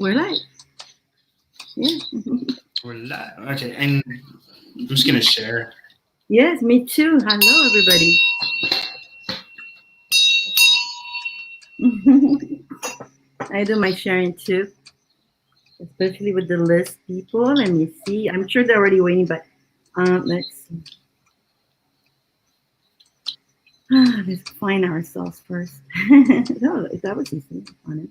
We're live. Yeah. We're live. Okay, and I'm just gonna share. Yes, me too. Hello, everybody. I do my sharing too, especially with the list people. Let me see. I'm sure they're already waiting, but let's see. Let's find ourselves first. No, that was easy. On it.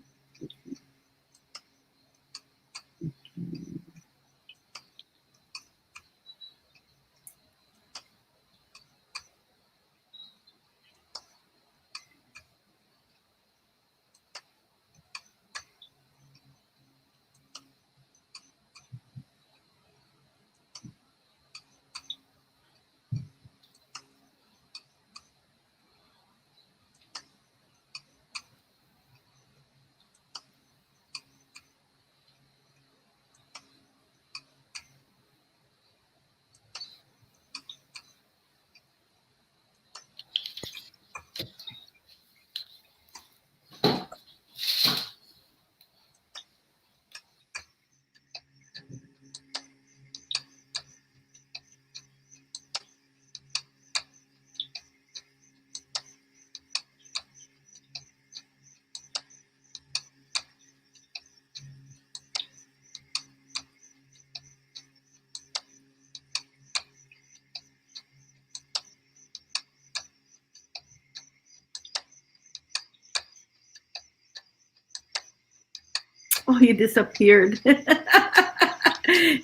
Oh, you disappeared.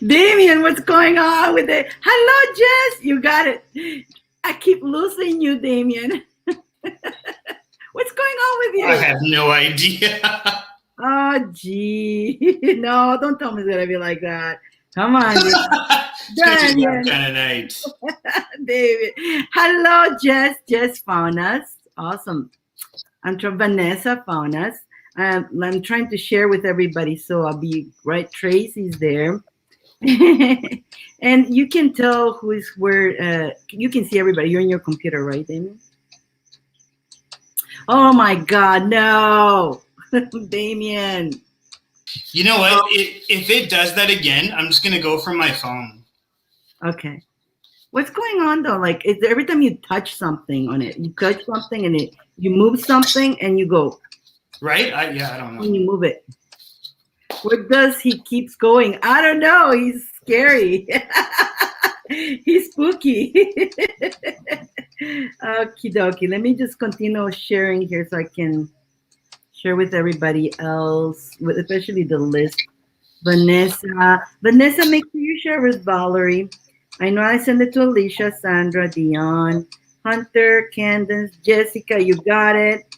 Damien, what's going on with it? Hello, Jess. You got it. I keep losing you, Damien. What's going on with you? I have no idea. Oh, gee. No, don't tell me it's going to be like that. Come on. Damien. Kind of night. David. Hello, Jess. Jess found us. Awesome. I'm sure Vanessa found us. I'm trying to share with everybody, so I'll be right. Tracy's there. And you can tell who's where. You can see everybody. You're in your computer, right, Damien? Oh, my God. No. Damien. You know what? If it does that again, I'm just gonna go from my phone. Okay. What's going on though? Like, every time you touch something on it, you touch something and you move something and you go. Right? I don't know. And you move it. Where does he keeps going? I don't know. He's scary. He's spooky. Okie dokie. Let me just continue sharing here so I can share with everybody else, especially the list. Vanessa, make sure you share with Valerie. I know I sent it to Alicia, Sandra, Dion, Hunter, Candace, Jessica. You got it.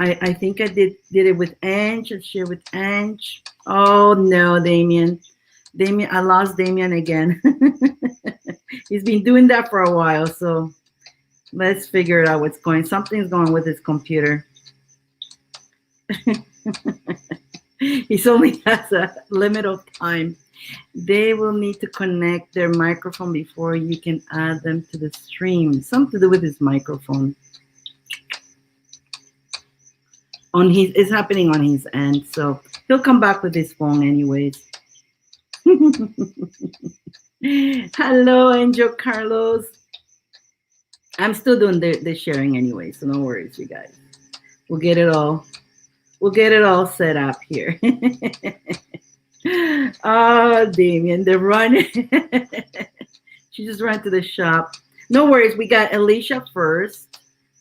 I think I did it with Ange. Let's share with Ange. Oh no, Damien, I lost Damien again. He's been doing that for a while, so let's figure out what's going. Something's going with his computer. He only has a limit of time. They will need to connect their microphone before you can add them to the stream. Something to do with his microphone. It's happening on his end, so he'll come back with his phone anyways. Hello, Angel Carlos. I'm still doing the sharing anyway, so no worries, you guys. We'll get it all set up here. Oh, Damien, they're running. She just ran to the shop. No worries, we got Alicia first,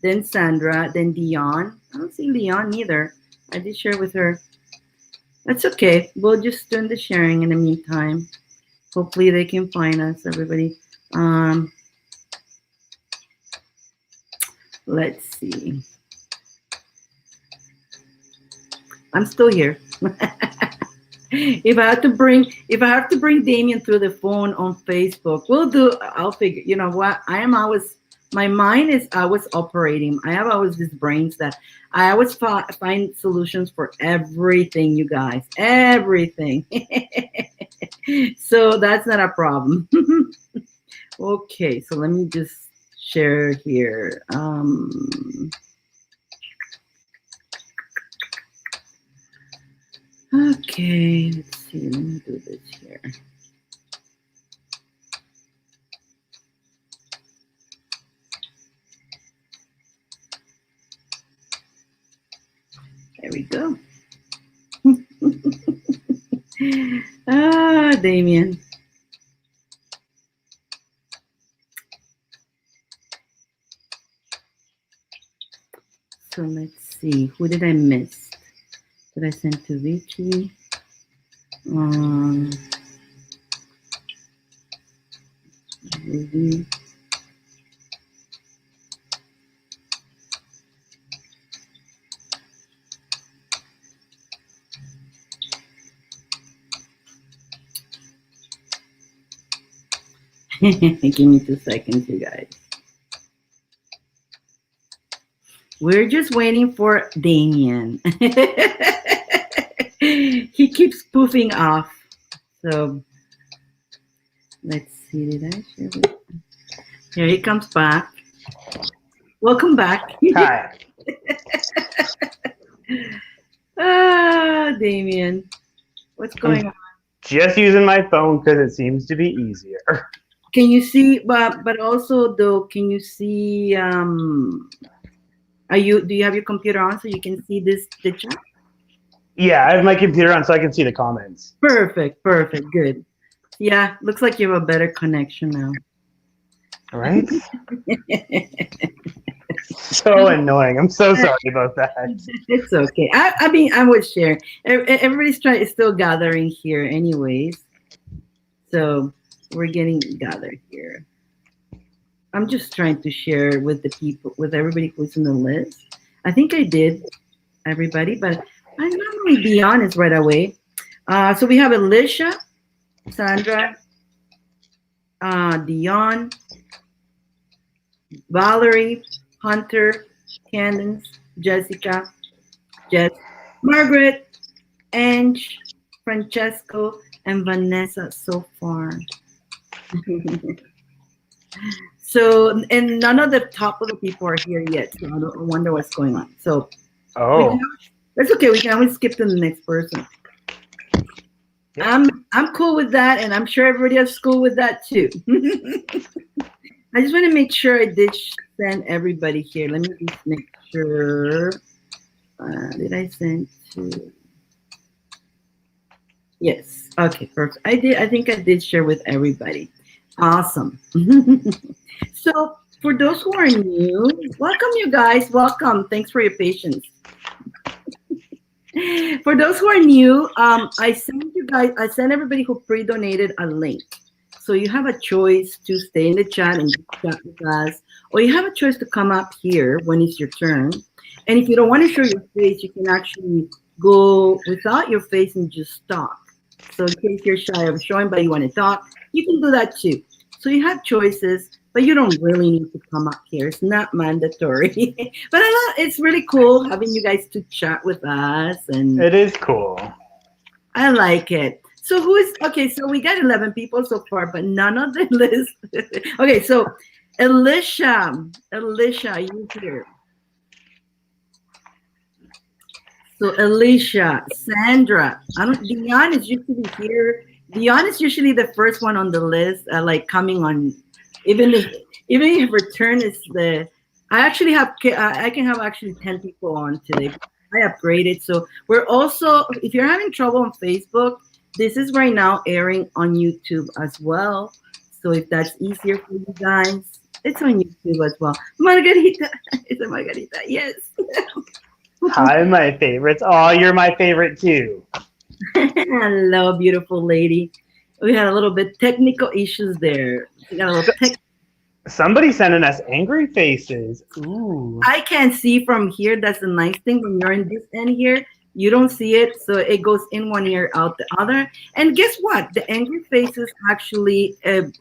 then Sandra, then Dion. I don't see Leon either. I did share with her. That's okay. We'll just do the sharing in the meantime. Hopefully they can find us, everybody. Let's see. I'm still here. If I have to bring Damien through the phone on Facebook, I'll figure. You know what? My mind is always operating. I have always these brains that I always find solutions for everything, you guys. Everything. So that's not a problem. Okay, so let me just share here. Okay, let's see. Let me do this here. There we go. Damien. So let's see. Who did I miss? Did I send to Vicky? Ruby. Give me 2 seconds, you guys. We're just waiting for Damien. He keeps poofing off. So let's see. Did I share with? Here he comes back. Welcome back. Hi. Damien. What's going on? Just using my phone because it seems to be easier. Can you see? But also though, can you see? Do you have your computer on so you can see the chat? Yeah, I have my computer on so I can see the comments. Perfect, good. Yeah, looks like you have a better connection now. Right? So annoying. I'm so sorry about that. It's okay. I mean, I would share. Everybody's still gathering here anyways. So we're getting gathered here. I'm just trying to share with the people, with everybody who's on the list. I think I did everybody, but I normally be honest right away. So we have Alicia, Sandra, Dyane, Valerie, Hunter, Candace, Jessica, Jess, Margaret, Ange, Francesco, and Vanessa so far. So, and none of the top of the people are here yet. So I don't wonder what's going on. So, that's okay. We can always skip to the next person. I'm cool with that, and I'm sure everybody else is cool with that too. I just want to make sure I did send everybody here. Let me just make sure. Did I send to? Yes. Okay, perfect. I did. I think I did share with everybody. Awesome. So for those who are new, welcome you guys. Welcome. Thanks for your patience. For those who are new, I sent everybody who pre-donated a link. So you have a choice to stay in the chat and chat with us, or you have a choice to come up here when it's your turn. And if you don't want to show your face, you can actually go without your face and just talk. So in case you're shy of showing, but you want to talk, you can do that too. So you have choices, but you don't really need to come up here. It's not mandatory. But it's really cool having you guys to chat with us. And it is cool. I like it. So so we got 11 people so far, but none of the list. Okay, so Alicia, you here. So Alicia, Sandra, Dyane is usually here. Dyane is usually the first one on the list, like coming on, even if her turn is I can have actually 10 people on today. I upgraded. So we're also, if you're having trouble on Facebook, this is right now airing on YouTube as well. So if that's easier for you guys, it's on YouTube as well. Margarita, it's a Margarita, yes. Hi, my favorites. Oh, you're my favorite too. Hello, beautiful lady. We had a little bit technical issues there. We got a little Somebody sending us angry faces. Ooh. I can't see from here. That's the nice thing. When you're in this end here, you don't see it. So it goes in one ear, out the other. And guess what? The angry faces actually,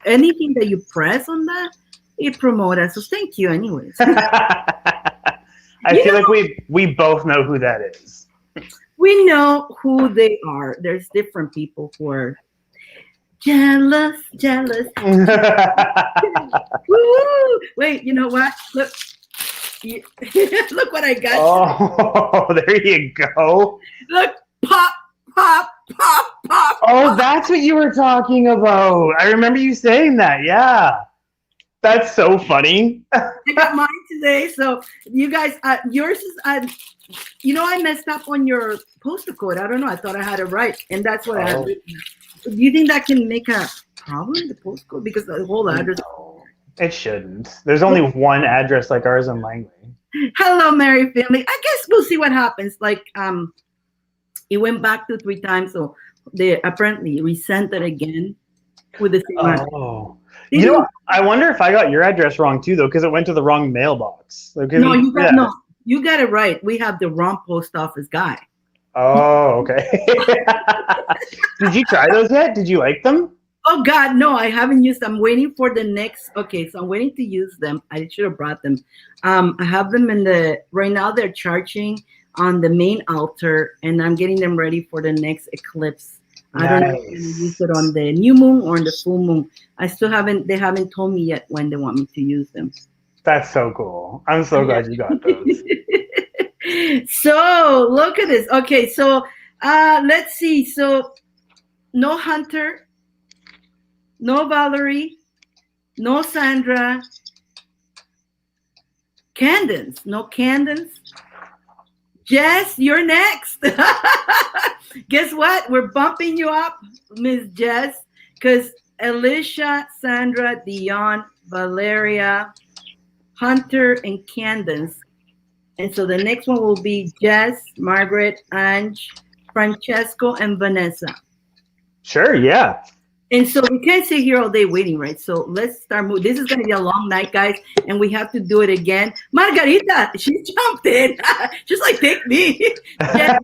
anything that you press on that, it promotes us. So thank you anyways. I feel like we both know who that is. We know who they are. There's different people who are jealous. Woo! Wait, you know what? Look. Look what I got. Oh, there you go. Look, pop. pop. Oh, that's what you were talking about. I remember you saying that. Yeah. That's so funny. I got mine today. So you guys, yours is, I messed up on your postal code. I don't know. I thought I had it right. And that's what I had written. Do you think that can make a problem, the postal code? Because the whole address. No, it shouldn't. There's only one address like ours in Langley. Hello, Mary Finley. I guess we'll see what happens. Like, it went back to 3 times. So they apparently resent it again with the same address. Oh. You know, I wonder if I got your address wrong too, though, because it went to the wrong mailbox. Like, No, you got it right. We have the wrong post office guy. Oh, okay. Did you try those yet? Did you like them? Oh God, no, I haven't used them. I'm waiting for the next. Okay, so I'm waiting to use them. I should have brought them. I have them right now they're charging on the main altar, and I'm getting them ready for the next eclipse. I don't know if I'm going to use it on the new moon or on the full moon. They haven't told me yet when they want me to use them. That's so cool. I'm so glad you got those. So look at this. Okay, so let's see. So no Hunter, no Valerie, no Sandra, Candence, no Candence. Jess, you're next. Guess what? We're bumping you up, Miss Jess, because Alicia, Sandra, Dyane, Valeria, Hunter, and Candence. And so the next one will be Jess, Margaret, Ange, Francesco, and Vanessa. Sure, yeah. And so we can't sit here all day waiting, right? So let's start moving. This is going to be a long night, guys, and we have to do it again. Margarita, she jumped in. She's like, pick me. Jess,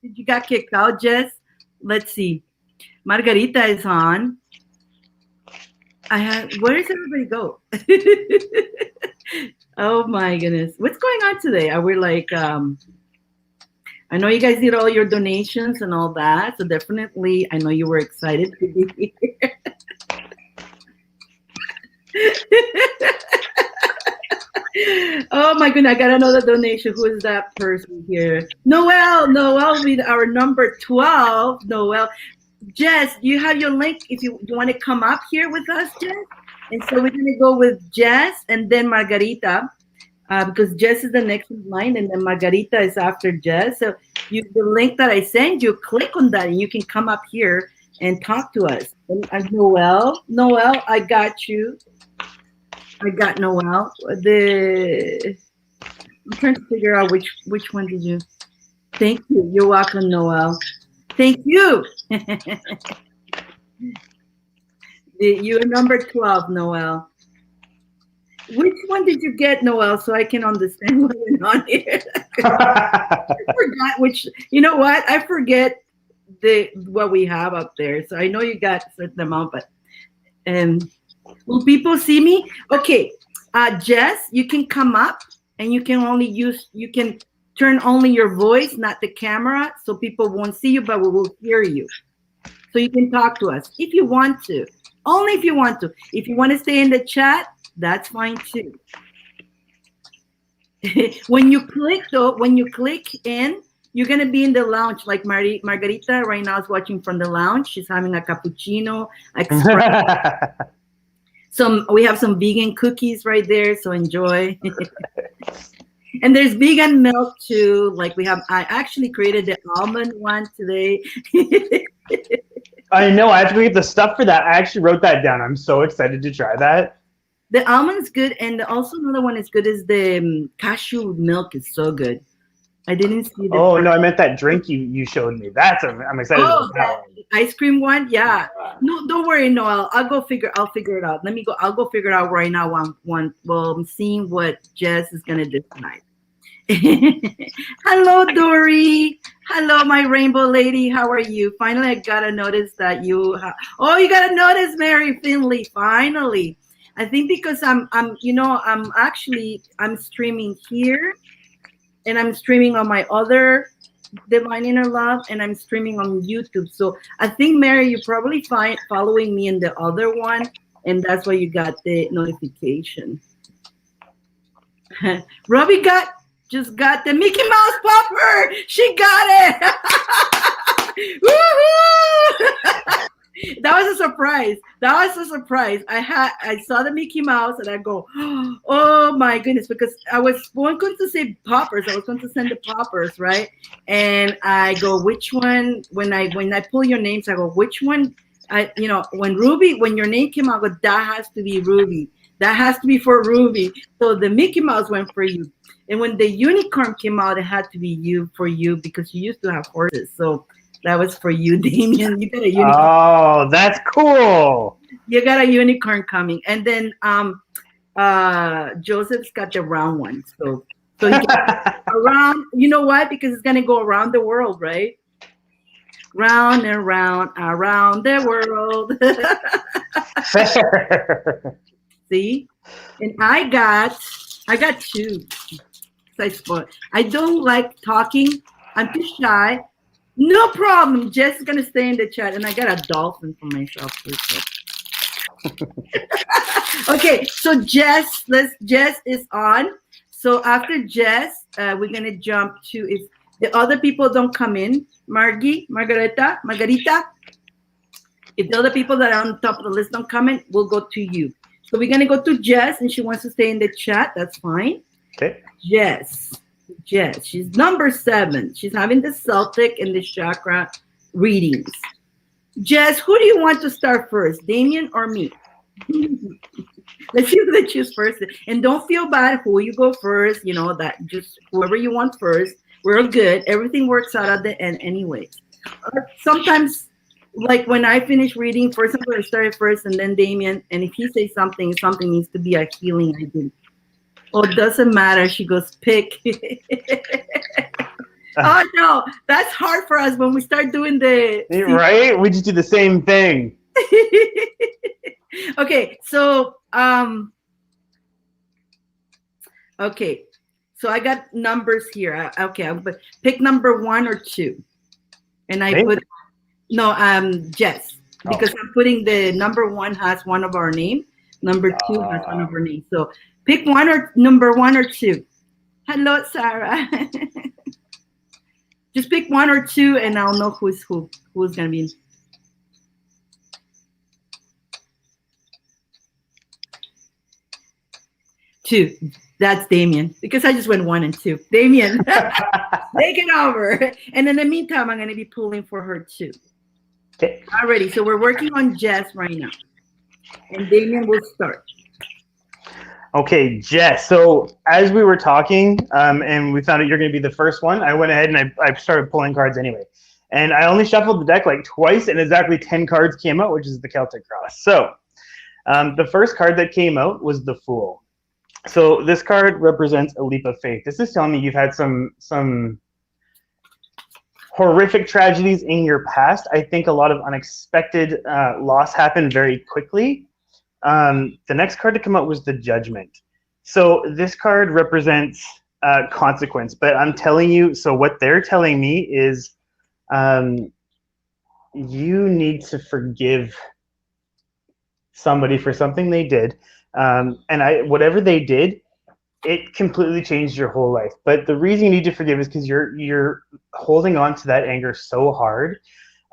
did you got kicked out, Jess? Let's see. Margarita is on. Where does everybody go? Oh my goodness. What's going on today? Are we like, I know you guys did all your donations and all that. So definitely, I know you were excited to be here. Oh my goodness, I got another donation. Who is that person here? Noel with our number 12. Noel. Jess, you have your link if you want to come up here with us, Jess? And so we're going to go with Jess and then Margarita. Because Jess is the next in line, and then Margarita is after Jess. So the link that I send you, click on that, and you can come up here and talk to us. And Noel, I got you. I got Noel. I'm trying to figure out which one did you. Thank you. You're welcome, Noel. Thank you. You're number 12, Noel. Which one did you get, Noel, so I can understand what went on here? I forgot which. You know what? I forget what we have up there. So I know you got a certain amount, but will people see me? Okay, Jess, you can come up, and you can turn only your voice, not the camera, so people won't see you, but we will hear you. So you can talk to us if you want to. Only if you want to. If you want to stay in the chat, that's fine too. When you click in, you're gonna be in the lounge. Like Margarita right now is watching from the lounge. She's having a cappuccino. We have some vegan cookies right there, so enjoy. And there's vegan milk too. Like I actually created the almond one today. I know. I have to get the stuff for that. I actually wrote that down. I'm so excited to try that. The almond's good, and also another one is good is the cashew milk is so good. I didn't see that. Oh no, I meant that drink you showed me. I'm excited about that one. Ice cream one, yeah. No, don't worry, Noel. I'll figure it out. I'll go figure it out right now. I'm seeing what Jess is gonna do tonight. Hello, Dory. Hello, my rainbow lady. How are you? Finally, I got to notice that you got to notice Mary Finley. Finally. I think because I'm streaming here, and I'm streaming on my other Divine Inner Love, and I'm streaming on YouTube. So I think, Mary, you're probably following me in the other one, and that's why you got the notification. Robbie just got the Mickey Mouse popper. She got it. Woohoo! That was a surprise. That was a surprise. I saw the Mickey Mouse and I go, oh my goodness, because I was going to say poppers. I was going to send the poppers, right? And I go, which one? When I pull your names, I go, which one? When your name came out, I go, that has to be Ruby. That has to be for Ruby. So the Mickey Mouse went for you. And when the unicorn came out, it had to be you for you because you used to have horses. So that was for you, Damien. You got a unicorn. Oh, that's cool. You got a unicorn coming. And then Joseph's got the round one. So he got around, you know why? Because it's gonna go around the world, right? Round and round around the world. See? And I got two. I don't like talking. I'm too shy. No problem. Jess is gonna stay in the chat, and I got a dolphin for myself too. Okay, so Jess is on. So after Jess, we're gonna jump to if the other people don't come in. Margarita. If the other people that are on top of the list don't come in, we'll go to you. So we're gonna go to Jess, and she wants to stay in the chat. That's fine. Okay. Jess, she's number 7. She's having the Celtic and the chakra readings. Jess, who do you want to start first, Damien or me? Let's see who they choose first. And don't feel bad who you go first. You know, that just whoever you want first. We're good. Everything works out at the end anyway. Sometimes, like when I finish reading, for example, I started first and then Damien. And if he says something needs to be a healing I do. Oh, it doesn't matter. She goes, pick. Oh, no. That's hard for us when we start doing the... Right? We just do the same thing. Okay, so... Okay. So I got numbers here. Okay, but pick number 1 or 2. And I put... No, Jess. Because I'm putting the number 1 has one of our name. Number 2 has one of our name. So... Pick number 1 or 2. Hello, Sarah. Just pick 1 or 2, and I'll know who's gonna be. Two. That's Damien. Because I just went 1 and 2. Damien, take it over. And in the meantime, I'm gonna be pulling for her too. Okay. Alrighty. So we're working on Jess right now, and Damien will start. Okay, Jess. So as we were talking, and we found out you're going to be the first one, I went ahead and I started pulling cards anyway. And I only shuffled the deck like twice, and exactly 10 cards came out, which is the Celtic Cross. So the first card that came out was the Fool. So this card represents a leap of faith. This is telling me you've had some horrific tragedies in your past. I think a lot of unexpected loss happened very quickly. The next card to come out was the Judgment. So this card represents consequence, but I'm telling you, so what they're telling me is you need to forgive somebody for something they did. Whatever they did, it completely changed your whole life. But the reason you need to forgive is because you're holding on to that anger so hard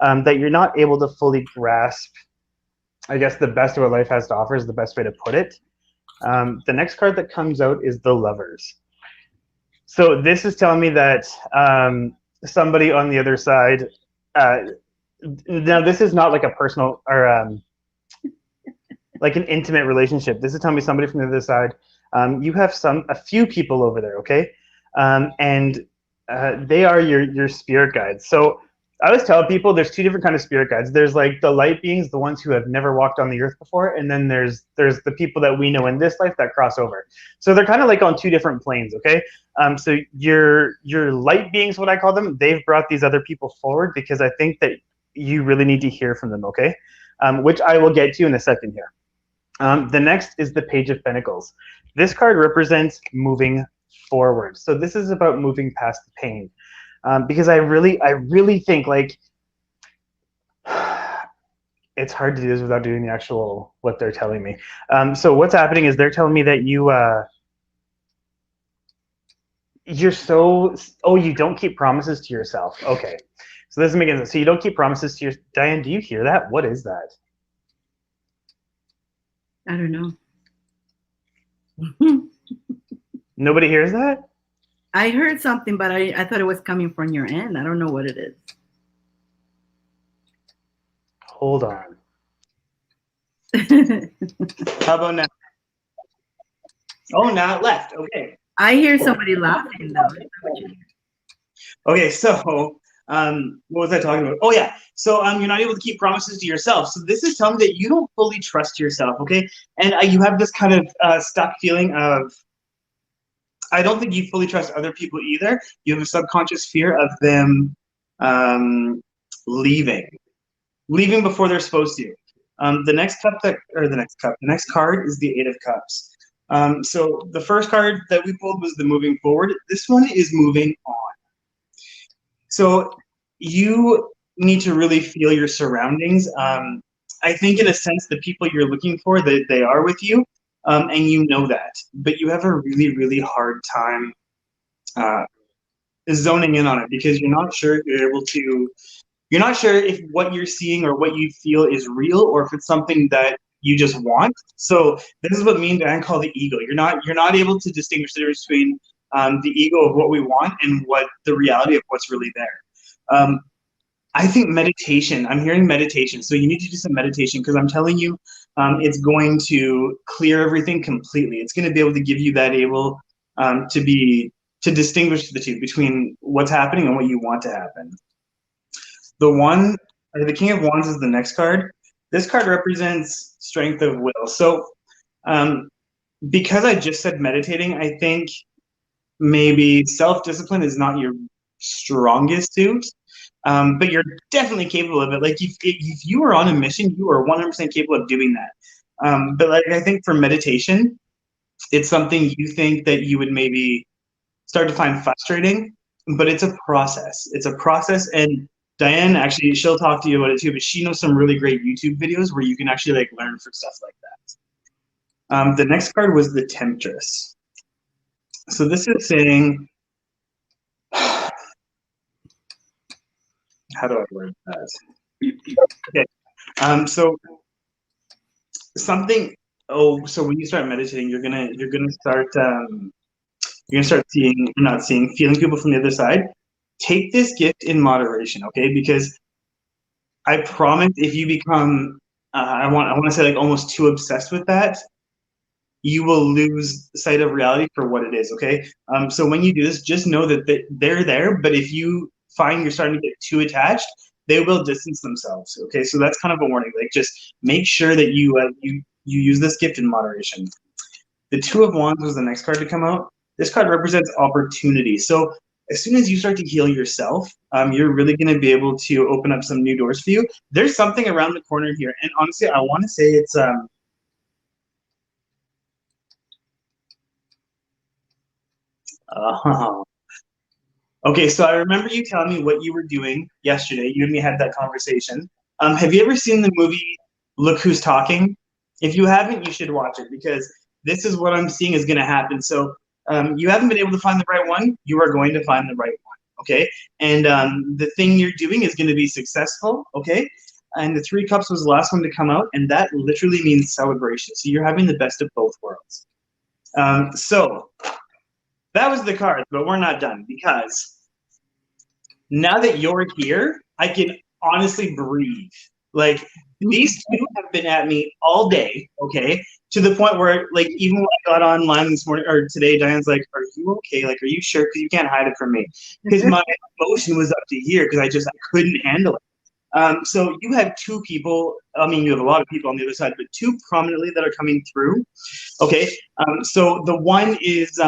that you're not able to fully grasp, I guess, the best of what life has to offer is the best way to put it. The next card that comes out is the Lovers. So this is telling me that somebody on the other side, now this is not like a personal or like an intimate relationship. This is telling me somebody from the other side. You have a few people over there, okay? And they are your spirit guides. So I always tell people there's 2 different kinds of spirit guides. There's like the light beings, the ones who have never walked on the earth before, and then there's the people that we know in this life that cross over. So they're kind of like on 2 different planes, okay? So your light beings, what I call them, they've brought these other people forward because I think that you really need to hear from them, okay? Which I will get to in a second here. The next is the Page of Pentacles. This card represents moving forward. So this is about moving past the pain. Because I really think, like, it's hard to do this without doing the actual what they're telling me. So what's happening is they're telling me that you're so, you don't keep promises to yourself. Okay. So this doesn't make any sense. So you don't keep promises to your Diane. Do you hear that? What is that? I don't know. Nobody hears that? I heard something, but I thought it was coming from your end. I don't know what it is. Hold on. How about now? Oh, now it left. Okay. I hear somebody laughing though. Okay, so what was I talking about? Oh yeah, so you're not able to keep promises to yourself. So this is telling me that you don't fully trust yourself, okay? And you have this kind of stuck feeling of, I don't think you fully trust other people either. You have a subconscious fear of them leaving before they're supposed to. The next card is the Eight of Cups. So the first card that we pulled was the moving forward. This one is moving on. So you need to really feel your surroundings. I think in a sense, the people you're looking for, they are with you, and you know that. But you have a really, really hard time zoning in on it because you're not sure if you're not sure if what you're seeing or what you feel is real or if it's something that you just want. So this is what me and Diane call the ego. You're not able to distinguish the difference between the ego of what we want and what the reality of what's really there. I think meditation, I'm hearing meditation. So you need to do some meditation because I'm telling you, it's going to clear everything completely. It's going to be able to give you that to distinguish the two between what's happening and what you want to happen. The King of Wands is the next card. This card represents strength of will. So because I just said meditating, I think maybe self-discipline is not your strongest suit, but you're definitely capable of it. Like if you are on a mission, you are 100% capable of doing that. But like I think for meditation, it's something you think that you would maybe start to find frustrating, but it's a process. It's a process, and Diane, actually, she'll talk to you about it too, but she knows some really great YouTube videos where you can actually like learn for stuff like that. The next card was the Temptress. So this is saying, how do I word that? Okay. So something. Oh, so when you start meditating, you're gonna start feeling people from the other side. Take this gift in moderation, okay? Because I promise, if you become, I want to say like almost too obsessed with that, you will lose sight of reality for what it is, okay? So when you do this, just know that they're there, but if you find you're starting to get too attached, they will distance themselves, okay? So that's kind of a warning. Like, just make sure that you use this gift in moderation. The Two of Wands was the next card to come out. This card represents opportunity. So as soon as you start to heal yourself, you're really going to be able to open up some new doors for you. There's something around the corner here, and honestly, I want to say it's okay, so I remember you telling me what you were doing yesterday. You and me had that conversation. Have you ever seen the movie Look Who's Talking? If you haven't, you should watch it because this is what I'm seeing is going to happen. So you haven't been able to find the right one. You are going to find the right one, okay? And the thing you're doing is going to be successful, okay? And the Three Cups was the last one to come out, and that literally means celebration. So you're having the best of both worlds. So that was the card, but we're not done because now that you're here, I can honestly breathe. Like, these two have been at me all day, okay? To the point where, like, even when I got online this morning or today, Diane's like, "Are you okay? Like, are you sure? Because you can't hide it from me." Because my emotion was up to here because I couldn't handle it. So you have two people. I mean, you have a lot of people on the other side, but two prominently that are coming through. Okay. So the one is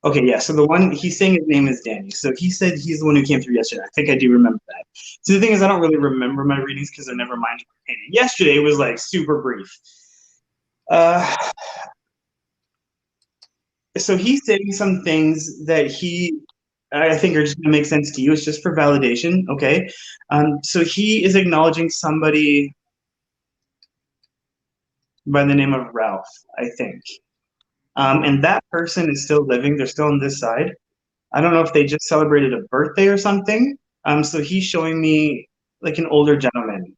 okay, yeah. So the one he's saying his name is Danny. So he said he's the one who came through yesterday. I think I do remember that. So the thing is, I don't really remember my readings because they're never mind entertaining. Yesterday was like super brief. So he's saying some things that I think are just going to make sense to you. It's just for validation, okay? So he is acknowledging somebody by the name of Ralph, I think. And that person is still living. They're still on this side. I don't know if they just celebrated a birthday or something. So he's showing me like an older gentleman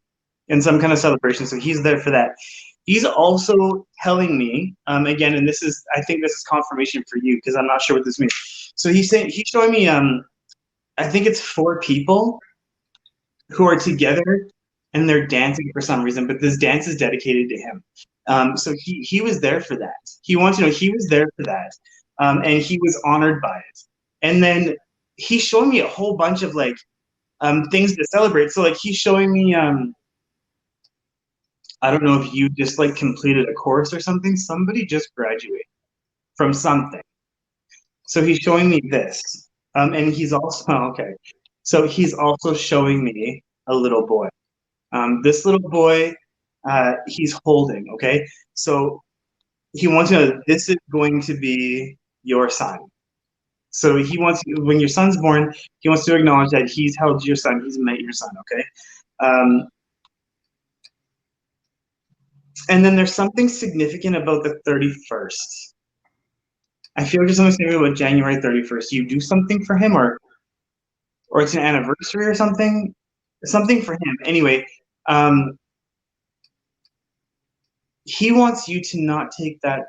in some kind of celebration. So he's there for that. He's also telling me, again, and I think this is confirmation for you because I'm not sure what this means. So he's showing me, I think it's 4 people who are together and they're dancing for some reason, but this dance is dedicated to him. So he was there for that. He wants to know he was there for that, and he was honored by it. And then he's showing me a whole bunch of like things to celebrate. So like he's showing me, I don't know if you just like completed a course or something. Somebody just graduated from something. So he's showing me this, and he's also okay. So he's also showing me a little boy. This little boy, he's holding. Okay, so he wants to know that this is going to be your son. So he wants, when your son's born, he wants to acknowledge that he's held your son, he's met your son, okay? And then there's something significant about the 31st. I feel like there's something significant about January 31st. You do something for him, or it's an anniversary or something for him. Anyway, he wants you to not take that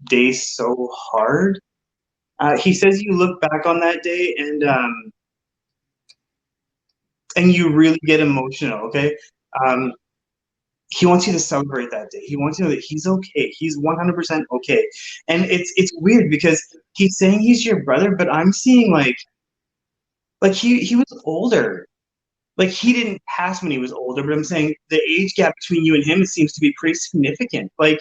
day so hard. He says you look back on that day and you really get emotional, okay? He wants you to celebrate that day. He wants you to know that he's okay. He's 100% okay. And it's weird because he's saying he's your brother, but I'm seeing like he was older. Like he didn't pass when he was older, but I'm saying the age gap between you and him seems to be pretty significant. Like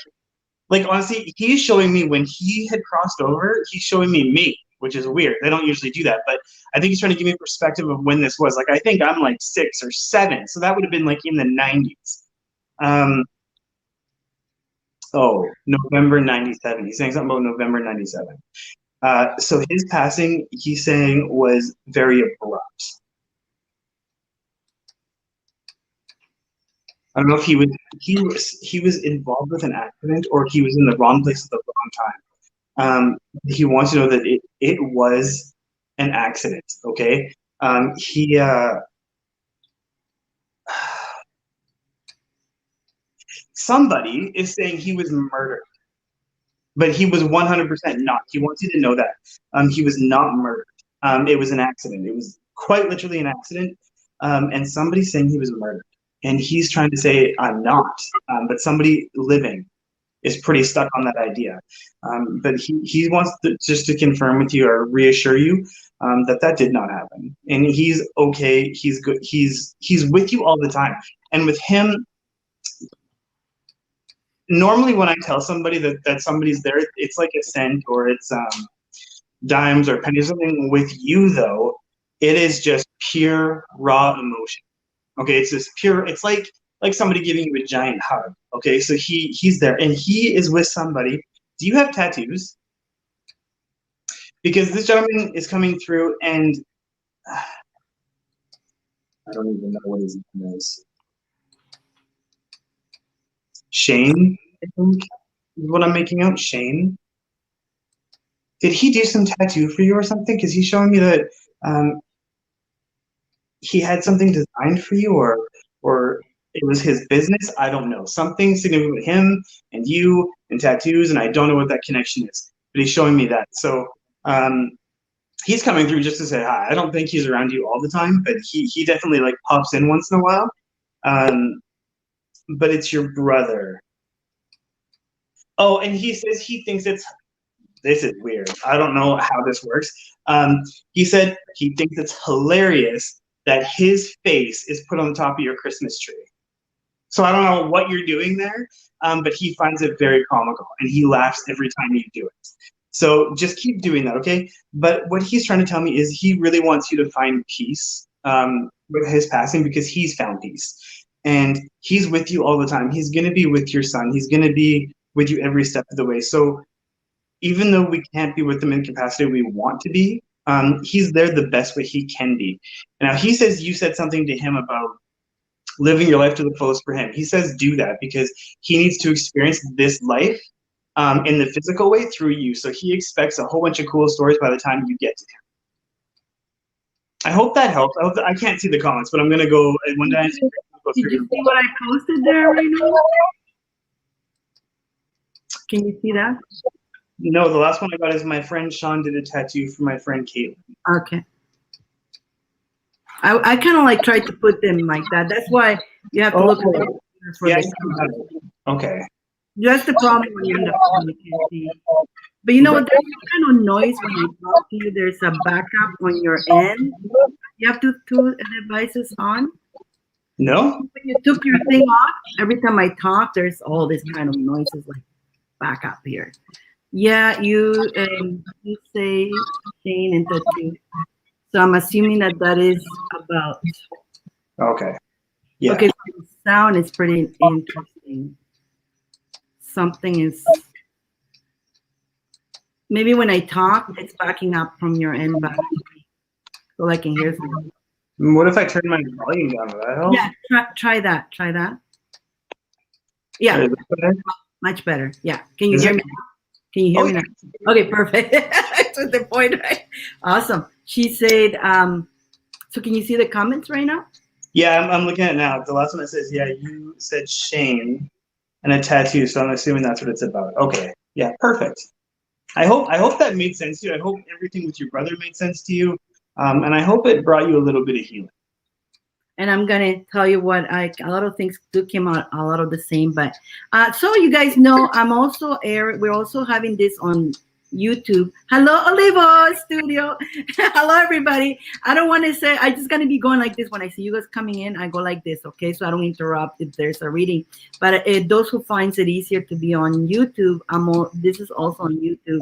honestly, he's showing me when he had crossed over, he's showing me, which is weird. They don't usually do that, but I think he's trying to give me a perspective of when this was. Like I think I'm like 6 or 7, so that would have been like in the 90s. November 97. He's saying something about November 97. So his passing, he's saying, was very abrupt. I don't know if he was involved with an accident or he was in the wrong place at the wrong time. He wants to know that it was an accident, okay? Somebody is saying he was murdered, but he was 100% not. He wants you to know that. He was not murdered. It was an accident. It was quite literally an accident, and somebody's saying he was murdered. And he's trying to say, I'm not. But somebody living is pretty stuck on that idea. But he wants just to confirm with you or reassure you that did not happen. And he's okay. He's good. He's with you all the time. And with him, normally when I tell somebody that somebody's there, it's like a cent or it's dimes or pennies or something. With you, though, it is just pure, raw emotion. Okay, it's just pure. It's like somebody giving you a giant hug. Okay, so he's there and he is with somebody. Do you have tattoos? Because this gentleman is coming through and I don't even know what his name is. Shane, I think, is what I'm making out. Shane. Did he do some tattoo for you or something? Because he's showing me that he had something designed for you, or it was his business. I don't know. Something significant with him and you and tattoos, and I don't know what that connection is. But he's showing me that. So he's coming through just to say hi. I don't think he's around you all the time, but he definitely like pops in once in a while. But it's your brother. Oh, and he says he thinks this is weird. I don't know how this works. He said he thinks it's hilarious that his face is put on the top of your Christmas tree. So I don't know what you're doing there, but he finds it very comical, and he laughs every time you do it. So just keep doing that, okay? But what he's trying to tell me is he really wants you to find peace with his passing because he's found peace. And he's with you all the time. He's going to be with your son. He's going to be with you every step of the way. So even though we can't be with him in the capacity we want to be, he's there the best way he can be. Now, he says you said something to him about living your life to the fullest for him. He says do that because he needs to experience this life in the physical way through you. So he expects a whole bunch of cool stories by the time you get to him. I hope that helps. I can't see the comments, but I'm gonna go when Diane go Did you through. see what I posted there right now? Can you see that? No, the last one I got is my friend Sean did a tattoo for my friend Caitlin. Okay. I kind of like tried to put them like that. That's why you have to look at it for Yes. the Okay. That's the problem when you're in the phone, you can't see. But you know what? There's some kind of noise when you talk to you. There's a backup on your end. You have two devices on. No? When you took your thing off, every time I talk, there's all this kind of noises like backup here. Yeah, you say Shane and tattoo. So I'm assuming that is about. Okay. Yeah. Okay, so the sound is pretty interesting. Something is. Maybe when I talk, it's backing up from your end back, so I can hear something. What if I turn my volume down? Will that help? Yeah, try that. Try that. Yeah, Is that better? much better. Yeah. Can you Is hear it? me? Can you hear me now? Okay, perfect. That's the point, right? Awesome. She said, so can you see the comments right now? Yeah, I'm looking at it now. The last one that says, yeah, you said Shane and a tattoo, so I'm assuming that's what it's about. Okay. Yeah, perfect. I hope that made sense to you. I hope everything with your brother made sense to you. And I hope it brought you a little bit of healing. And I'm gonna tell you what, a lot of things do come out a lot of the same. But so you guys know, we're also having this on YouTube. Hello, Olivo Studio. Hello, everybody. I don't want to say, I just gonna be going like this. When I see you guys coming in, I go like this, okay? So I don't interrupt if there's a reading. But those who finds it easier to be on YouTube, this is also on YouTube.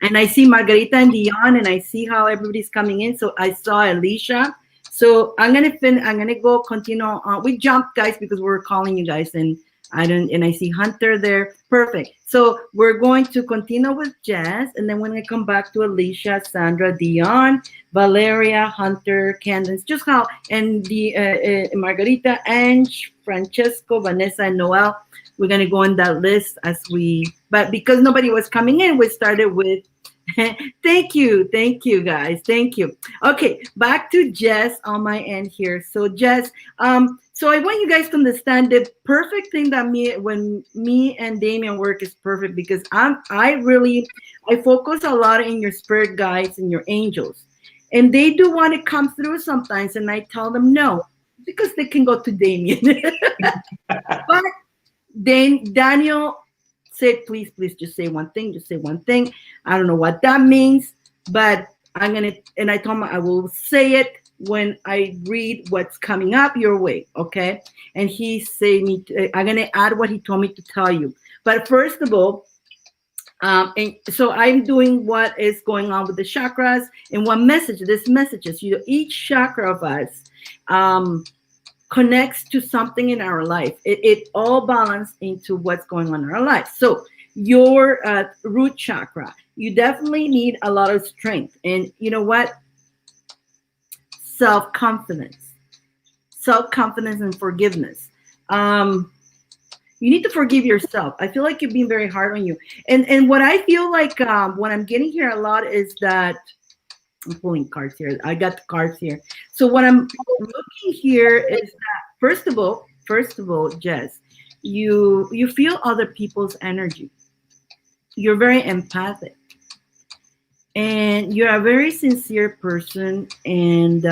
And I see Margarita and Dyane, and I see how everybody's coming in. So I saw Alicia. So I'm gonna go continue. We jumped, guys, because we're calling you guys, and I see Hunter there. Perfect. So we're going to continue with Jazz, and then when I come back to Alicia, Sandra, Dyane, Valeria, Hunter, Candace, just how, and the Margarita, Ange, Francesco, Vanessa, and Noel. We're gonna go on that list but because nobody was coming in, we started with. Thank you, guys. Thank you. Okay, back to Jess on my end here. So Jess, so I want you guys to understand the perfect thing that when me and Damian work is perfect, because I focus a lot in your spirit guides and your angels, and they do want to come through sometimes, and I tell them no, because they can go to Damien. But then Daniel said, please just say one thing, I don't know what that means, but I told him I will say it when I read what's coming up your way, okay? And he said I'm gonna add what he told me to tell you. But first of all, and so I'm doing what is going on with the chakras and what messages, each chakra of us connects to something in our life. It all balances into what's going on in our life. So your root chakra, you definitely need a lot of strength. And you know what? Self-confidence and forgiveness. You need to forgive yourself. I feel like you're being very hard on you. And what I feel like what I'm getting here a lot is that I'm pulling cards here. I got the cards here. So what I'm looking here is that first of all, Jess, you feel other people's energy. You're very empathic, and you're a very sincere person, and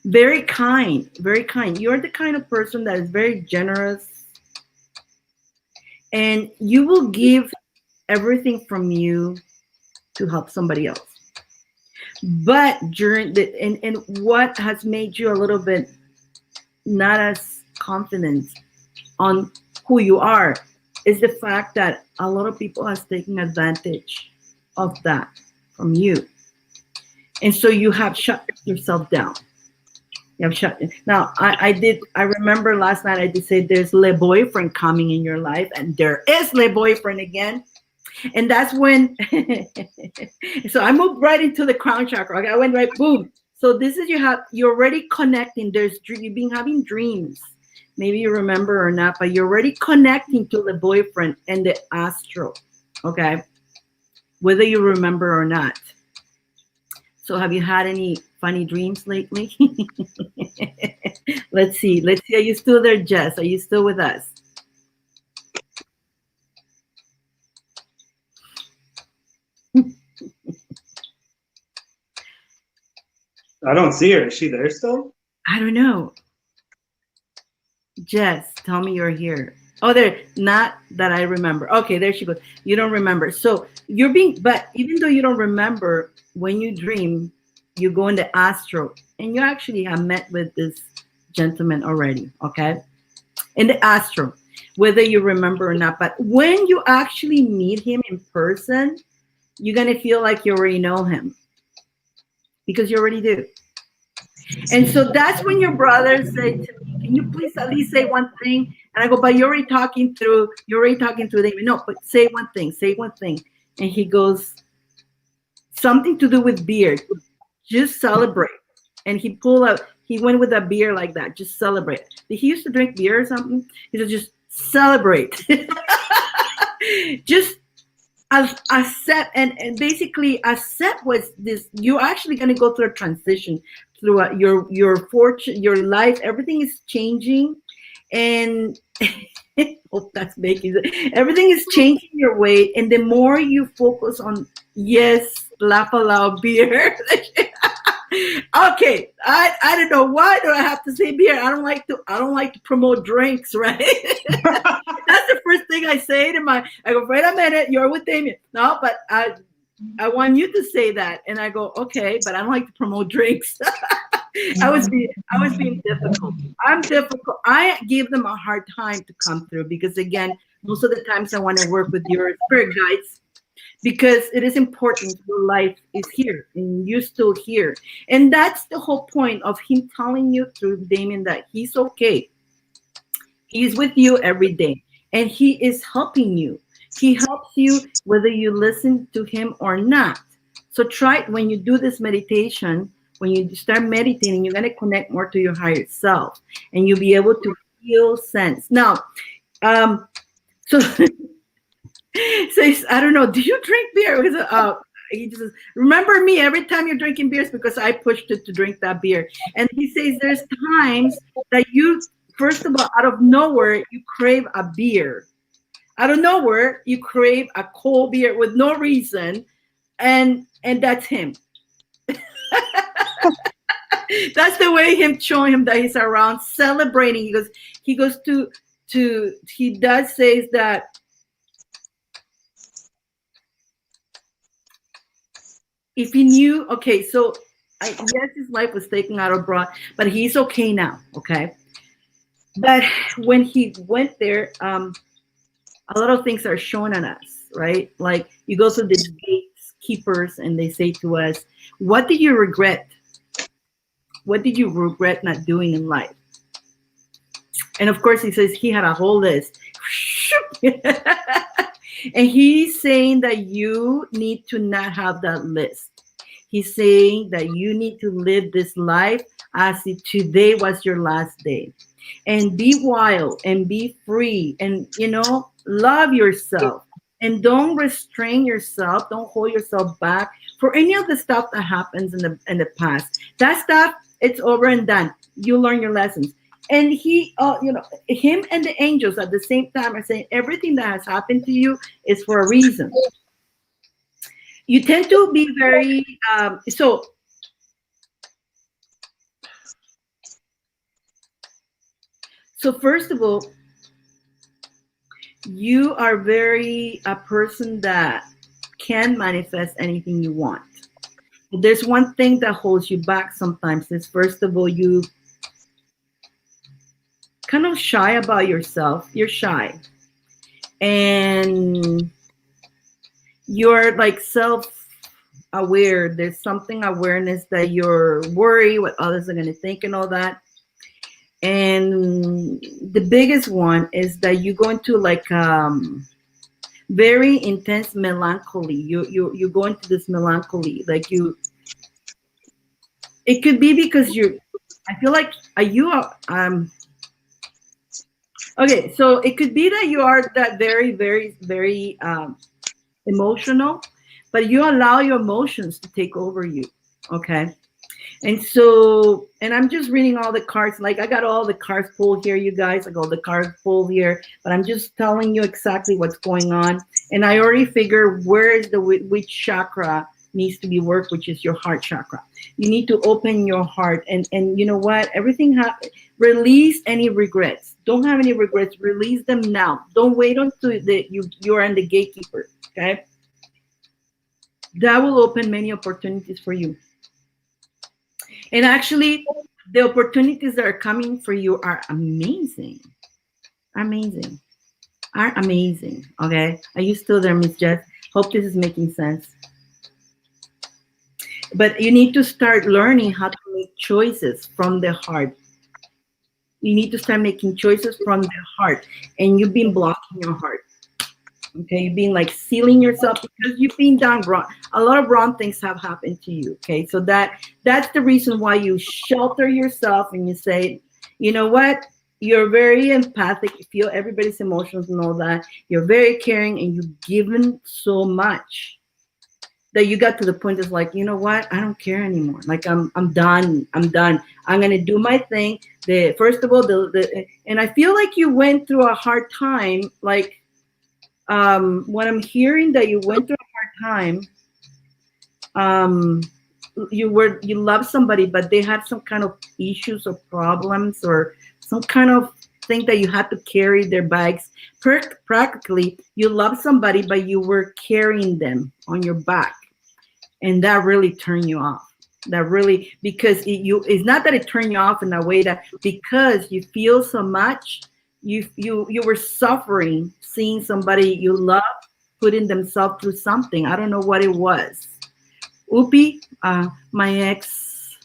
very kind. You're the kind of person that is very generous, and you will give everything from you to help somebody else. But during and what has made you a little bit not as confident on who you are is the fact that a lot of people has taken advantage of that from you. And so you have shut yourself down. Now, I remember last night I did say there's le boyfriend coming in your life, and there is le boyfriend again. And that's when, so I moved right into the crown chakra. Okay, I went right, boom. So this is you're already connecting. You've been having dreams. Maybe you remember or not, but you're already connecting to the boyfriend and the astral, okay? Whether you remember or not. So have you had any funny dreams lately? Let's see. Are you still there, Jess? Are you still with us? I don't see her. Is she there still? I don't know. Jess, tell me you're here. Oh, there. Not that I remember. Okay, there she goes. You don't remember. So you're being, but even though you don't remember, when you dream, you go in the astral, and you actually have met with this gentleman already, okay? In the astral, whether you remember or not. But when you actually meet him in person, you're going to feel like you already know him, because you already do. And so that's when your brother said to me, can you please at least say one thing? And I go, but you're already talking through Damien. No, but say one thing. And he goes, something to do with beer. Just celebrate. And he went with a beer like that. Just celebrate. Did he used to drink beer or something? He said, just celebrate. Just accept, and basically accept was this. You're actually going to go through a transition through your fortune, your life. Everything is changing, and hope that's making sense. Everything is changing your way, and the more you focus on, yes, laugh aloud, beer. Okay, I don't know, why do I have to say beer? I don't like to promote drinks, right? That's the first thing I say to I go, wait a minute, you're with Damien. No, but I want you to say that. And I go, okay, but I don't like to promote drinks. I was being difficult. I'm difficult. I give them a hard time to come through, because again, most of the times I want to work with your spirit guides, because it is important. Your life is here and you're still here. And that's the whole point of him telling you through Damien that he's okay. He's with you every day, and he is helping you. He helps you whether you listen to him or not. So try, when you do this meditation, when you start meditating, you're going to connect more to your higher self, and you'll be able to feel sense. Now, so I don't know, do you drink beer? He just says, remember me every time you're drinking beers, because I pushed it to drink that beer. And he says there's times that you, first of all, out of nowhere, you crave a beer. Out of nowhere, you crave a cold beer with no reason, and that's him. That's the way him showing him that he's around, celebrating. He does says that if he knew, okay, so yes, his life was taken out of broad, but he's okay now, okay? But when he went there, a lot of things are shown on us, right? Like you go to the gatekeepers and they say to us, what did you regret? What did you regret not doing in life? And of course, he says he had a whole list. And he's saying that you need to not have that list. He's saying that you need to live this life as if today was your last day. And be wild and be free, and, love yourself. And don't restrain yourself. Don't hold yourself back for any of the stuff that happens in the past. That stuff, it's over and done. You learn your lessons. And he, him and the angels at the same time are saying everything that has happened to you is for a reason. You tend to be very, so first of all, you are a person that can manifest anything you want. But there's one thing that holds you back sometimes is, first of all, you kind of shy about yourself. You're shy, and you're like self-aware. There's something awareness that you're worried what others are going to think and all that. And the biggest one is that you go into like very intense melancholy. You go into this melancholy, like it could be because I feel like okay, so it could be that you are that very, very, very emotional, but you allow your emotions to take over you. Okay. And so, and I'm just reading all the cards. Like I got all the cards pulled here, you guys. I got all the cards pulled here, but I'm just telling you exactly what's going on. And I already figure where is which chakra needs to be worked, which is your heart chakra. You need to open your heart, and you know what? Everything release any regrets. Don't have any regrets. Release them now. Don't wait until you're in the gatekeeper. Okay, that will open many opportunities for you. And actually, the opportunities that are coming for you are amazing. Amazing. Are amazing. Okay. Are you still there, Miss Jess? Hope this is making sense. But you need to start learning how to make choices from the heart. You need to start making choices from the heart. And you've been blocking your heart. Okay, you've been like sealing yourself because you've been done wrong. A lot of wrong things have happened to you. Okay, so that's the reason why you shelter yourself and you say, you know what? You're very empathic. You feel everybody's emotions and all that. You're very caring and you've given so much that you got to the point that's like, you know what? I don't care anymore. Like I'm done. I'm done. I'm gonna do my thing. First of all, and I feel like you went through a hard time, like. When I'm hearing that you went through a hard time, you love somebody, but they had some kind of issues or problems or some kind of thing that you had to carry their bags. Practically, you love somebody, but you were carrying them on your back, and that really turned you off. That really, because it's not that it turned you off in a way that because you feel so much. You were suffering seeing somebody you love putting themselves through something. I don't know what it was. Upi, my ex.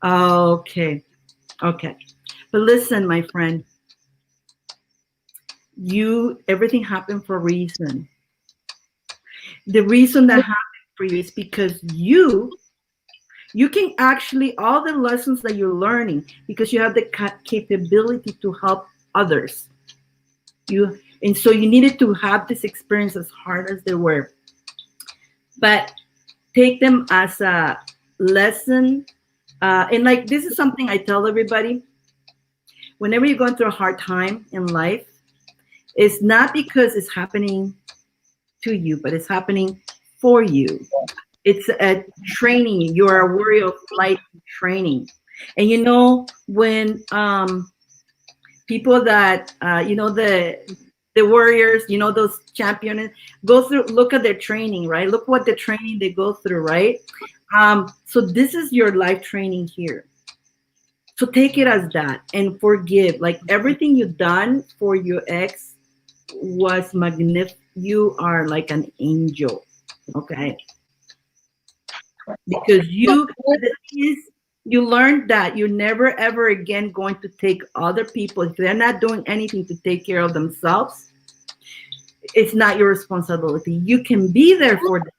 Okay. But listen, my friend, everything happened for a reason. The reason that happened for you is because you can actually, all the lessons that you're learning, because you have the capability to help others. And so you needed to have this experience as hard as they were, but take them as a lesson. And like, this is something I tell everybody. Whenever you're going through a hard time in life, it's not because it's happening to you, but it's happening for you. It's a training. You are a warrior of light training. And you know, when people that the warriors, you know, those champions go through, look at their training, right? Look what the training they go through, right? So this is your life training here. So take it as that and forgive. Like everything you've done for your ex was magnificent. You are like an angel, okay? Because you learned that you're never ever again going to take other people, if they're not doing anything to take care of themselves, it's not your responsibility. You can be there for them,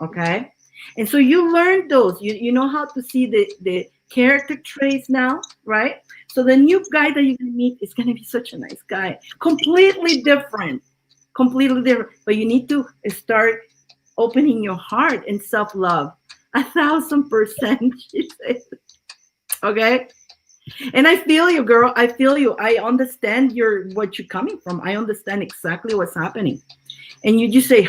okay? And so you learned those. You know how to see the character traits now, right? So the new guy that you're gonna meet is gonna be such a nice guy, completely different. But you need to start opening your heart and self-love 1,000%. She says. Okay. And I feel you, girl. I feel you. I understand what you're coming from. I understand exactly what's happening. And you just say,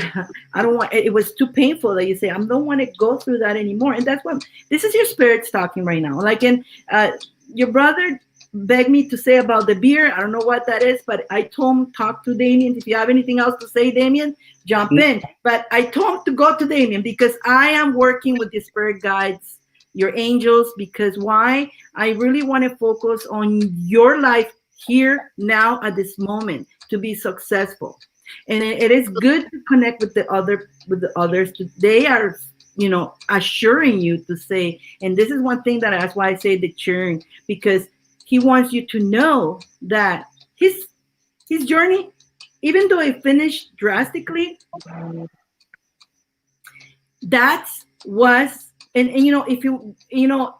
I don't want, it was too painful that you say, I don't want to go through that anymore. And that's what, this is your spirits talking right now. Like, your brother begged me to say about the beer. I don't know what that is, but I told him, talk to Damien. If you have anything else to say, Damien, jump in. But I told him to go to Damien because I am working with the spirit guides, your angels, because why? I really want to focus on your life here, now, at this moment, to be successful. And it is good to connect with the others. They are, assuring you to say, and this is one thing that's why I say the cheering, because he wants you to know that his journey, even though it finished drastically, that was. And if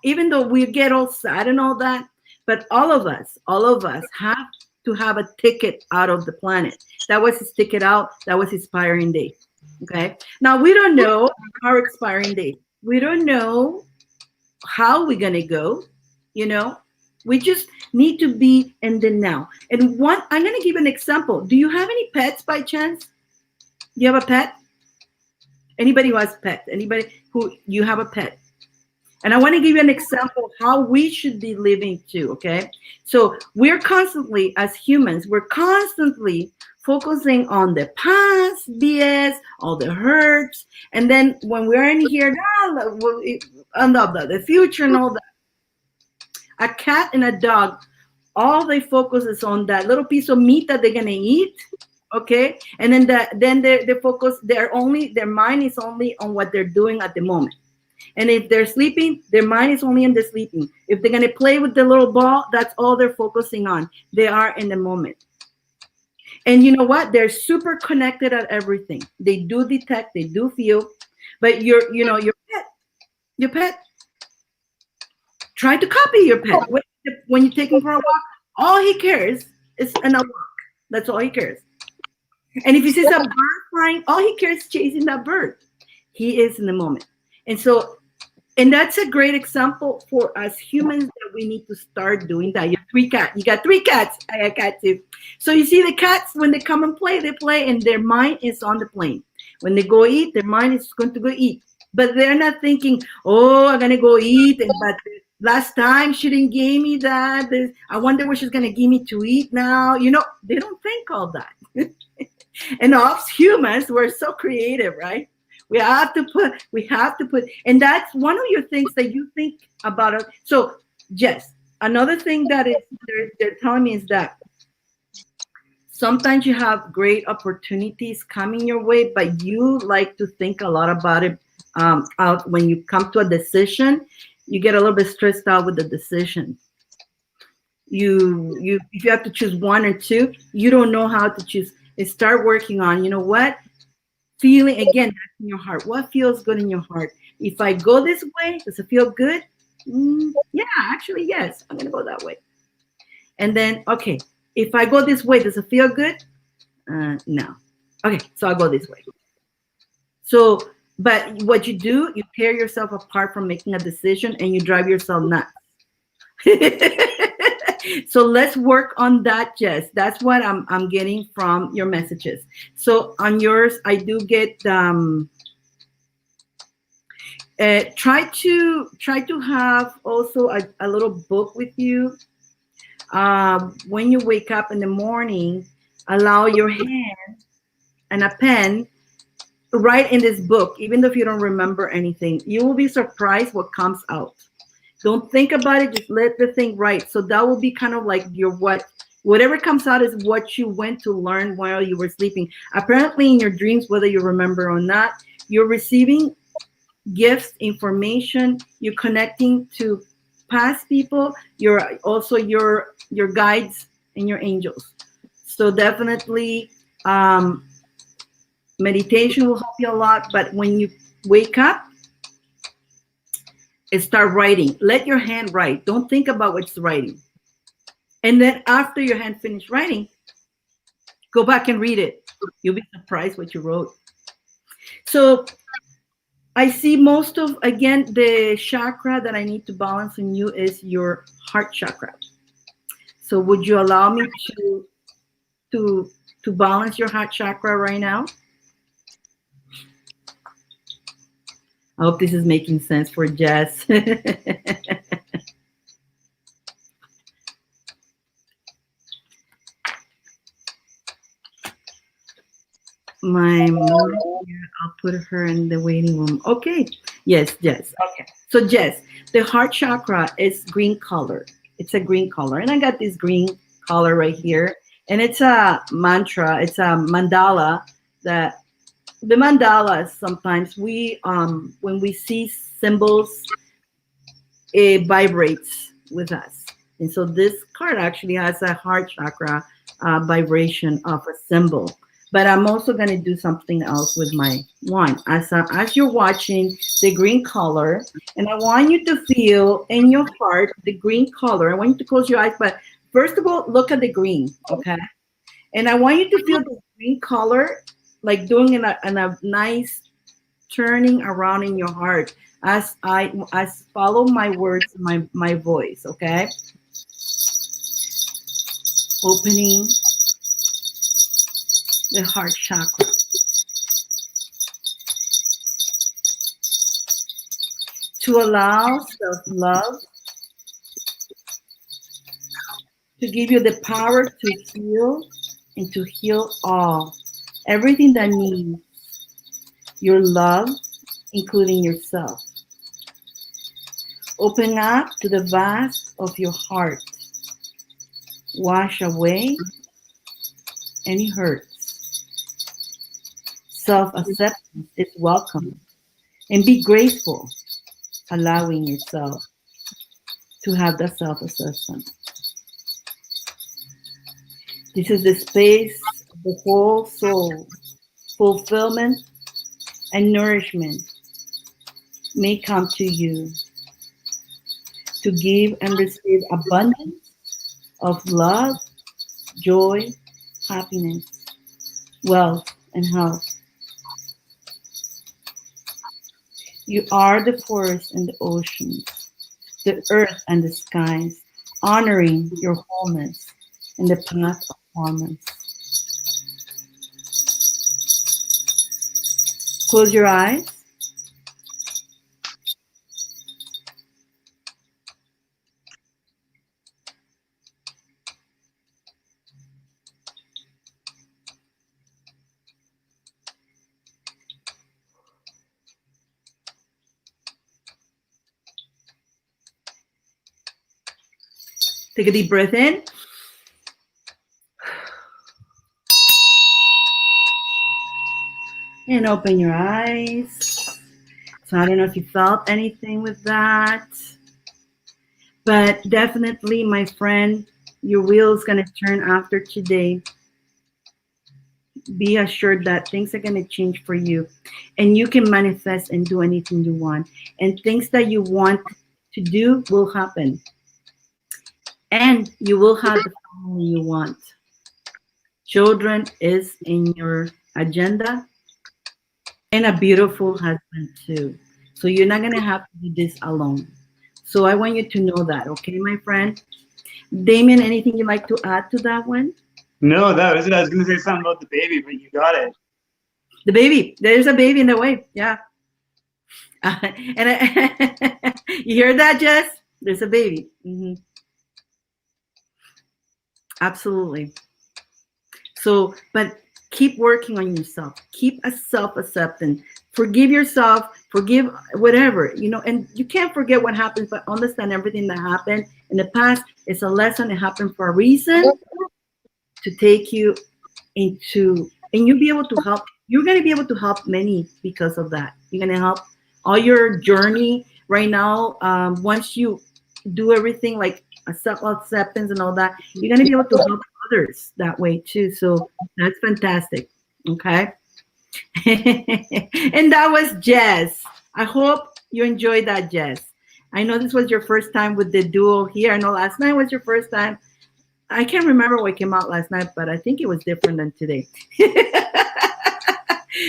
even though we get all sad and all that, but all of us have to have a ticket out of the planet. That was his ticket out. That was his expiring date. Okay. Now we don't know our expiring date. We don't know how we're going to go, you know. We just need to be in the now. And one, I'm going to give an example. Do you have any pets by chance? Do you have a pet? Anybody who has pets? Anybody who you have a pet? And I want to give you an example of how we should be living too, okay? So we're constantly, as humans, we're constantly focusing on the past, BS, all the hurts. And then when we're in here, on the future and all that. A cat and a dog, all they focus is on that little piece of meat that they're gonna eat, okay? And then they focus, their mind is only on what they're doing at the moment. And if they're sleeping, their mind is only in the sleeping. If they're gonna play with the little ball, that's all they're focusing on. They are in the moment. And you know what? They're super connected at everything. They do detect, they do feel, but your pet. Try to copy your pet. When you take him for a walk, all he cares is a walk. That's all he cares. And if he sees a bird flying, all he cares is chasing that bird. He is in the moment. And that's a great example for us humans that we need to start doing that. You got three cats. I got cat too. So you see the cats, when they come and play, they play and their mind is on the plane. When they go eat, their mind is going to go eat. But they're not thinking, oh, I'm going to go eat. But last time she didn't give me that. I wonder what she's going to give me to eat now. You know, they don't think all that. And us humans, we're so creative, right? We have to put, and that's one of your things that you think about it. So, Jess, another thing that is they're telling me is that sometimes you have great opportunities coming your way, but you like to think a lot about it. Out when you come to a decision, you get a little bit stressed out with the decision. If you have to choose one or two, you don't know how to choose. And start working on, you know what? Feeling again, that's in your heart. What feels good in your heart? If I go this way, does it feel good? Yeah, actually, yes. I'm gonna go that way. And then, okay, if I go this way, does it feel good? No. Okay, so I'll go this way. So, but what you do, you tear yourself apart from making a decision, and you drive yourself nuts. So let's work on that, Jess. That's what I'm getting from your messages. So on yours, I do get try to have also a little book with you. When you wake up in the morning, allow your hand and a pen. Write in this book, even though if you don't remember anything. You will be surprised what comes out. Don't think about it, just let the thing write. So that will be kind of like your whatever comes out is what you went to learn while you were sleeping. Apparently in your dreams, whether you remember or not, you're receiving gifts, information, you're connecting to past people, you're also your guides and your angels. So definitely meditation will help you a lot, but when you wake up, start writing. Let your hand write. Don't think about what's writing. And then after your hand finished writing, go back and read it. You'll be surprised what you wrote. So I see most of, again, the chakra that I need to balance in you is your heart chakra. So would you allow me to balance your heart chakra right now? I hope this is making sense for Jess. My mom here, I'll put her in the waiting room. Okay. Yes, Jess. Okay. So Jess, the heart chakra is green color. It's a green color. And I got this green color right here. And it's a mantra. It's a mandala that the mandalas, sometimes when we see symbols, it vibrates with us. And so this card actually has a heart chakra vibration of a symbol. But I'm also going to do something else with my wand. As you're watching the green color, and I want you to feel in your heart the green color. I want you to close your eyes, but first of all, look at the green, okay? And I want you to feel the green color, like doing in a nice turning around in your heart, as follow my words, my voice, okay? Opening the heart chakra. To allow self-love to give you the power to heal and to heal all. Everything that needs your love, including yourself. Open up to the vast of your heart. Wash away any hurts. Self-acceptance is welcome. And be grateful, allowing yourself to have that self-assessment. This is the space of the whole soul. Fulfillment and nourishment may come to you to give and receive abundance of love, joy, happiness, wealth, and health. You are the forest and the oceans, the earth and the skies, honoring your wholeness and the path of wholeness. Close your eyes. Take a deep breath in. And open your eyes. So I don't know if you felt anything with that. But definitely, my friend, your wheel is going to turn after today. Be assured that things are going to change for you. And you can manifest and do anything you want. And things that you want to do will happen. And you will have the family you want. Children is in your agenda. And a beautiful husband too. So you're not going to have to do this alone. So I want you to know that, okay, my friend? Damien, anything you'd like to add to that one? No, that was it. I was going to say something about the baby, but you got it. The baby. There's a baby in the way. Yeah. You hear that, Jess? There's a baby. Mm-hmm. Absolutely. So, but keep working on yourself. Keep a self-acceptance. Forgive yourself. Forgive whatever, you know, and you can't forget what happens, but understand everything that happened in the past. It's a lesson. It happened for a reason to take you into, and you'll be able to help. You're going to be able to help many because of that. You're going to help all your journey right now. Once you do everything like a self-acceptance and all that, you're going to be able to help others that way too. So that's fantastic. Okay. And that was Jess. I hope you enjoyed that, Jess. I know this was your first time with the duo here. I know last night was your first time. I can't remember what came out last night, but I think it was different than today.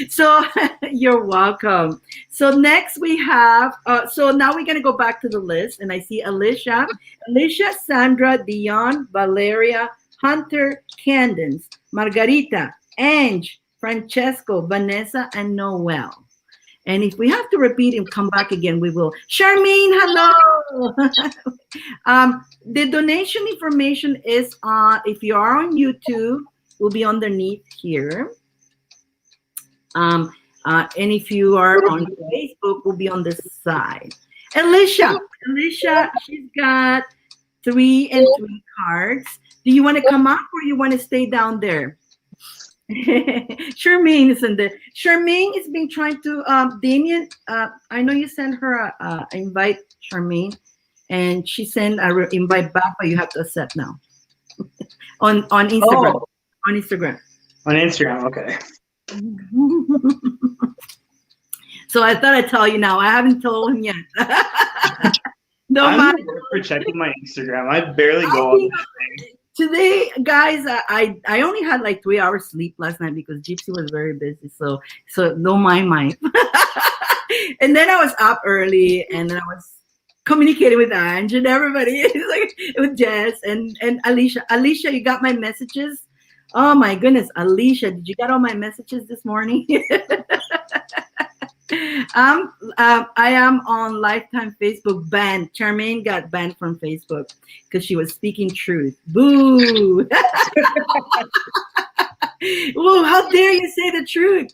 So you're welcome. So next we have, so now we're going to go back to the list. And I see Alicia, Sandra, Dyane, Valeria, Hunter, Candence, Margarita, Ange, Francesco, Vanessa, and Noel. And if we have to repeat and come back again, we will. Charmaine, hello. The donation information is if you are on YouTube, will be underneath here. And if you are on Facebook, will be on the side. Alicia, she's got 3 and 3 cards. Do you want to come up or you want to stay down there? Charmaine is in there. Charmaine has been trying to, Damien, I know you sent her an invite, Charmaine, and she sent an invite back, but you have to accept now. on Instagram. Oh. On Instagram. On Instagram, okay. So I thought I'd tell you now. I haven't told him yet. No I'm matter. for checking my Instagram. I barely go on that thing. Today, guys, I only had like 3 hours sleep last night because Gypsy was very busy. So don't mind mine. And then I was up early, and then I was communicating with Ange and everybody. It's like with Jess and Alicia. Alicia, you got my messages? Oh my goodness, Alicia, did you get all my messages this morning? I am on Lifetime Facebook banned. Charmaine got banned from Facebook because she was speaking truth. Boo! Oh, how dare you say the truth?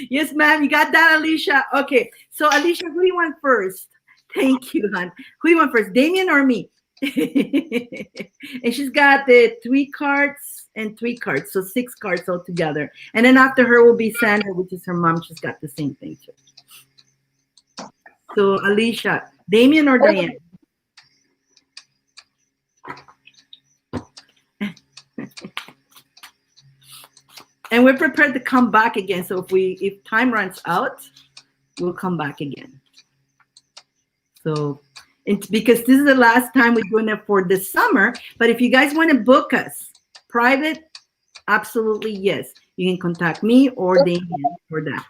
Yes, ma'am, you got that, Alicia. Okay, so Alicia, who do you want first? Thank you, hon. Who do you want first, Damien or me? And she's got the 3 cards and 3 cards, so 6 cards altogether. And then after her will be Sandra, which is her mom. She's got the same thing too. So Alicia, Damien or Dyane? And we're prepared to come back again. So if time runs out, we'll come back again. So it's because this is the last time we're doing it for the summer. But if you guys want to book us private, absolutely yes. You can contact me or Damien for that.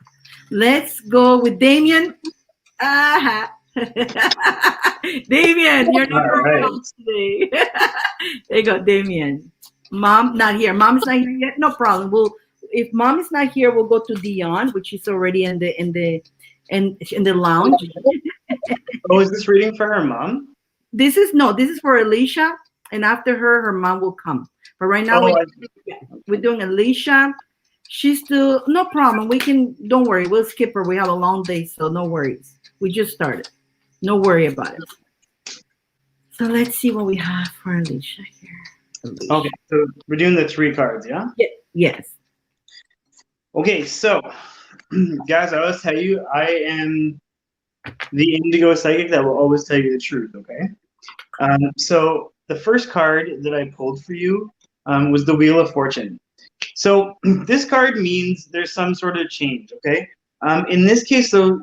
Let's go with Damien. Damien, you're number one today. There you go, Damien. Mom not here. Mom's not here yet. No problem. If mom is not here, we'll go to Dyane, which is already in the lounge. Oh, is this reading for her mom? This is for Alicia, and after her mom will come. But right now we're doing Alicia. She's still no problem. Don't worry, we'll skip her. We have a long day, so no worries. We just started. No worry about it. So let's see what we have for Alicia here. Alicia. Okay, so we're doing the 3 cards, yeah? Yes. Okay, so guys, I always tell you, I am the Indigo Psychic that will always tell you the truth, okay? So the first card that I pulled for you was the Wheel of Fortune. So this card means there's some sort of change, okay? In this case, though,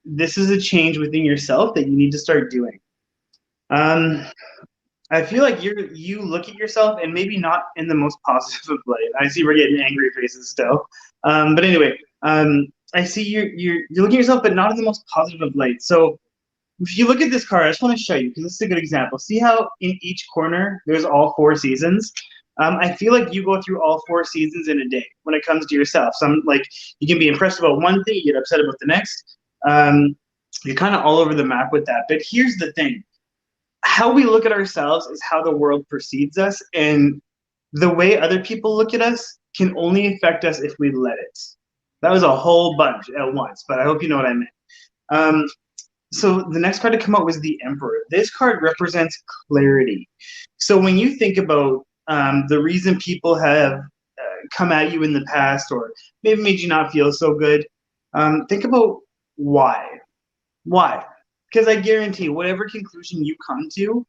this is a change within yourself that you need to start doing. I feel like you look at yourself and maybe not in the most positive of light. I see we're getting angry faces still. But anyway, I see you're looking at yourself, but not in the most positive of light. So if you look at this card, I just want to show you because this is a good example. See how in each corner there's all 4 seasons? I feel like you go through all 4 seasons in a day when it comes to yourself. Some like you can be impressed about one thing, you get upset about the next. You're kind of all over the map with that. But here's the thing. How we look at ourselves is how the world perceives us, and the way other people look at us can only affect us if we let it. That was a whole bunch at once, but I hope you know what I meant. So the next card to come out was the Emperor. This card represents clarity. So when you think about the reason people have come at you in the past or maybe made you not feel so good, think about why. Why? Because I guarantee whatever conclusion you come to,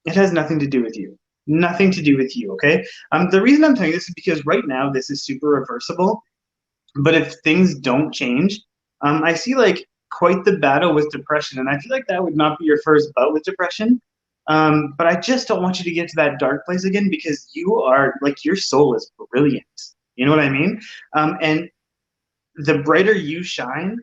it has nothing to do with you. Nothing to do with you, okay? The reason I'm telling you this is because right now this is super reversible. But if things don't change, I see like quite the battle with depression. And I feel like that would not be your first bout with depression. But I just don't want you to get to that dark place again because you are, like, your soul is brilliant. You know what I mean? And the brighter you shine,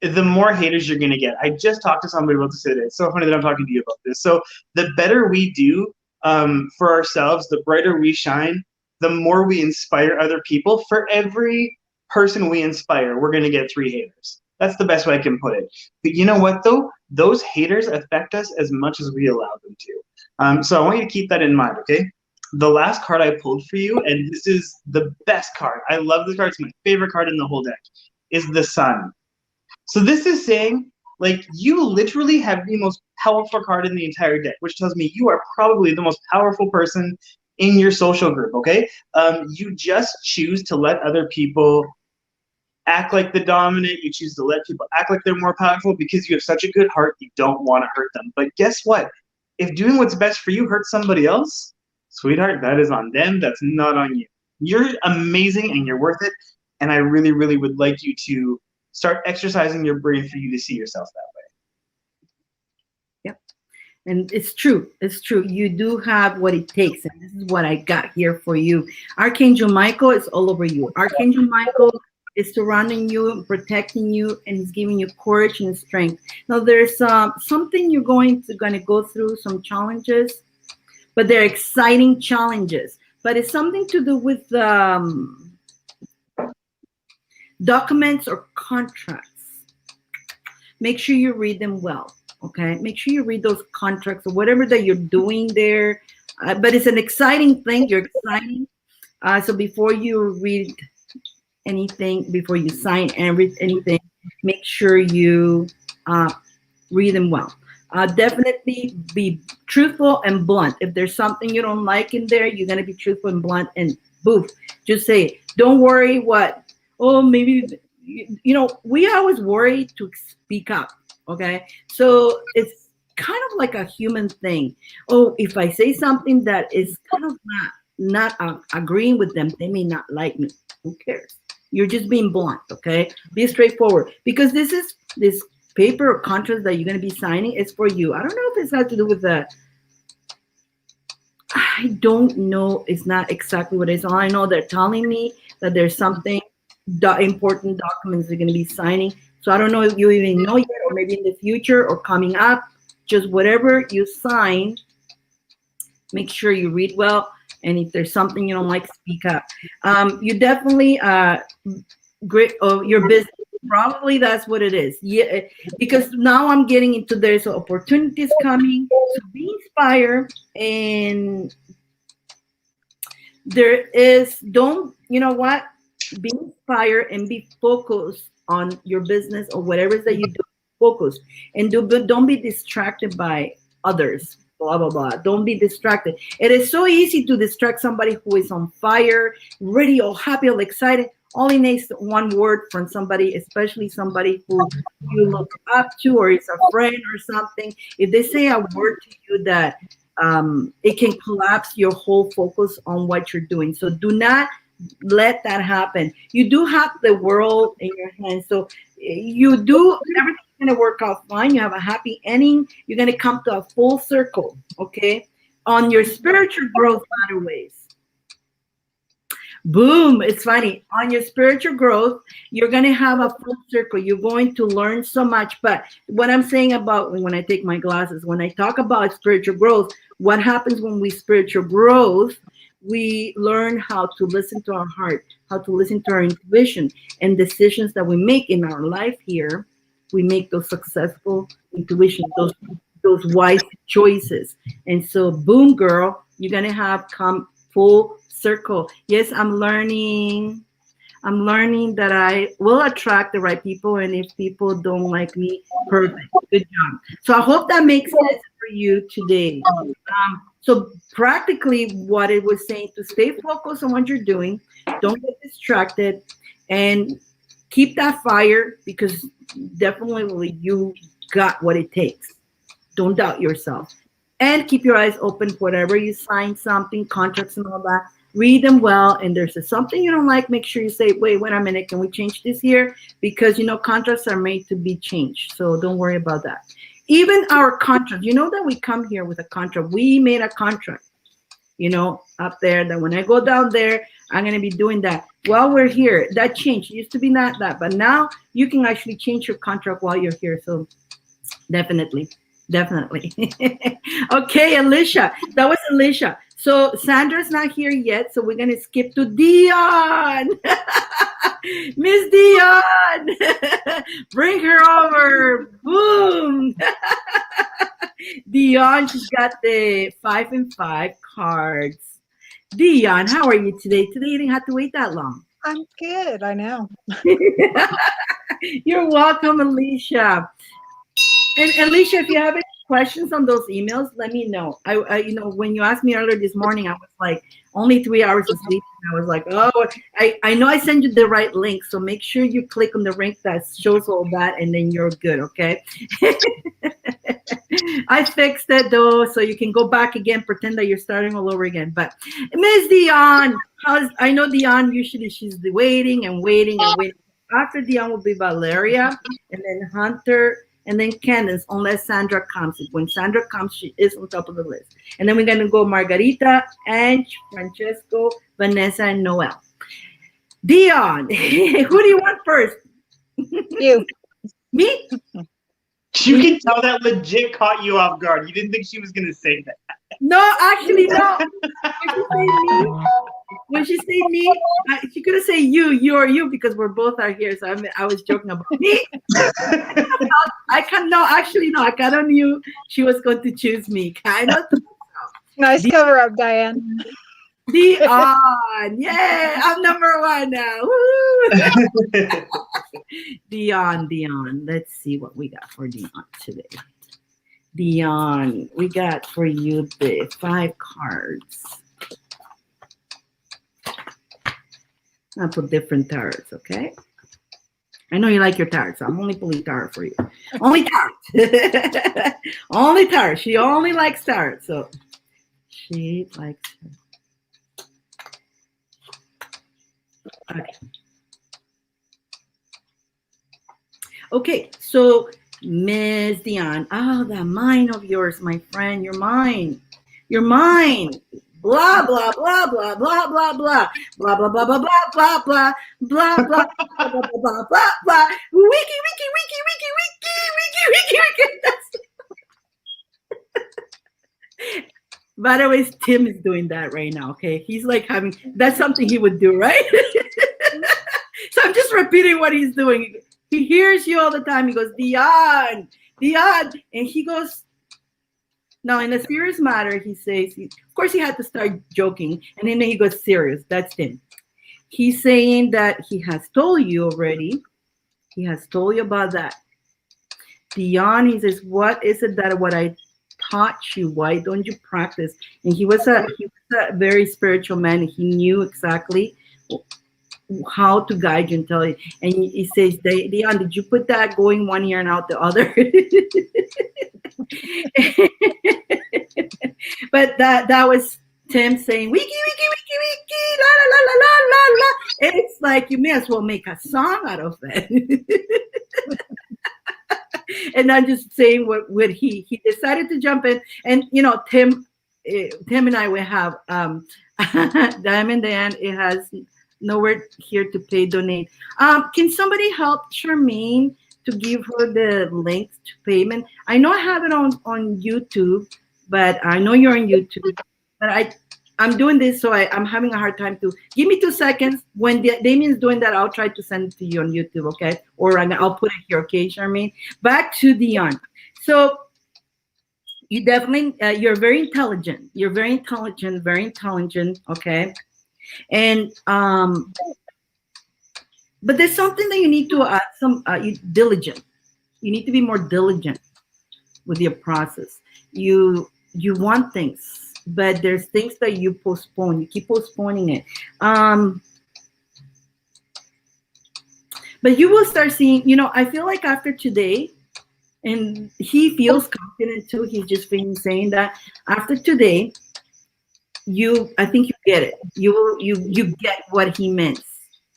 the more haters you're going to get. I just talked to somebody about this today. It's so funny that I'm talking to you about this. So the better we do for ourselves, the brighter we shine, the more we inspire other people. For every person we inspire, we're going to get 3 haters. That's the best way I can put it. But you know what, though? Those haters affect us as much as we allow them to. So I want you to keep that in mind, okay? The last card I pulled for you, and this is the best card. I love this card. It's my favorite card in the whole deck, is the Sun. So this is saying, like, you literally have the most powerful card in the entire deck, which tells me you are probably the most powerful person in your social group, okay? You just choose to let other people act like the dominant. You choose to let people act like they're more powerful because you have such a good heart, you don't want to hurt them. But guess what? If doing what's best for you hurts somebody else, sweetheart, that is on them. That's not on you. You're amazing and you're worth it. And I really, really would like you to start exercising your brain for you to see yourself that way. Yep. And it's true. It's true. You do have what it takes. And this is what I got here for you. Archangel Michael is all over you. Archangel Michael is surrounding you and protecting you, and he's giving you courage and strength. Now there's something you're going to go through, some challenges, but they're exciting challenges. But it's something to do with documents or contracts. Make sure you read them well, okay? Make sure you read those contracts or whatever that you're doing there. But it's an exciting thing. You're exciting. So before you read anything, before you sign anything, make sure you read them well. Definitely be truthful and blunt. If there's something you don't like in there, you're going to be truthful and blunt, and boof, just say it. Don't worry what, oh, maybe, we always worry to speak up, okay? So it's kind of like a human thing. Oh, if I say something that is kind of not agreeing with them, they may not like me. Who cares? You're just being blunt, okay? Be straightforward, because this paper or contract that you're going to be signing is for you. I don't know if it's got to do with I don't know. It's not exactly what it is. All I know, they're telling me that there's something, important documents they're going to be signing. So I don't know if you even know yet, or maybe in the future or coming up. Just whatever you sign, make sure you read well. And if there's something you don't like, speak up. You definitely great. Your business. Probably that's what it is. Yeah, because now I'm getting into there's opportunities coming. So be inspired, and there is, don't, you know what? Be inspired and be focused on your business or whatever it is that you do. Focus and don't be distracted by others. Blah blah blah. Don't be distracted. It is so easy to distract somebody who is on fire, ready, all happy, all excited. Only needs one word from somebody, especially somebody who you look up to or is a friend or something. If they say a word to you that it can collapse your whole focus on what you're doing. So do not let that happen. You do have the world in your hands. So you do, everything's going to work out fine. You have a happy ending. You're going to come to a full circle, okay? On your spiritual growth, by the ways. Boom, it's funny. On your spiritual growth, you're going to have a full circle. You're going to learn so much. But what I'm saying about when I take my classes, when I talk about spiritual growth, what happens when we spiritual growth, we learn how to listen to our heart, how to listen to our intuition, and decisions that we make in our life here. We make those successful intuitions, those wise choices. And so, boom, girl, you're going to have come full circle. Yes, I'm learning that I will attract the right people, and if people don't like me, perfect, good job. So I hope that makes sense for you today. So practically what it was saying, to stay focused on what you're doing, don't get distracted, and keep that fire, because definitely you got what it takes. Don't doubt yourself, and keep your eyes open for whatever you sign, something, contracts and all that. Read them well, and there's something you don't like, make sure you say, wait a minute, can we change this here? Because, contracts are made to be changed, so don't worry about that. Even our contract, that we come here with a contract. We made a contract, up there, that when I go down there, I'm going to be doing that. While we're here, that changed. It used to be not that, but now you can actually change your contract while you're here, so definitely. Okay, Alicia. That was Alicia. So Sandra's not here yet, so we're going to skip to Dyane. Miss Dyane. Bring her over. Boom. Dyane, she's got the 5 and 5 cards. Dyane, how are you today? Today you didn't have to wait that long. I'm good, I know. You're welcome, Alicia. And Alicia, if you have any questions on those emails, let me know. I when you asked me earlier this morning, I was like, only 3 hours of sleep. And I was like, oh, I know I sent you the right link. So make sure you click on the link that shows all that, and then you're good, okay? I fixed it, though, so you can go back again, pretend that you're starting all over again. But Miss Dyane, I know Dyane, usually she's waiting. After Dyane will be Valeria, and then Hunter, and then Candace, unless Sandra comes. When Sandra comes, she is on top of the list. And then we're going to go Margarita, Ange, Francesco, Vanessa, and Noel. Dion, who do you want first? You. Me? You can tell that legit caught you off guard. You didn't think she was gonna say that. No, actually, no. When she said me, she could have said you or you because we're both are here. So I was joking about me. I kind of knew she was going to choose me. Kind of. Nice cover up, Dyane. Dion, yeah, I'm number one now. Woo! Dion. Let's see what we got for Dion today. Dion, we got for you the 5 cards. I'll put different tarots, okay? I know you like your tarot, so I'm only pulling tarot for you. Only tarot. Only tarot. She only likes tarot, so she likes it. Okay. Okay, so Miss Dion, that mind of yours, my friend, your mind. Blah blah blah blah blah blah blah blah blah blah blah blah blah blah blah blah blah blah blah blah. Wiki. By the way, Tim is doing that right now. Okay, he's like that's something he would do, right? So I'm just repeating what he's doing. He hears you all the time. He goes, Dion, and he goes. Now, in a serious matter, he says, of course, he had to start joking, and then he goes serious. That's him. He's saying that he has told you already. He has told you about that. Dion, he says, what is it that what I taught you? Why don't you practice? And he was a very spiritual man. He knew exactly how to guide you and tell you. And he says, Dion, did you put that going one ear and out the other? But that was Tim saying wiki la la la la la la la. It's like you may as well make a song out of it. And I'm just saying what he decided to jump in, and Tim and I will have Diamond Diane. It has nowhere here to pay donate. Can somebody help Charmaine to give her the links to payment? I know I have it on YouTube, but I know you're on YouTube. But I'm doing this, so I'm having a hard time to. Give me 2 seconds. When Damien's doing that, I'll try to send it to you on YouTube, okay? Or I'll put it here, okay, Charmaine? Back to Dion. So you definitely, you're very intelligent. You're very intelligent, okay? And but there's something that you need to diligent. You need to be more diligent with your process. You want things, but there's things that you postpone. You keep postponing it. But you will start seeing, I feel like after today, and he feels confident too. He's just been saying that after today, I think you get it. You get what he meant,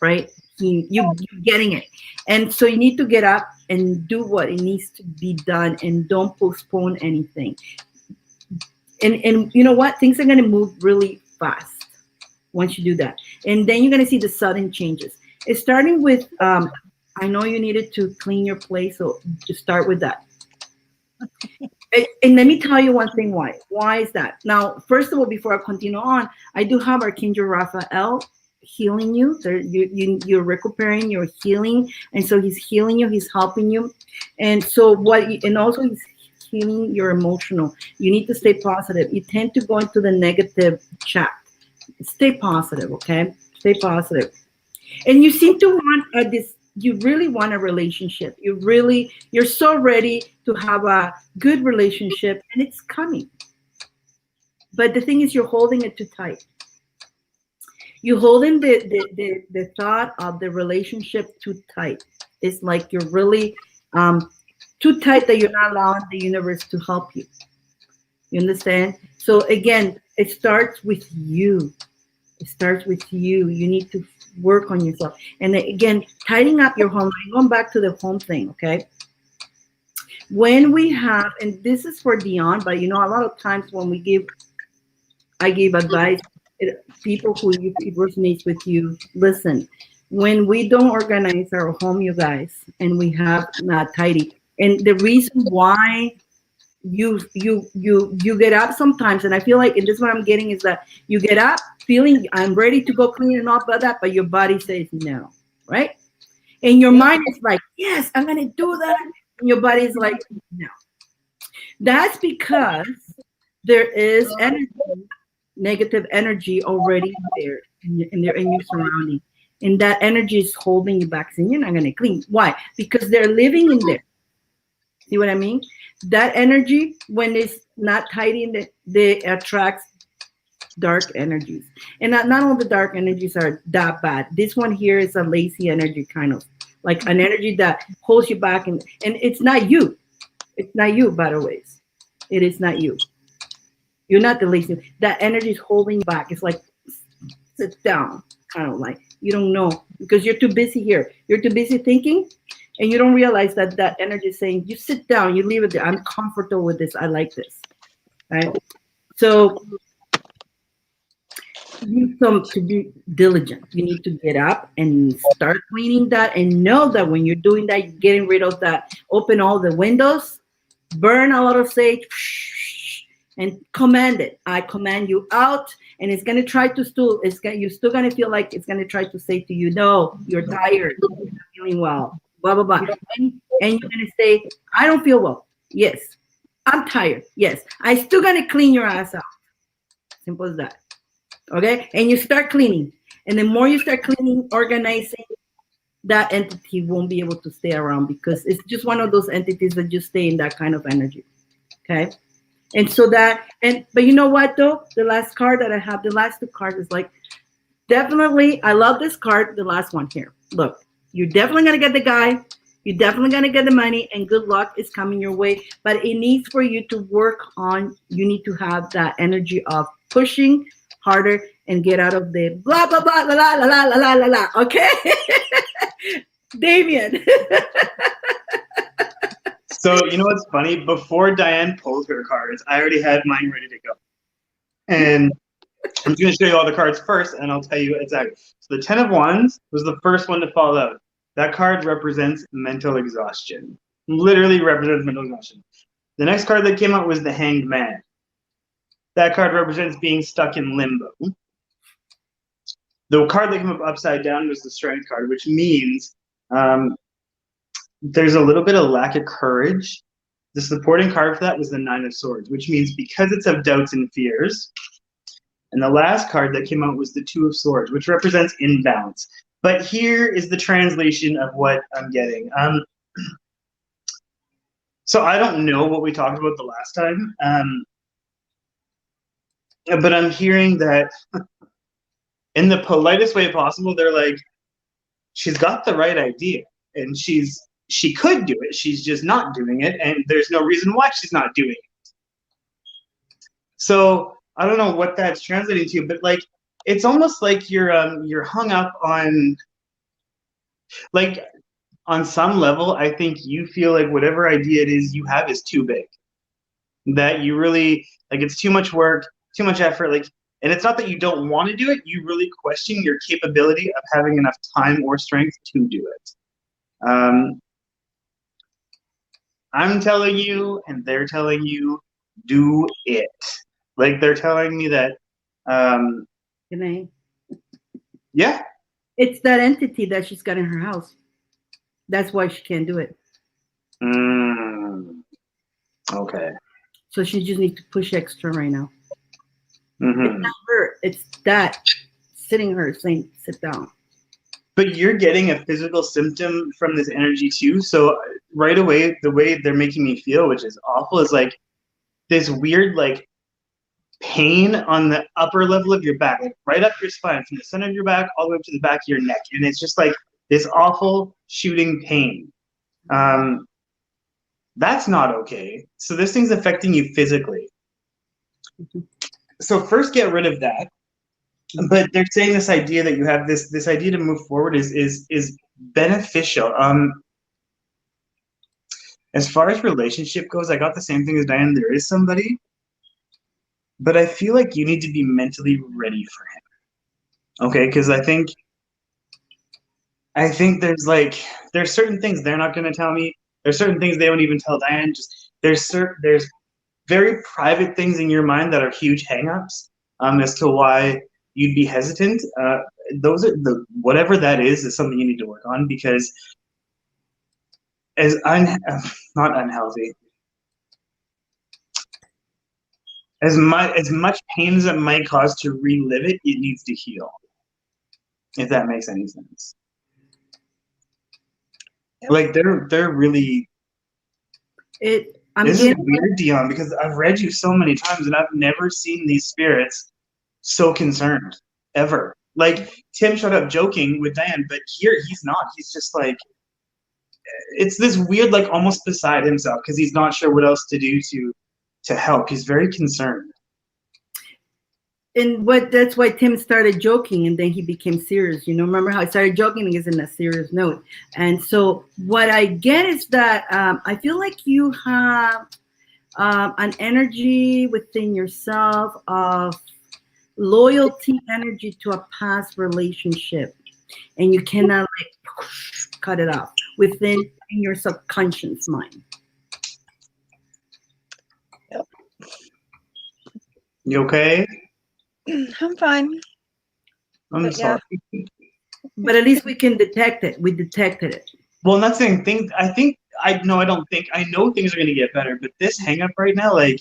right? You're getting it. And so you need to get up and do what it needs to be done, and don't postpone anything. And you know what? Things are going to move really fast once you do that. And then you're going to see the sudden changes. It's starting with, I know you needed to clean your place, so just start with that. And let me tell you one thing why. Why is that? Now, first of all, before I continue on, I do have Archangel Raphael healing you. You're recuperating, you're healing. And so he's healing you, he's helping you. And so and also he's healing your emotional. You need to stay positive. You tend to go into the negative chat. Stay positive, okay? Stay positive. And you seem to want you really want a relationship. You're so ready to have a good relationship, and it's coming. But the thing is, you're holding it too tight. You're holding the thought of the relationship too tight. It's like you're really too tight that you're not allowing the universe to help you. You understand? So again, it starts with you. It starts with you. You need to work on yourself. And again, tidying up your home. I'm going back to the home thing, okay? When we have, and this is for Dion, but a lot of times when I give advice, people who resonates with you, listen, when we don't organize our home, you guys, and we have not tidy. And the reason why you get up sometimes, and I feel like, and this is what I'm getting, is that you get up feeling I'm ready to go clean and all of that, but your body says no, right? And your mind is like, yes, I'm gonna do that. And your body is like, no. That's because there is energy, negative energy already there in your surrounding. And that energy is holding you back, saying you're not gonna clean. Why? Because they're living in there. See what I mean? That energy, when it's not tidy, they attract dark energies. And not all the dark energies are that bad. This one here is a lazy energy, kind of like an energy that holds you back. And it's not you. It's not you, by the way. It is not you. You're not the lazy. That energy is holding you back. It's like, sit down, kind of like, you don't know, because you're too busy here. You're too busy thinking, and you don't realize that that energy is saying, you sit down, you leave it there. I'm comfortable with this. I like this. Right? So you need to be diligent. You need to get up and start cleaning that, and know that when you're doing that, you're getting rid of that. Open all the windows, burn a lot of sage, and command it. I command you out. And it's going to try to you're still going to feel like it's going to try to say to you, no, you're tired, you're not feeling well, blah, blah, blah. And you're going to say, I don't feel well. Yes. I'm tired. Yes. I still going to clean your ass out. Simple as that. Okay. And you start cleaning. And the more you start cleaning, organizing, that entity won't be able to stay around, because it's just one of those entities that just stay in that kind of energy. Okay. And so but you know what though? The last card that I have, the last two cards is like, definitely, I love this card, the last one here. Look, you're definitely going to get the guy. You're definitely going to get the money, and good luck is coming your way. But it needs for you to work on, you need to have that energy of pushing harder and get out of the blah, blah, blah, la, la, la, la, la, la, la. Okay? Damien. So, you know what's funny? Before Dyane pulled her cards, I already had mine ready to go. And I'm going to show you all the cards first, and I'll tell you exactly. So the 10 of Wands was the first one to fall out. That card represents mental exhaustion. Literally represents mental exhaustion. The next card that came out was the Hanged Man. That card represents being stuck in limbo. The card that came up upside down was the Strength card, which means there's a little bit of lack of courage. The supporting card for that was the 9 of Swords, which means because it's of doubts and fears. And the last card that came out was the 2 of Swords, which represents imbalance. But here is the translation of what I'm getting. So I don't know what we talked about the last time, but I'm hearing that in the politest way possible, they're like, she's got the right idea, and she could do it. She's just not doing it, and there's no reason why she's not doing it. So I don't know what that's translating to, but like, it's almost like you're hung up on, like, on some level, I think you feel like whatever idea it is you have is too big. That you really, like, it's too much work, too much effort, like, and it's not that you don't want to do it, you really question your capability of having enough time or strength to do it. I'm telling you, and they're telling you, do it. Like, they're telling me that, Can I? yeah. It's that entity that she's got in her house. That's why she can't do it. Okay. So she just needs to push extra right now. Mm-hmm. It's not her. It's that sitting her saying, sit down. But you're getting a physical symptom from this energy too. So right away, the way they're making me feel, which is awful, is like this weird, like, pain on the upper level of your back, like right up your spine, from the center of your back all the way up to the back of your neck. And it's just like this awful shooting pain. That's not okay. So this thing's affecting you physically. So first get rid of that. But they're saying this idea that you have this idea to move forward is beneficial. As far as relationship goes, I got the same thing as Dyane. There is somebody, but I feel like you need to be mentally ready for him. Okay, because I think I think there's certain things they're not going to tell me. There's certain things they won't even tell Diane. Just there's very private things in your mind that are huge hangups as to why you'd be hesitant. Those are whatever that is something you need to work on, because not unhealthy. As much pain as it might cause to relive it, it needs to heal. If that makes any sense. Yep. Like they're really. This is weird, Dion, because I've read you so many times and I've never seen these spirits so concerned ever. Like Tim showed up joking with Diane, but here he's not. He's just like, it's this weird, like almost beside himself because he's not sure what else to do to help. He's very concerned. And that's why Tim started joking and then he became serious. You know, remember how I started joking and is in a serious note. And so what I get is that I feel like you have an energy within yourself of loyalty energy to a past relationship. And you cannot like cut it off within your subconscious mind. Yep. You okay? I'm fine. I'm sorry. Yeah. But at least we can detect it. We detected it. Well, I'm not saying things. I know things are going to get better, but this hang up right now, like,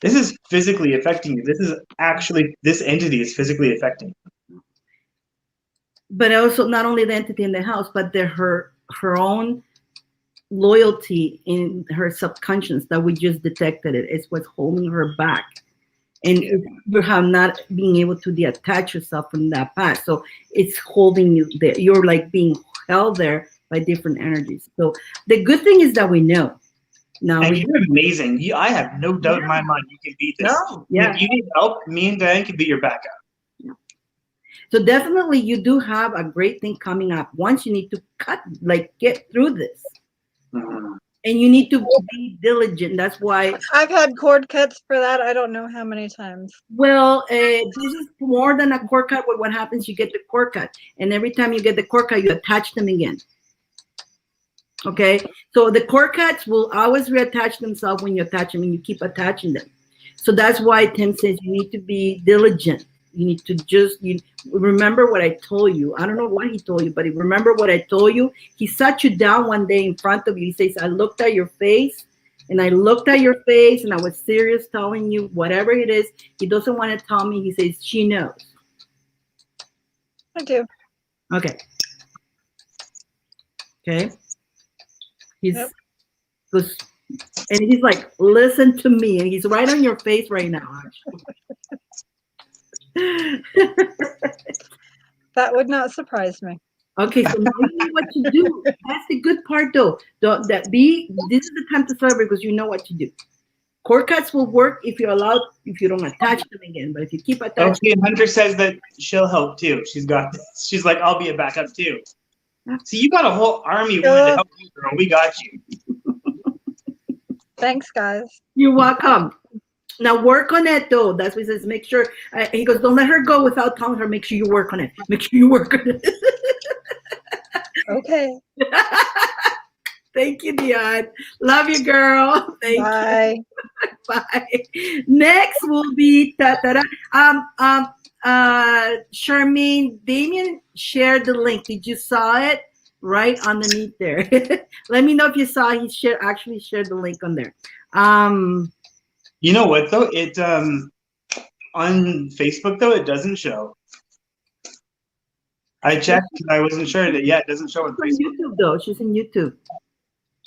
this is physically affecting you. This entity is physically affecting you. But also not only the entity in the house, but her own loyalty in her subconscious that we just detected it. It's what's holding her back. And you have not being able to detach yourself from that past. So it's holding you there. You're like being held there by different energies. So the good thing is that we know. Now you're amazing. I have no doubt in my mind you can beat this. No, yeah. If you need help, me and Diane can be your backup. Yeah. So definitely you do have a great thing coming up. Once you need to get through this. Mm-hmm. And you need to be diligent. That's why I've had cord cuts for that. I don't know how many times. Well, this is more than a cord cut. What happens? You get the cord cut, and every time you get the cord cut, you attach them again. Okay, so the cord cuts will always reattach themselves when you attach them, and you keep attaching them. So that's why Tim says you need to be diligent. You need to you remember what I told you. I don't know what he told you, but remember what I told you. He sat you down one day in front of you. He says, I looked at your face and I looked at your face and I was serious telling you whatever it is. He doesn't want to tell me. He says, she knows. I do. Okay. Okay. He's and he's like, listen to me. And he's right on your face right now, actually. That would not surprise me. Okay, so now you know what to do. That's the good part, though. This is the time to celebrate because you know what to do. Cord cuts will work if you don't attach them again. But if you keep attaching, okay, Hunter says that she'll help too. She's got this. She's like, I'll be a backup too. See, you got a whole army willing to help you, girl. We got you. Thanks, guys. You're welcome. Now work on it, though. That's what he says. Make sure. He goes, don't let her go without telling her. Make sure you work on it. Make sure you work on it. Okay. Thank you, Diane. Love you, girl. Thank Bye. you. Bye. Next will be Charmaine. Damien shared the link. Did you saw it? Right underneath there. Let me know if you saw. He actually shared the link on there. You know what though? It on Facebook though it doesn't show. I checked because I wasn't sure that. Yeah, it doesn't show on Facebook. She's on YouTube though. She's in YouTube.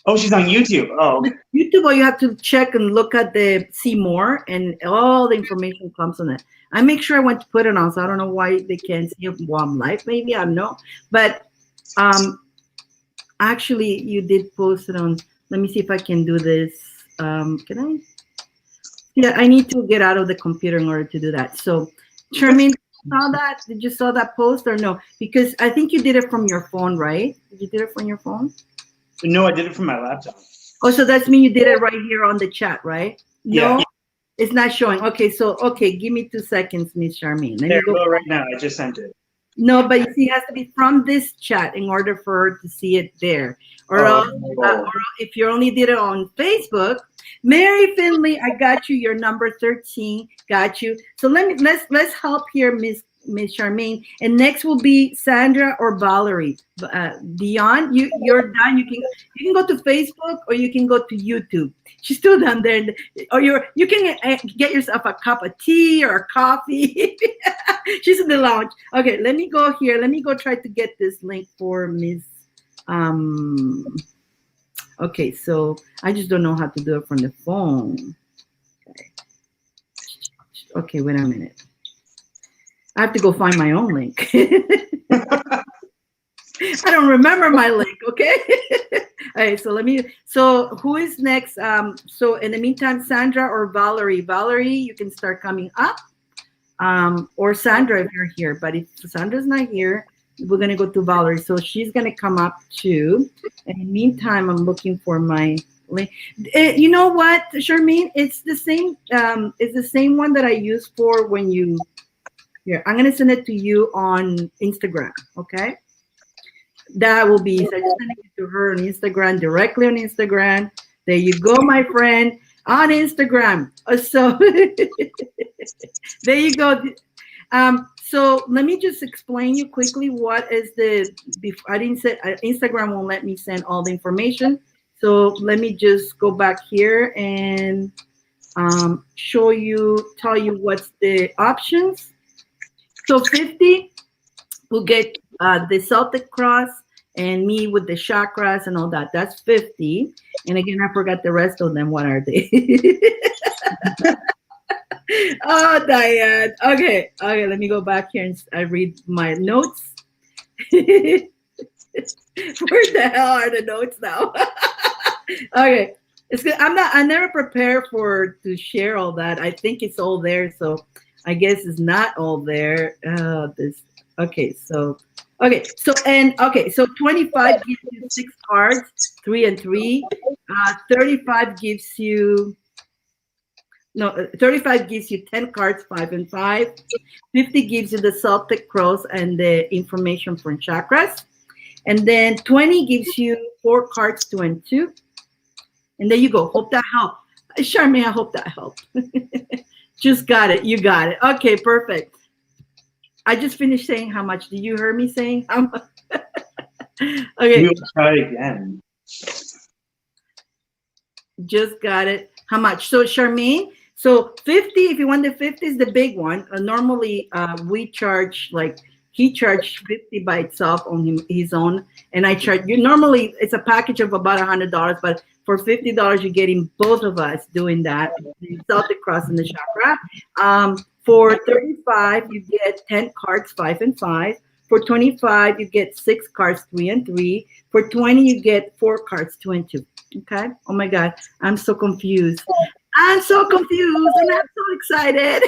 Oh, she's on YouTube. Oh, okay. YouTube, or you have to check and look at the see more, and all the information comes on it. I make sure I went to put it on, so I don't know why they can't see it while I'm live. Maybe I don't know, but actually, you did post it on. Let me see if I can do this. Can I? Yeah, I need to get out of the computer in order to do that. So, Charmaine, did you saw that post or no? Because I think you did it from your phone, right? You did it from your phone? No, I did it from my laptop. Oh, so that's mean you did it right here on the chat, right? Yeah. No, it's not showing. Okay, so give me 2 seconds, Miss Charmaine. Let There me you go right now. I just sent it. No, but you see, it has to be from this chat in order for her to see it there. Or else, or if you only did it on Facebook, Mary Finley, I got you. Your number 13, got you. So let's help here, Miss Charmaine. And next will be Sandra or Valerie. Dyane, you're done. You can go to Facebook or you can go to YouTube. She's still down there. Or you can get yourself a cup of tea or a coffee. She's in the lounge. Okay, let me go here. Let me go try to get this link for Miss. Okay, so I just don't know how to do it from the phone. Okay, wait a minute. I have to go find my own link. I don't remember my link, okay? All right, so who is next? So in the meantime, Sandra or Valerie. Valerie, you can start coming up. Or Sandra if you're here. But if Sandra's not here, we're going to go to Valerie. So she's going to come up too. In the meantime, I'm looking for my link. You know what, Charmaine? It's the same. It's the same one that I use for when you. Here, I'm going to send it to you on Instagram. Okay. That will be. So I just send it to her on Instagram, directly on Instagram. There you go, my friend, on Instagram. So there you go. So let me just explain you quickly what is I didn't say Instagram won't let me send all the information. So let me just go back here and tell you what's the options. So 50 will get the Celtic Cross and me with the chakras and all that. That's 50. And again, I forgot the rest of them. What are they? Oh, Dyane. Okay, let me go back here and I read my notes. Where the hell are the notes now? Okay, it's good. I never prepare to share all that. I think it's all there, so I guess it's not all there. So 25 gives you 6 cards, 3 and 3. 35 gives you 10 cards, 5 and 5. 50 gives you the Celtic Cross and the information from chakras. And then 20 gives you 4 cards, 2 and 2. And there you go. Hope that helped. Charmaine, I hope that helped. Just got it. You got it. Okay, perfect. I just finished saying how much. Did you hear me saying how much? Okay. We'll try again. Just got it. How much? So Charmaine, so 50, if you want the 50 is the big one. Normally we charge he charged 50 by itself on his own. And I charge you normally it's a package of about $100, but for $50, you're getting both of us doing that. The Celtic Cross and the chakra. For 35, you get 10 cards, 5 and 5. For 25, you get 6 cards, 3 and 3. For 20, you get 4 cards, 2 and 2. Okay. Oh my God, I'm so confused. I'm so confused and I'm so excited.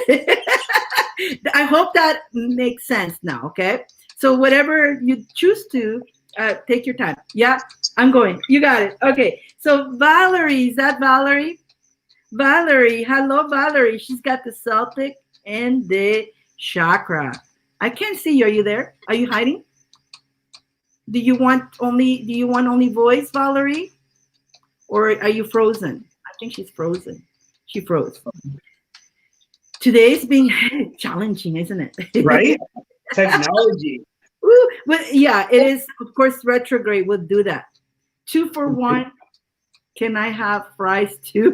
I hope that makes sense now. Okay. So whatever you choose to, take your time. Yeah, I'm going. You got it. Okay. So Valerie, is that Valerie? Valerie, hello, Valerie. She's got the Celtic and the chakra. I can't see you. Are you there? Are you hiding? Do you want only voice, Valerie? Or are you frozen? I think she's frozen. She froze. Today's being challenging, isn't it? Right? Technology. Ooh, but yeah, it is. Of course, retrograde will do that. 2 for 1. Can I have fries too?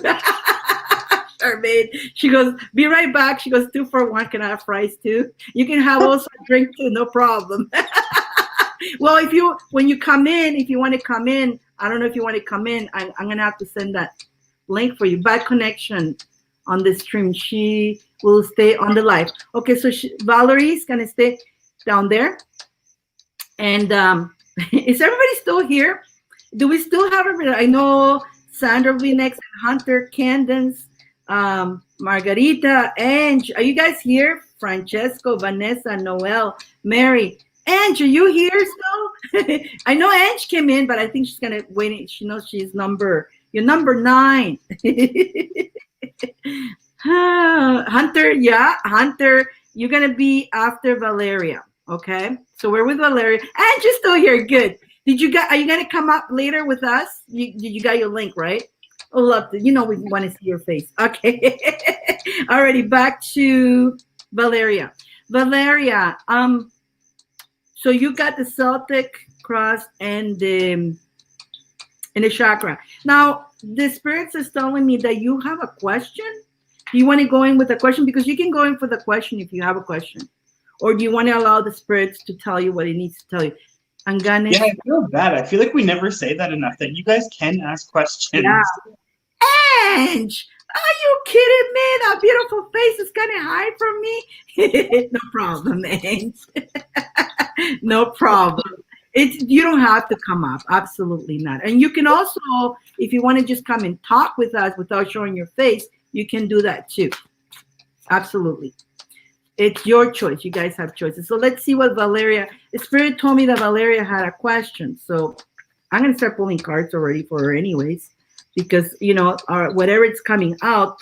Charmaine, she goes, be right back. She goes, 2 for 1. Can I have fries too? You can have also a drink too, no problem. Well, when you come in, if you want to come in, I don't know if you want to come in. I'm gonna have to send that link for you. Bad connection on the stream. She will stay on the live. Okay, so Valerie's gonna stay down there. And is everybody still here? Do we still have everybody? I know Sandra will be next, Hunter, Candace, Margarita, Ange. Are you guys here? Francesco, Vanessa, Noel, Mary. Ange, are you here still? I know Ange came in, but I think she's gonna wait. She knows you're number 9. Hunter, yeah, Hunter, you're gonna be after Valeria. Okay, so we're with Valeria. And you're still here. Good. Are you gonna come up later with us? You got your link, right? Oh, love to. We want to see your face. Okay. Alrighty, back to Valeria. Valeria, so you got the Celtic Cross and the chakra. Now, the spirits is telling me that you have a question. Do you want to go in with a question? Because you can go in for the question if you have a question. Or do you want to allow the spirits to tell you what it needs to tell you? I'm gonna. Yeah, I feel bad. I feel like we never say that enough, that you guys can ask questions. Yeah. Ange, are you kidding me? That beautiful face is kind of high from me. No problem, Ange. No problem. You don't have to come up. Absolutely not. And you can also, if you want to just come and talk with us without showing your face, you can do that too. Absolutely. It's your choice. You guys have choices. So let's see what Valeria, the spirit told me that Valeria had a question. So I'm going to start pulling cards already for her anyways, because, whatever it's coming out,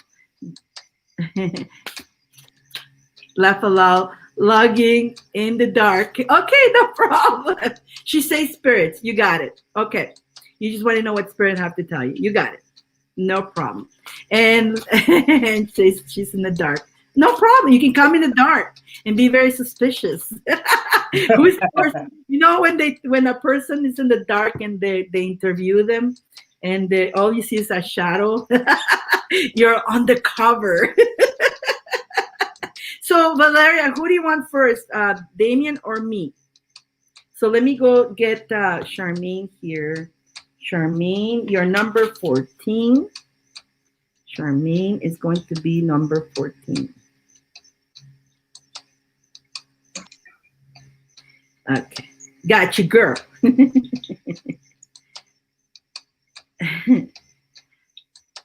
laugh aloud, logging in the dark. Okay, no problem. She says spirits. You got it. Okay. You just want to know what spirit have to tell you. You got it. No problem. And says she's in the dark. No problem. You can come in the dark and be very suspicious. Who's the person? When a person is in the dark and they interview them, and all you see is a shadow, you're undercover. So Valeria, who do you want first, Damien or me? So let me go get Charmaine here. Charmaine, you're number 14. Charmaine is going to be number 14. Okay, got you, girl.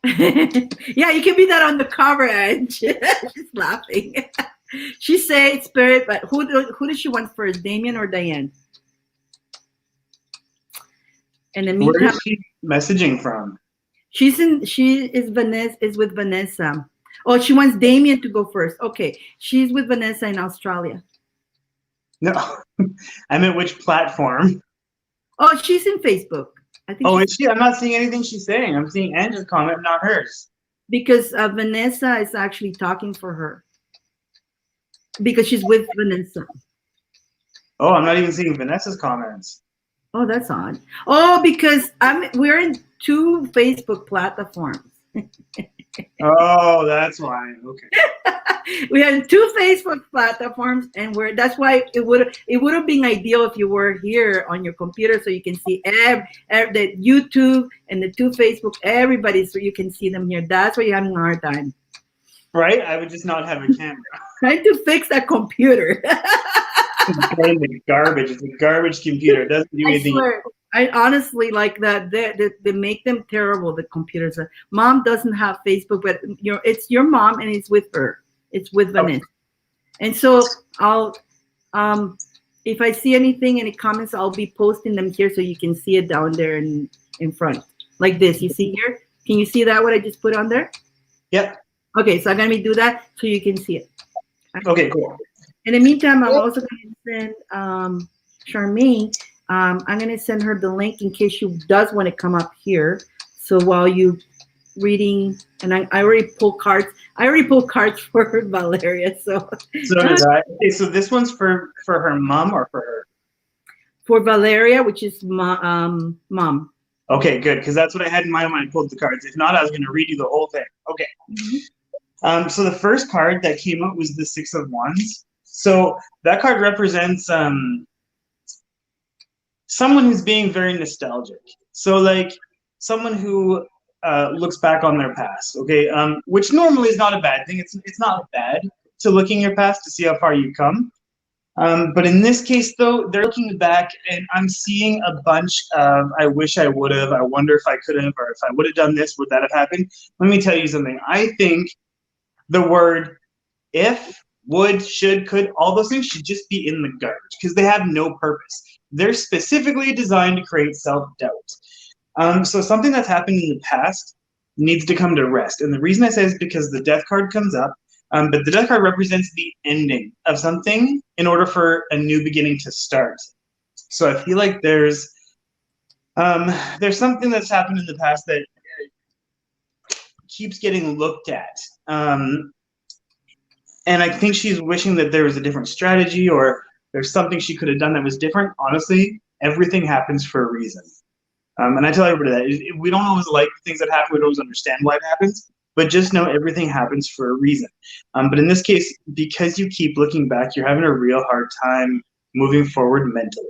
Yeah, you can be that on the cover, Edge. She's laughing. She said spirit, but who does she want first, Damien or Dyane? And the meantime, where is she messaging from? She is with Vanessa. Oh, she wants Damien to go first. Okay, she's with Vanessa in Australia. No, I meant which platform. Oh, she's in Facebook. I think. Oh, is she? I'm not seeing anything she's saying. I'm seeing Angela's comment, not hers. Because Vanessa is actually talking for her. Because she's with Vanessa. Oh, I'm not even seeing Vanessa's comments. Oh, that's odd. Oh, because we're in 2 Facebook platforms. Oh, that's why. Okay. We have 2 Facebook platforms, and that's why it would have been ideal if you were here on your computer, so you can see the YouTube and the 2 Facebook, everybody, so you can see them here. That's why you're having a hard time. Right? I would just not have a camera. Trying to fix that computer. It's garbage. It's a garbage computer. It doesn't do anything. I honestly like that. They make them terrible, the computers. Mom doesn't have Facebook, but it's your mom, and it's with her. It's with Vanessa. Okay. And so I'll, if I see anything, any comments, I'll be posting them here so you can see it down there in front, like this. You see here? Can you see that? What I just put on there? Yep. Okay, so I'm gonna do that so you can see it. Okay, cool. In the meantime, I'm also gonna send Charmaine. I'm gonna send her the link in case she does want to come up here. So while you reading, and I already pulled cards. I already pulled cards for Valeria. So did I. Okay, so this one's for her mom or for her? For Valeria, which is mom. Okay, good, because that's what I had in mind when I pulled the cards. If not, I was going to read you the whole thing. Okay. Mm-hmm. So the first card that came up was the 6 of Wands. So that card represents someone who's being very nostalgic. So like someone who looks back on their past, okay, which normally is not a bad thing. It's not bad to look in your past to see how far you've come. But in this case, though, they're looking back, and I'm seeing a bunch of I wish I would have, I wonder if I could have, or if I would have done this, would that have happened? Let me tell you something. I think the word if, would, should, could, all those things should just be in the garbage because they have no purpose. They're specifically designed to create self-doubt. So something that's happened in the past needs to come to rest. And the reason I say is because the Death card comes up. But the death card represents the ending of something in order for a new beginning to start. So I feel like there's something that's happened in the past that keeps getting looked at. And I think she's wishing that there was a different strategy or there's something she could have done that was different. Honestly, everything happens for a reason. And I tell everybody that. We don't always like things that happen. We don't always understand why it happens. But just know everything happens for a reason. But in this case, because you keep looking back, you're having a real hard time moving forward mentally.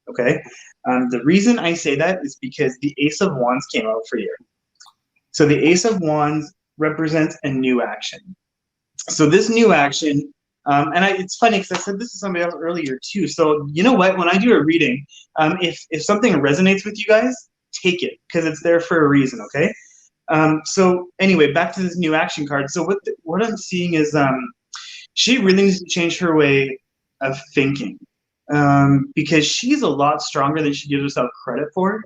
Okay? The reason I say that is because the Ace of Wands came out for you. So the Ace of Wands represents a new action. So this new action, it's funny because I said this to somebody else earlier too. So you know what? When I do a reading, if something resonates with you guys, take it because it's there for a reason. Okay. So anyway, back to this new action card. So what I'm seeing is she really needs to change her way of thinking because she's a lot stronger than she gives herself credit for.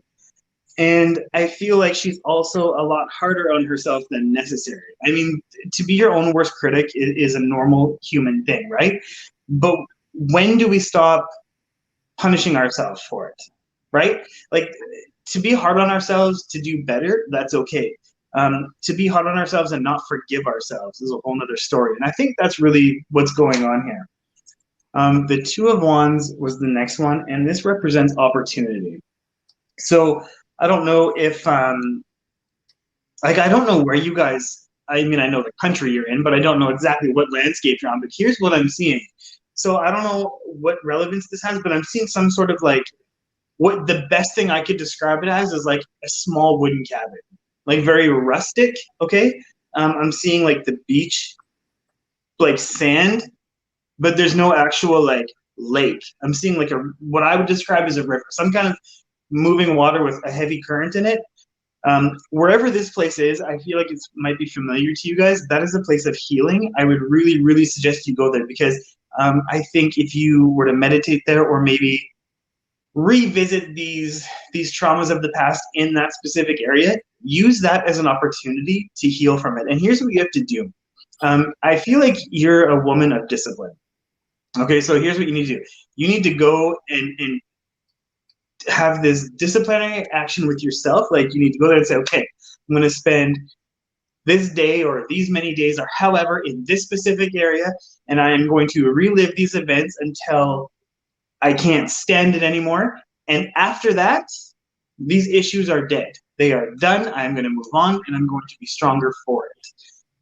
And I feel like she's also a lot harder on herself than necessary. I mean, to be your own worst critic is a normal human thing, right? But when do we stop punishing ourselves for it, right? Like, to be hard on ourselves to do better, that's okay. To be hard on ourselves and not forgive ourselves is a whole nother story. And I think that's really what's going on here. The Two of Wands was the next one, and this represents opportunity. So I don't know if, I don't know where you guys, I mean, I know the country you're in, but I don't know exactly what landscape you're on, but here's what I'm seeing. So I don't know what relevance this has, but I'm seeing some sort of like, what the best thing I could describe it as is like a small wooden cabin, like very rustic, okay? I'm seeing like the beach, like sand, but there's no actual like lake. I'm seeing like what I would describe as a river, some kind of moving water with a heavy current in it. Wherever this place is, I feel like it might be familiar to you guys. That is a place of healing. I would really, really suggest you go there because I think if you were to meditate there or maybe revisit these traumas of the past in that specific area, use that as an opportunity to heal from it. And here's what you have to do. I feel like you're a woman of discipline. Okay, so here's what you need to do. You need to go and have this disciplinary action with yourself. Like you need to go there and say, okay, I'm going to spend this day or these many days or however in this specific area, and I am going to relive these events until I can't stand it anymore. And after that, these issues are dead. They are done. I'm going to move on, and I'm going to be stronger for it.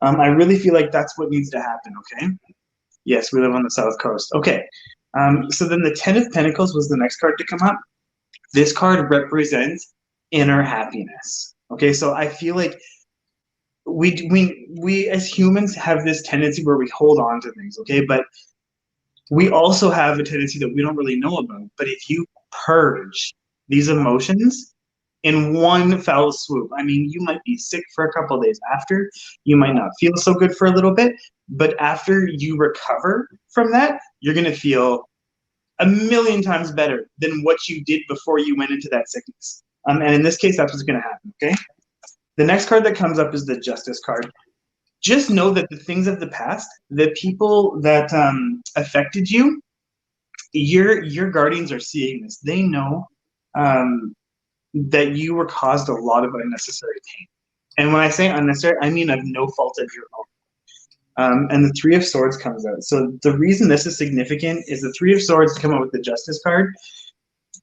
I really feel like that's what needs to happen, okay? Yes, we live on the South Coast. Okay, so then the Ten of Pentacles was the next card to come up. This card represents inner happiness. Okay, so I feel like we as humans have this tendency where we hold on to things, okay? But we also have a tendency that we don't really know about. But if you purge these emotions in one foul swoop, I mean, you might be sick for a couple of days after, you might not feel so good for a little bit, but after you recover from that, you're going to feel a million times better than what you did before you went into that sickness. And in this case, that's what's going to happen, okay? The next card that comes up is the Justice card. Just know that the things of the past, the people that affected you, your guardians are seeing this. They know that you were caused a lot of unnecessary pain. And when I say unnecessary, I mean of no fault of your own. And the Three of Swords comes out. So the reason this is significant is the Three of Swords come out with the Justice card.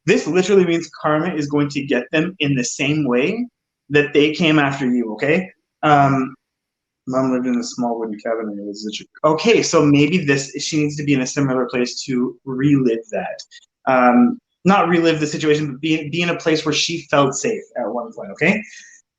This literally means karma is going to get them in the same way that they came after you, okay? Mom lived in a small wooden cabin. Okay, so maybe she needs to be in a similar place to relive that. Not relive the situation, but be in a place where she felt safe at one point, okay?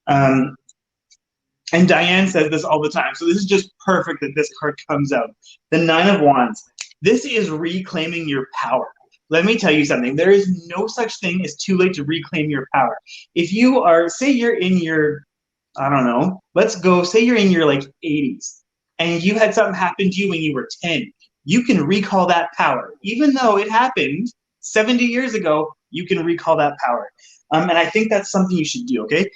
And Dyane says this all the time. So this is just perfect that this card comes out. The Nine of Wands. This is reclaiming your power. Let me tell you something. There is no such thing as too late to reclaim your power. If you are, say you're in your, I don't know, say you're in your like 80s and you had something happen to you when you were 10. You can recall that power. Even though it happened 70 years ago, you can recall that power. And I think that's something you should do, okay?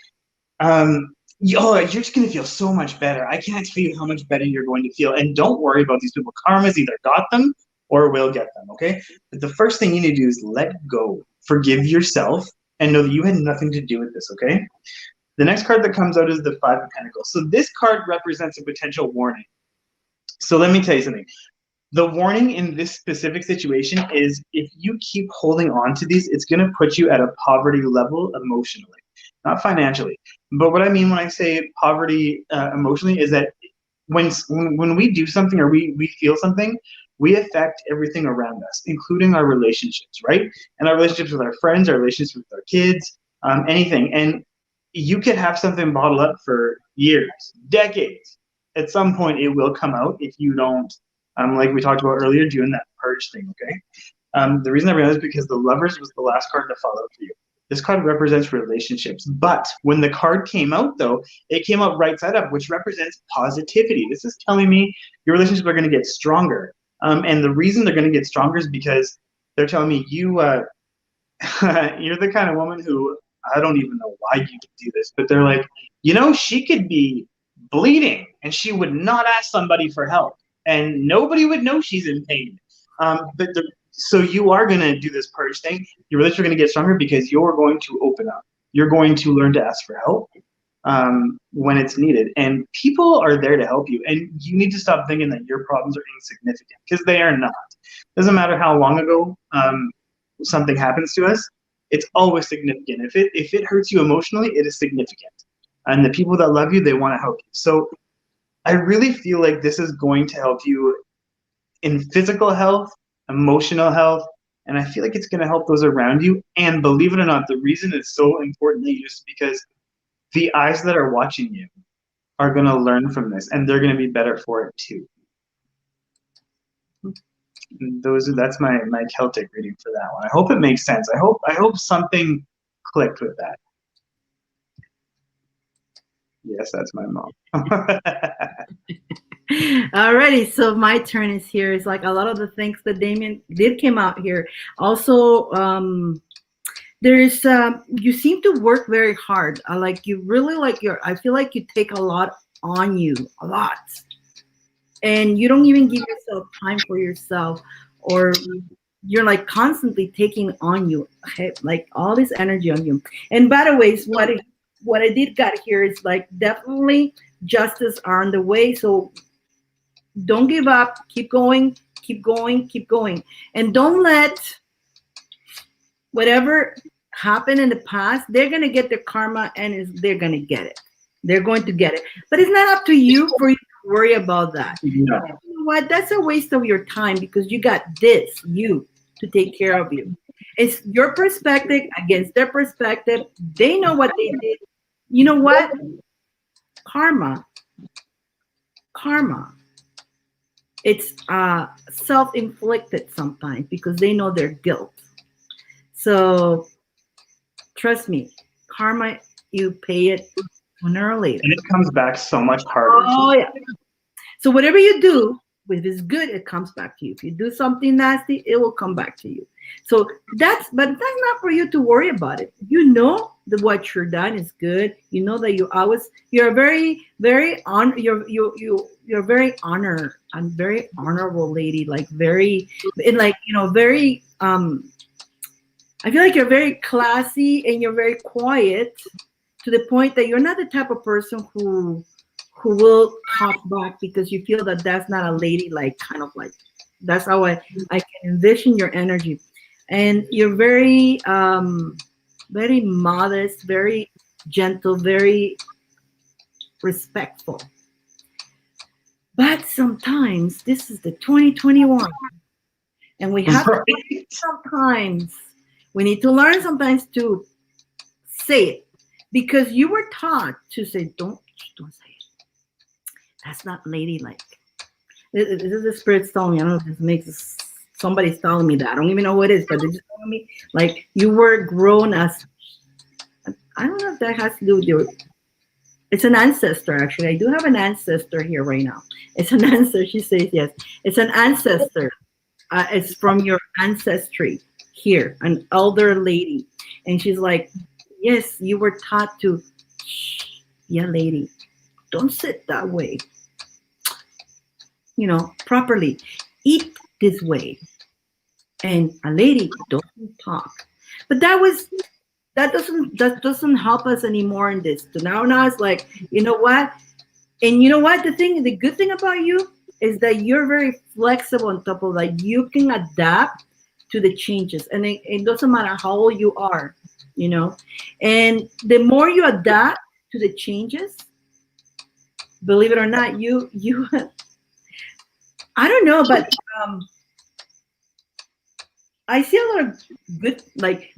you're just going to feel so much better. I can't tell you how much better you're going to feel. And don't worry about these people. Karma's either got them or will get them, okay? But the first thing you need to do is let go. Forgive yourself and know that you had nothing to do with this, okay? The next card that comes out is the Five of Pentacles. So this card represents a potential warning. So let me tell you something. The warning in this specific situation is if you keep holding on to these, it's going to put you at a poverty level emotionally, not financially. But what I mean when I say poverty emotionally is that when we do something or we feel something, we affect everything around us, including our relationships, right? And our relationships with our friends, our relationships with our kids, anything. And you could have something bottled up for years, decades. At some point, it will come out if you don't, like we talked about earlier, doing that purge thing, okay? The reason I realized is because the Lovers was the last card to follow for you. This card represents relationships. But when the card came out, though, it came out right side up, which represents positivity. This is telling me your relationships are going to get stronger. And the reason they're going to get stronger is because they're telling me you're the kind of woman who, I don't even know why you could do this, but they're like, she could be bleeding and she would not ask somebody for help and nobody would know she's in pain. So you are going to do this purge thing. Your relationships are going to get stronger because you're going to open up. You're going to learn to ask for help when it's needed. And people are there to help you. And you need to stop thinking that your problems are insignificant because they are not. Doesn't matter how long ago something happens to us. It's always significant. If it hurts you emotionally, it is significant. And the people that love you, they want to help you. So I really feel like this is going to help you in physical health, emotional health, and I feel like it's going to help those around you. And believe it or not, the reason it's so important is because the eyes that are watching you are going to learn from this, and they're going to be better for it too. That's my Celtic reading for that one. I hope it makes sense. I hope something clicked with that. Yes, that's my mom. Alrighty, so my turn is here. It's like a lot of the things that Damien did came out here. Also, there's you seem to work very hard. Like you really I feel like you take a lot on you, a lot. And you don't even give yourself time for yourself, or you're like constantly taking on you, like all this energy on you. And by the way, what I did got here is like definitely justice are on the way. So don't give up. Keep going. Keep going. Keep going. And don't let whatever happened in the past. They're gonna get their karma, and they're gonna get it. They're going to get it. But it's not up to you for you to worry about that. No. You know what? That's a waste of your time because you got you to take care of you. It's your perspective against their perspective. They know what they did. You know what? Karma. It's self-inflicted sometimes because they know their guilt. So trust me, karma, you pay it sooner or later. And it comes back so much harder. Oh, yeah. So whatever you do, if it's good, it comes back to you. If you do something nasty, it will come back to you. So that's not for you to worry about it. You know that what you're done is good. You know that you're a very, very you're very honored and very honorable lady, like very, like, very, I feel like you're very classy and you're very quiet to the point that you're not the type of person who will talk back because you feel that that's not a lady, like kind of like, that's how I can envision your energy. And you're very, very modest, very gentle, very respectful. But sometimes this is the 2021, and we have to sometimes we need to learn sometimes to say it because you were taught to say, don't say it. That's not ladylike. This is the spirit telling me. I don't know if this makes somebody's telling me that. I don't even know who it is, but they're just telling me like you were grown as. I don't know if that has to do with your. It's an ancestor, actually. I do have an ancestor here right now. It's an ancestor. She says yes. It's an ancestor. It's from your ancestry here, an elder lady. And she's like, yes, you were taught to Yeah, lady, don't sit that way. You know, properly. Eat this way. And a lady doesn't talk. But that doesn't help us anymore in this. So now it's like, you know what? And you know what? The good thing about you is that you're very flexible on top of that. You can adapt to the changes, and it doesn't matter how old you are, you know. And the more you adapt to the changes, believe it or not, you I don't know, but I see a lot of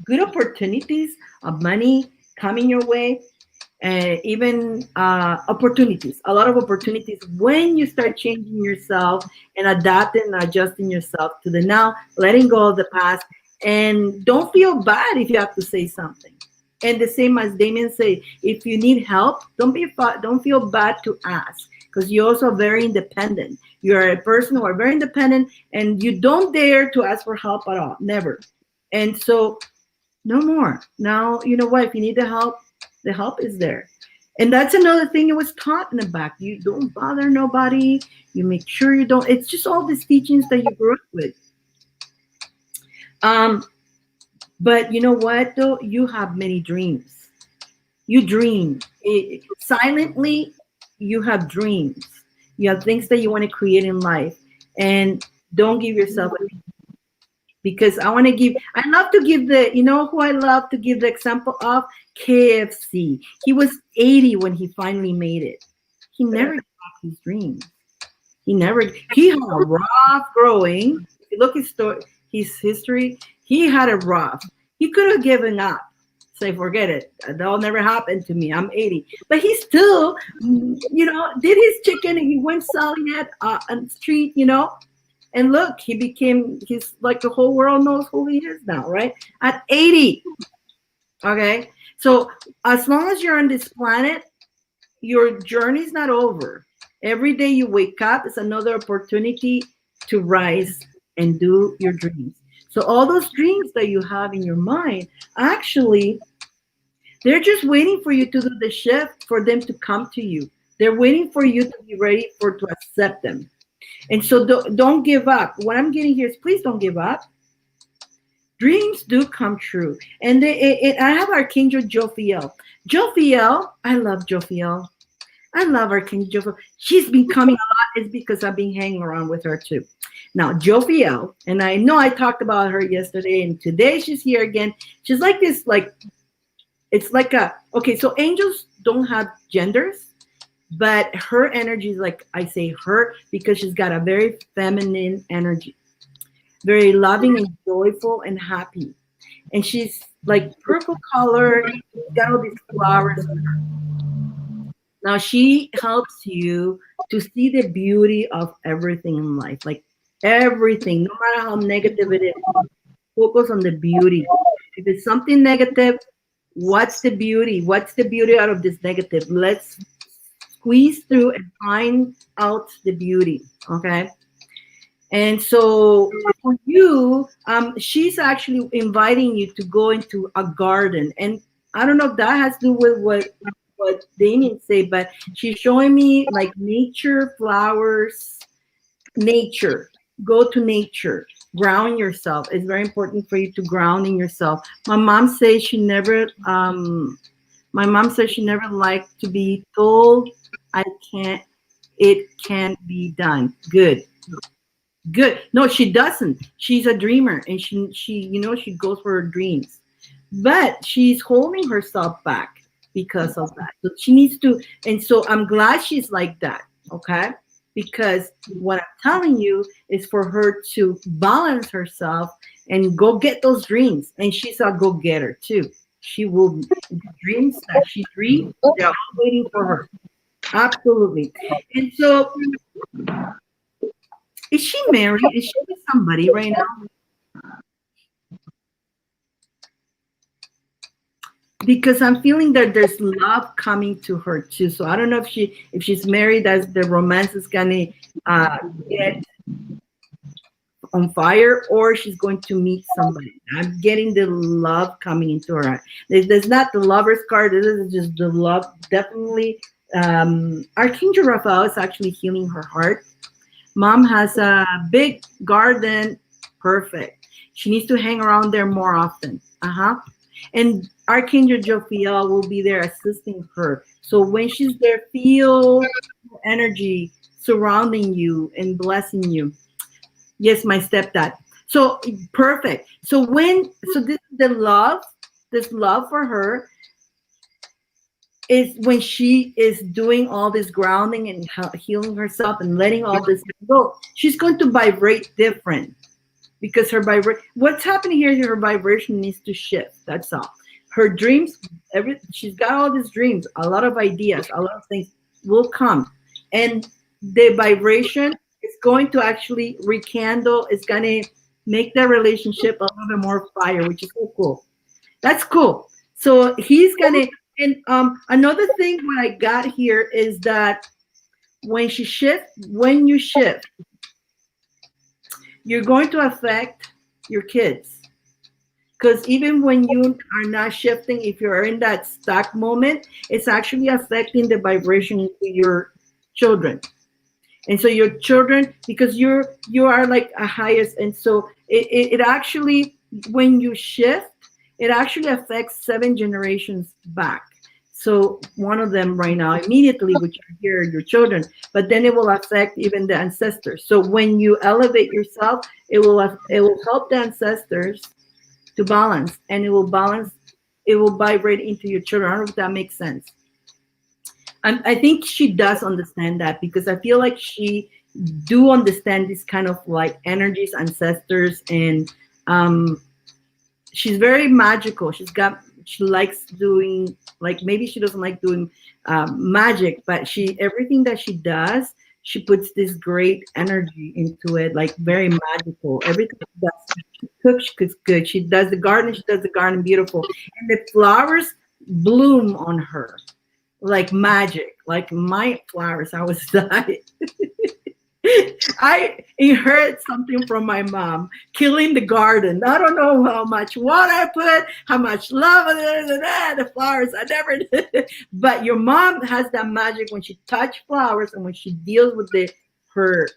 good opportunities of money coming your way, and even opportunities. A lot of opportunities when you start changing yourself and adapting and adjusting yourself to the now, letting go of the past, and don't feel bad if you have to say something. And the same as Damien say, if you need help, don't feel bad to ask, because you're also very independent. You're a person who are very independent, and you don't dare to ask for help at all, never. And so, no more. Now, you know what? If you need the help is there. And that's another thing it was taught in the back. You don't bother nobody. You make sure you don't. It's just all these teachings that you grew up with. But you know what, though? You have many dreams. You dream. Silently, you have dreams. You have things that you want to create in life. And don't give yourself a, because I love to give you know who I love to give the example of? KFC. He was 80 when he finally made it. He never gave up his dreams. He had a rough growing. If you look at his history, he had a rough. He could have given up. Say, forget it. That'll never happen to me. I'm 80. But he still, you know, did his chicken, and he went selling it on the street, you know. And look, he's like the whole world knows who he is now, right? At 80. Okay. So as long as you're on this planet, your journey's not over. Every day you wake up is another opportunity to rise and do your dreams. So all those dreams that you have in your mind, actually, they're just waiting for you to do the shift, for them to come to you. They're waiting for you to be ready to accept them. And so don't give up. What I'm getting here is, please don't give up. Dreams do come true. And I have Archangel Jophiel. Jophiel, I love Jophiel. I love Archangel Jophiel. She's been coming a lot. It's because I've been hanging around with her too. Now, Jophiel, and I know I talked about her yesterday, and today she's here again. She's like this, it's like okay, so angels don't have genders, but her energy is like, I say her because she's got a very feminine energy, very loving and joyful and happy. And she's like purple color, got all these flowers in her. Now, she helps you to see the beauty of everything in life, like everything, no matter how negative it is. Focus on the beauty. If it's something negative, what's the beauty? What's the beauty out of this negative? Let's squeeze through and find out the beauty, okay? And so for you, she's actually inviting you to go into a garden. And I don't know if that has to do with what Damien said, but she's showing me like nature, flowers, nature. Go to nature. Ground yourself. It's very important for you to ground in yourself. My mom says she never liked to be told it can't be done. Good. No, she doesn't. She's a dreamer, and she goes for her dreams. But she's holding herself back because of that. So she needs to, and so I'm glad she's like that, okay? Because what I'm telling you is for her to balance herself and go get those dreams. And she's a go-getter too. She will, the dreams that she dreams, they're all waiting for her. Absolutely. And so, is she married? Is she with somebody right now? Because I'm feeling that there's love coming to her too. So I don't know if she's married, as the romance is gonna get on fire, or she's going to meet somebody. I'm getting the love coming into her. There's not the Lover's card. This is just the love. Definitely, Archangel Raphael is actually healing her heart. Mom has a big garden. Perfect. She needs to hang around there more often. And Archangel Jophiel will be there assisting her. So when she's there, feel energy surrounding you and blessing you. Yes, my stepdad. So perfect. So this is this love for her is when she is doing all this grounding and healing herself and letting all this go. She's going to vibrate different because what's happening here is her vibration needs to shift. That's all. Her dreams, she's got all these dreams, a lot of ideas, a lot of things will come. And the vibration is going to actually rekindle, it's going to make that relationship a little bit more fire, which is so cool. That's cool. So he's going to, and another thing what I got here is that when you shift, you're going to affect your kids. Because even when you are not shifting, if you're in that stuck moment, it's actually affecting the vibration into your children. And so your children, because you are like a highest, and so it actually, when you shift, it actually affects 7 generations back. So one of them right now, immediately, which are here, your children, but then it will affect even the ancestors. So when you elevate yourself, it will help the ancestors to balance, and it will vibrate into your children. I don't know if that makes sense. I think she does understand that, because I feel like she do understand this kind of like energies, ancestors, and she's very magical. She likes doing, like, maybe she doesn't like doing magic, but everything that she does, she puts this great energy into it, like very magical. Everything she does, she cooks, she cooks good. She does the garden beautiful. And the flowers bloom on her like magic. Like my flowers, I was dying. I inherited something from my mom, killing the garden. I don't know how much water I put, how much love, the flowers, I never did. But your mom has that magic when she touches flowers, and when she deals with her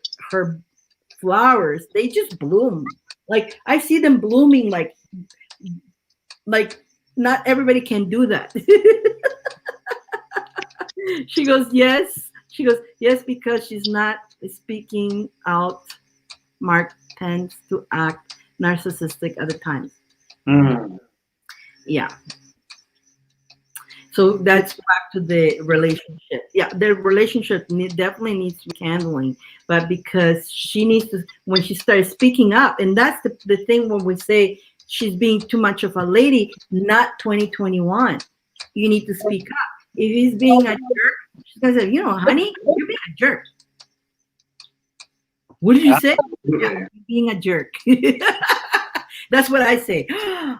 flowers, they just bloom. Like I see them blooming like not everybody can do that. She goes, yes. She goes, yes, because she's not speaking out. Mark tends to act narcissistic at the time. Yeah. So that's back to the relationship. Yeah, the relationship definitely needs rekindling, but because she needs to, when she starts speaking up, and that's the thing when we say she's being too much of a lady, not 2021. You need to speak up. If he's being a jerk, she's gonna say, honey, you're being a jerk. What did you say? Yeah, you're being a jerk. That's what I say.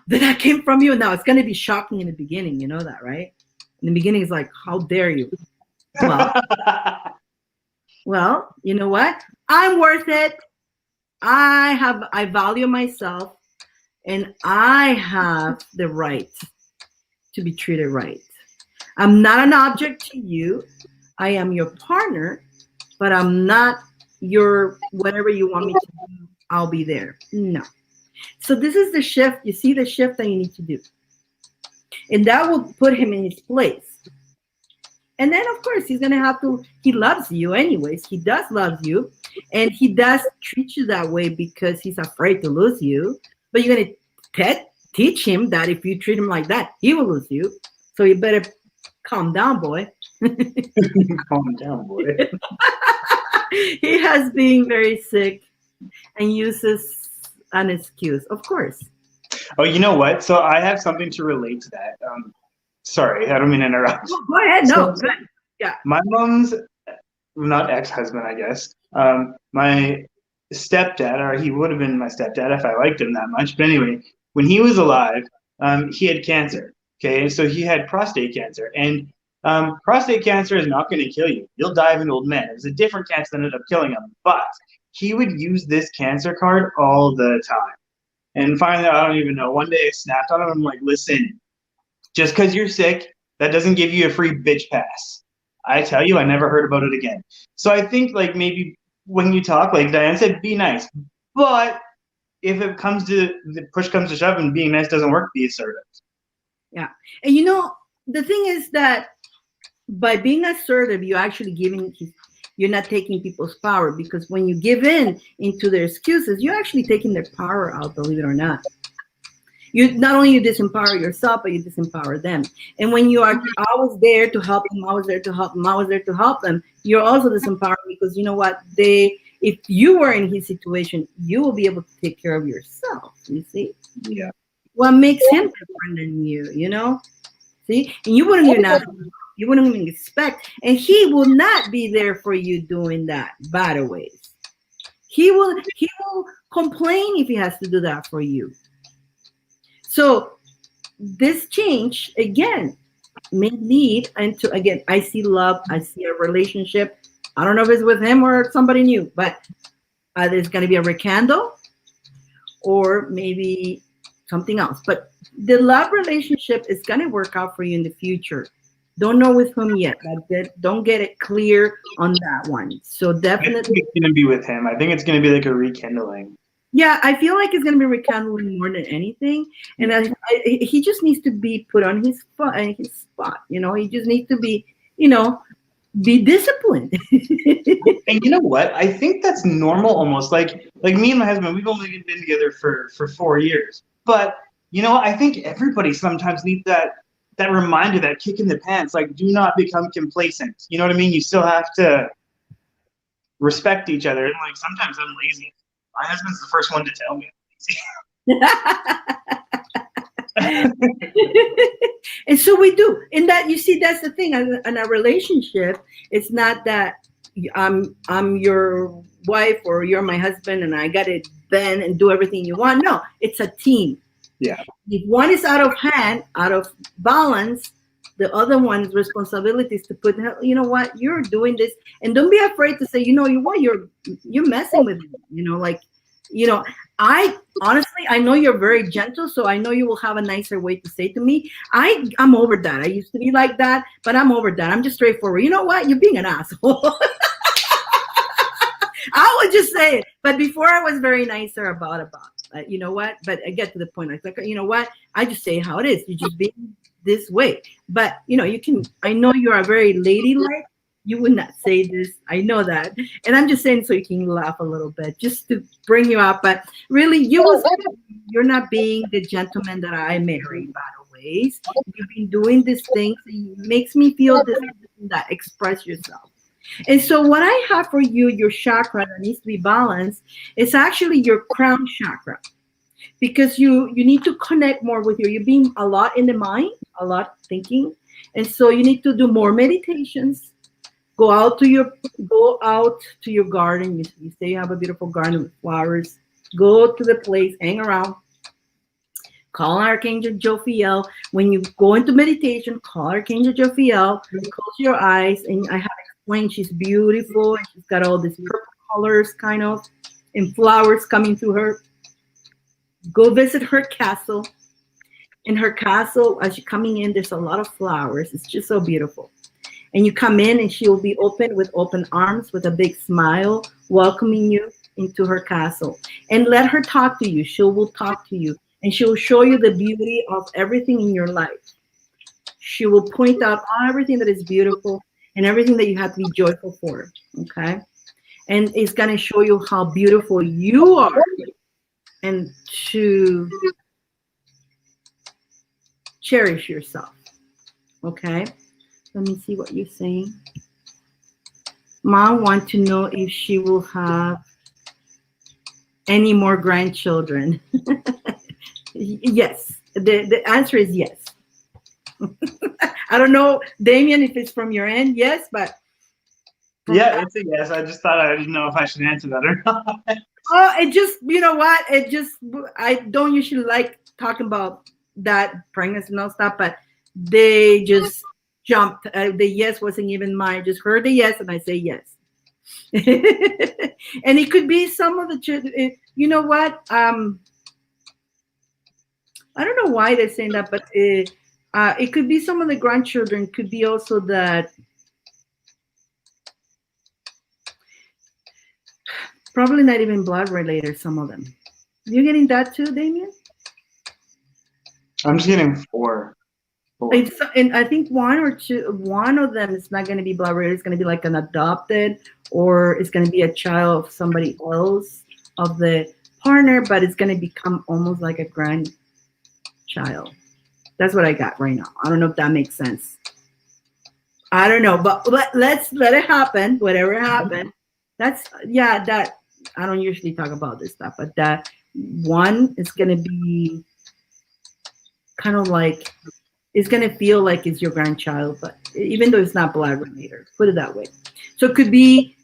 That came from you. Now it's gonna be shocking in the beginning. You know that, right? In the beginning, it's like, how dare you? Well, you know what? I'm worth it. I value myself, and I have the right to be treated right. I'm not an object to you. I am your partner, but I'm not your whatever you want me to do, I'll be there. No. So this is the shift. You see the shift that you need to do. And that will put him in his place. And then, of course, he's going to have to, he loves you anyways. He does love you. And he does treat you that way because he's afraid to lose you. But you're going to teach him that if you treat him like that, he will lose you. So you better calm down, boy. Calm down, boy. He has been very sick and uses an excuse, of course. Oh, you know what? So I have something to relate to that. Sorry, I don't mean to interrupt. Oh, go ahead. No, good. Yeah. My mom's not ex-husband, I guess. My stepdad, or he would have been my stepdad if I liked him that much. But anyway, when he was alive, he had cancer. Okay, so he had prostate cancer, and prostate cancer is not going to kill you. You'll die of an old man. It was a different cancer that ended up killing him, but he would use this Cancer card all the time. And finally, I don't even know. One day I snapped on him. I'm like, listen, just because you're sick, that doesn't give you a free bitch pass. I tell you, I never heard about it again. So I think like maybe when you talk, like Diane said, be nice. But if it comes to the push comes to shove and being nice doesn't work, be assertive. Yeah. And you know, the thing is that by being assertive, you're actually you're not taking people's power, because when you give in into their excuses, you're actually taking their power out, believe it or not. You not only you disempower yourself, but you disempower them. And when you are always there to help them, always there to help them, always there to help them, you're also disempowering, because you know what? If you were in his situation, you will be able to take care of yourself. You see? Yeah. What makes him different than you? You know? See? And you wouldn't even expect, and he will not be there for you doing that, by the way. He will complain if he has to do that for you. So this change, again, may lead into, again, I see love, I see a relationship. I don't know if it's with him or somebody new, but either it's going to be a rekindle or maybe something else. But the love relationship is going to work out for you in the future. Don't know with whom yet. Don't get it clear on that one. So definitely, I think it's going to be with him. I think it's going to be like a rekindling. Yeah, I feel like it's going to be rekindling more than anything, and he just needs to be put on his spot. You know, he just needs to be, be disciplined. And you know what? I think that's normal almost. Like me and my husband, we've only been together for 4 years. But, I think everybody sometimes needs that reminder, that kick in the pants. Like, do not become complacent. You know what I mean? You still have to respect each other. And, like, sometimes I'm lazy. My husband's the first one to tell me I'm lazy. And so we do. And that, you see, that's the thing. In a relationship, it's not that I'm your wife or you're my husband and I got to bend and do everything you want. No, it's a team. Yeah. If one is out of hand, out of balance, the other one's responsibility is to put, you know what, you're doing this, and don't be afraid to say, you know what, you're messing with me. I honestly, I know you're very gentle, so I know you will have a nicer way to say to me. I'm over that. I used to be like that, but I'm over that. I'm just straightforward. You know what? You're being an asshole. I would just say it. But before I was very nicer about you know what? But I get to the point. I think, you know what? I just say how it is. You just being this way. But you can. I know you are very ladylike. You would not say this. I know that. And I'm just saying so you can laugh a little bit, just to bring you up. But really, you're not being the gentleman that I married, by the way. You've been doing these things. It makes me feel this and that. Express yourself. And so what I have for you, your chakra that needs to be balanced, is actually your crown chakra. Because you need to connect more with you're being a lot in the mind, a lot thinking. And so you need to do more meditations. Go out to your garden. You say you have a beautiful garden with flowers. Go to the place, hang around. Call Archangel Jophiel. When you go into meditation, call Archangel Jophiel. Close your eyes, and I have explained she's beautiful. And she's got all these purple colors, kind of, and flowers coming to her. Go visit her castle. In her castle, as you're coming in, there's a lot of flowers. It's just so beautiful. And you come in, and she will be open with open arms, with a big smile, welcoming you into her castle. And let her talk to you. She will talk to you, and she will show you the beauty of everything in your life. She will point out everything that is beautiful and everything that you have to be joyful for, okay? And it's going to show you how beautiful you are, and to cherish yourself, okay? Let me see what you're saying. Mom wants to know if she will have any more grandchildren. Yes. The answer is yes. I don't know, Damien, if it's from your end, yes, but. Yeah, it's a yes. I just thought I didn't know if I should answer that or not. Oh, it just, you know what? I don't usually like talking about that pregnancy and all stuff, but they just jumped. The yes wasn't even mine. Just heard the yes, and I say yes. And it could be some of the children. You know what? I don't know why they're saying that, but it could be some of the grandchildren. Could be also that probably not even blood related. Some of them. You're getting that too, Damien? I'm just getting four. And I think one of them is not going to be blood related. It's going to be like an adopted, or it's going to be a child of somebody else, of the partner, but it's going to become almost like a grandchild. That's what I got right now. I don't know if that makes sense. I don't know, but let's let it happen. Whatever happened. That I don't usually talk about this stuff, but that one is going to be kind of like, it's going to feel like it's your grandchild, but even though it's not blood related, put it that way. So it could be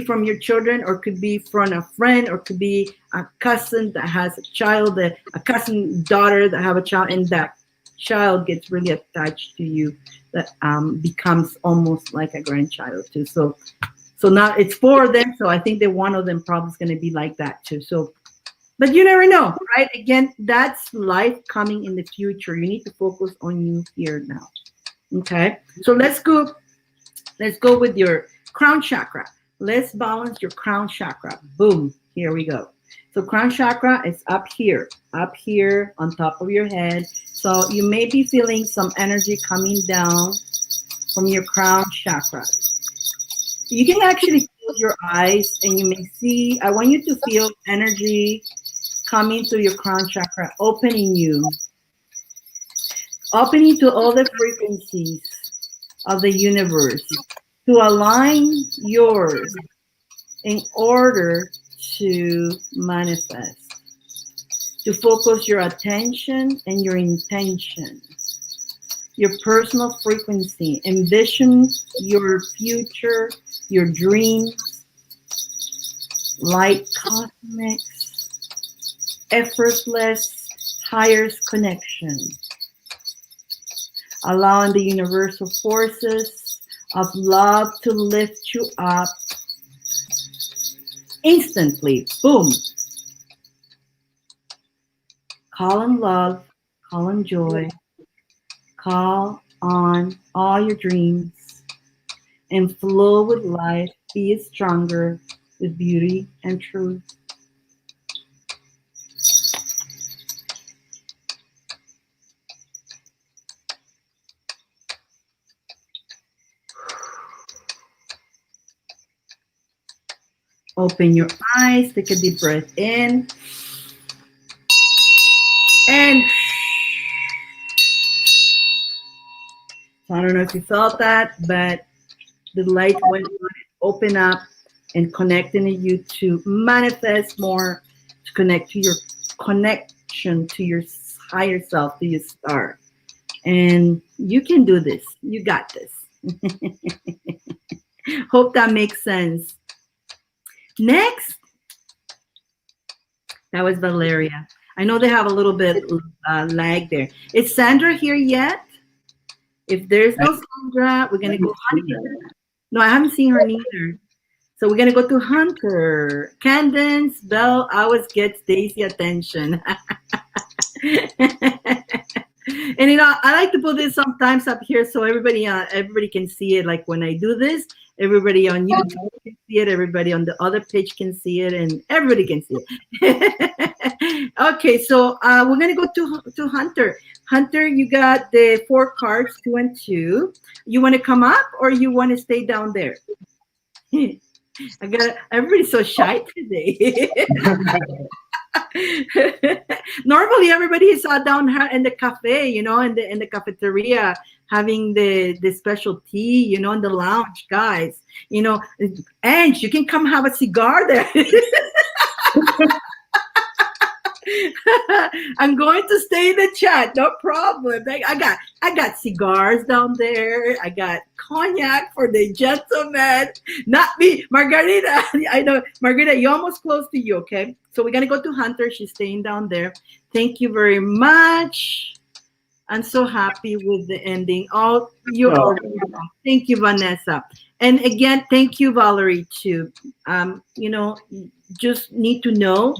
from your children, or could be from a friend, or could be a cousin that has a child, a cousin daughter that have a child, and that child gets really attached to you, that becomes almost like a grandchild too. So now it's 4 of them. So I think that one of them probably is going to be like that too. So, but you never know, right? Again, that's life coming in the future. You need to focus on you here now. Okay. So let's go with your crown chakra. Let's balance your crown chakra. Boom. Here we go. So crown chakra is up here on top of your head. So you may be feeling some energy coming down from your crown chakra. You can actually close your eyes and you may see, I want you to feel energy coming through your crown chakra, opening to all the frequencies of the universe, to align yours in order to manifest, to focus your attention and your intention, your personal frequency, envision your future, your dreams, light cosmics, effortless, highest connection, allowing the universal forces of love to lift you up instantly. Boom. Call on love, call on joy, call on all your dreams, and flow with life. Be stronger with beauty and truth. Open your eyes, take a deep breath in, and so I don't know if you felt that, but the light went on, open up, and connecting you to manifest more, to connect to your connection to your higher self, to your star. And you can do this. You got this. Hope that makes sense. Next, that was Valeria. I know they have a little bit lag there. Is Sandra here yet? If there's no Sandra, we're going to go Hunter. No, I haven't seen her neither. So we're going to go to Hunter. Candence, Belle, always gets Daisy attention. And, you know, I like to put this sometimes up here so everybody can see it. Like when I do this, everybody on YouTube can see it. Everybody on the other page can see it, and everybody can see it. Okay, so we're gonna go to Hunter. Hunter, you got the 4 cards, 2 and 2. You want to come up, or you want to stay down there? Everybody's so shy today. Normally everybody is down in the cafe, you know, in the cafeteria, having the special tea, you know, in the lounge, guys, you know. And you can come have a cigar there. I'm going to stay in the chat, no problem. I got cigars down there. I got cognac for the gentleman, not me, Margarita. I know, Margarita, you're almost close to you. Okay, so we're gonna go to Hunter. She's staying down there. Thank you very much. I'm so happy with the ending. Oh, you're Oh. welcome. Thank you, Vanessa. And again, thank you, Valerie, too. You know, you just need to know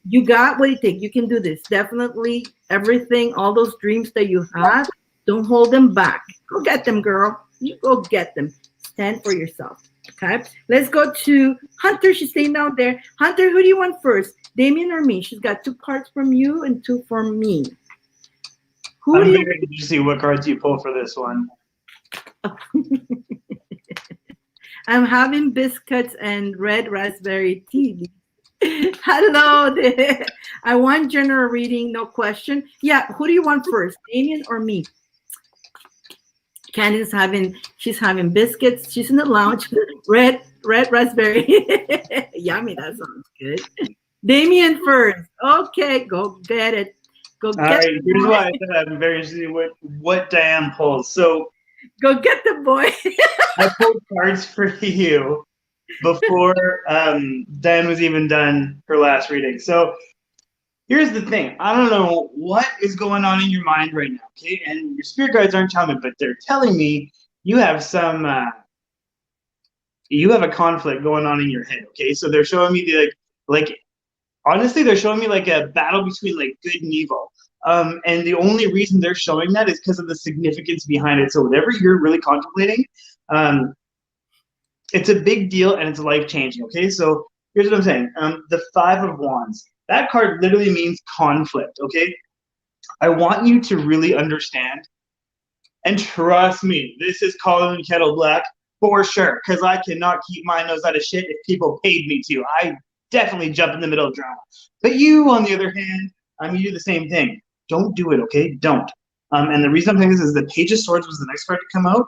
you got what it takes. You can do this. Definitely everything, all those dreams that you have, don't hold them back. Go get them, girl. You go get them. Stand for yourself. Okay. Let's go to Hunter. She's staying down there. Hunter, who do you want first? Damien or me? She's got 2 cards from you and 2 from me. Who I'm do you very interested to see what cards you pull for this one. I'm having biscuits and red raspberry tea. Hello there. I want general reading, no question. Yeah, who do you want first, Damien or me? Candy's she's having biscuits. She's in the lounge. Red raspberry. Yummy, that sounds good. Damien first. Okay, go get it. Go All get right, the here's boy. why I said I'm very interested in what Diane pulls. So Go get the boy. I pulled cards for you before Diane was even done her last reading. So here's the thing. I don't know what is going on in your mind right now, okay? And your spirit guides aren't telling me, but they're telling me you have some you have a conflict going on in your head, okay? So they're showing me like honestly, they're showing me like a battle between like good and evil. And the only reason they're showing that is because of the significance behind it. So whatever you're really contemplating, it's a big deal and it's life-changing, okay? So here's what I'm saying. The 5 of Wands. That card literally means conflict, okay? I want you to really understand, and trust me, this is calling kettle black for sure, because I cannot keep my nose out of shit if people paid me to. I definitely jump in the middle of drama. But you, on the other hand, you do the same thing. Don't do it, okay? Don't. And the reason I'm saying this is the Page of Swords was the next card to come out.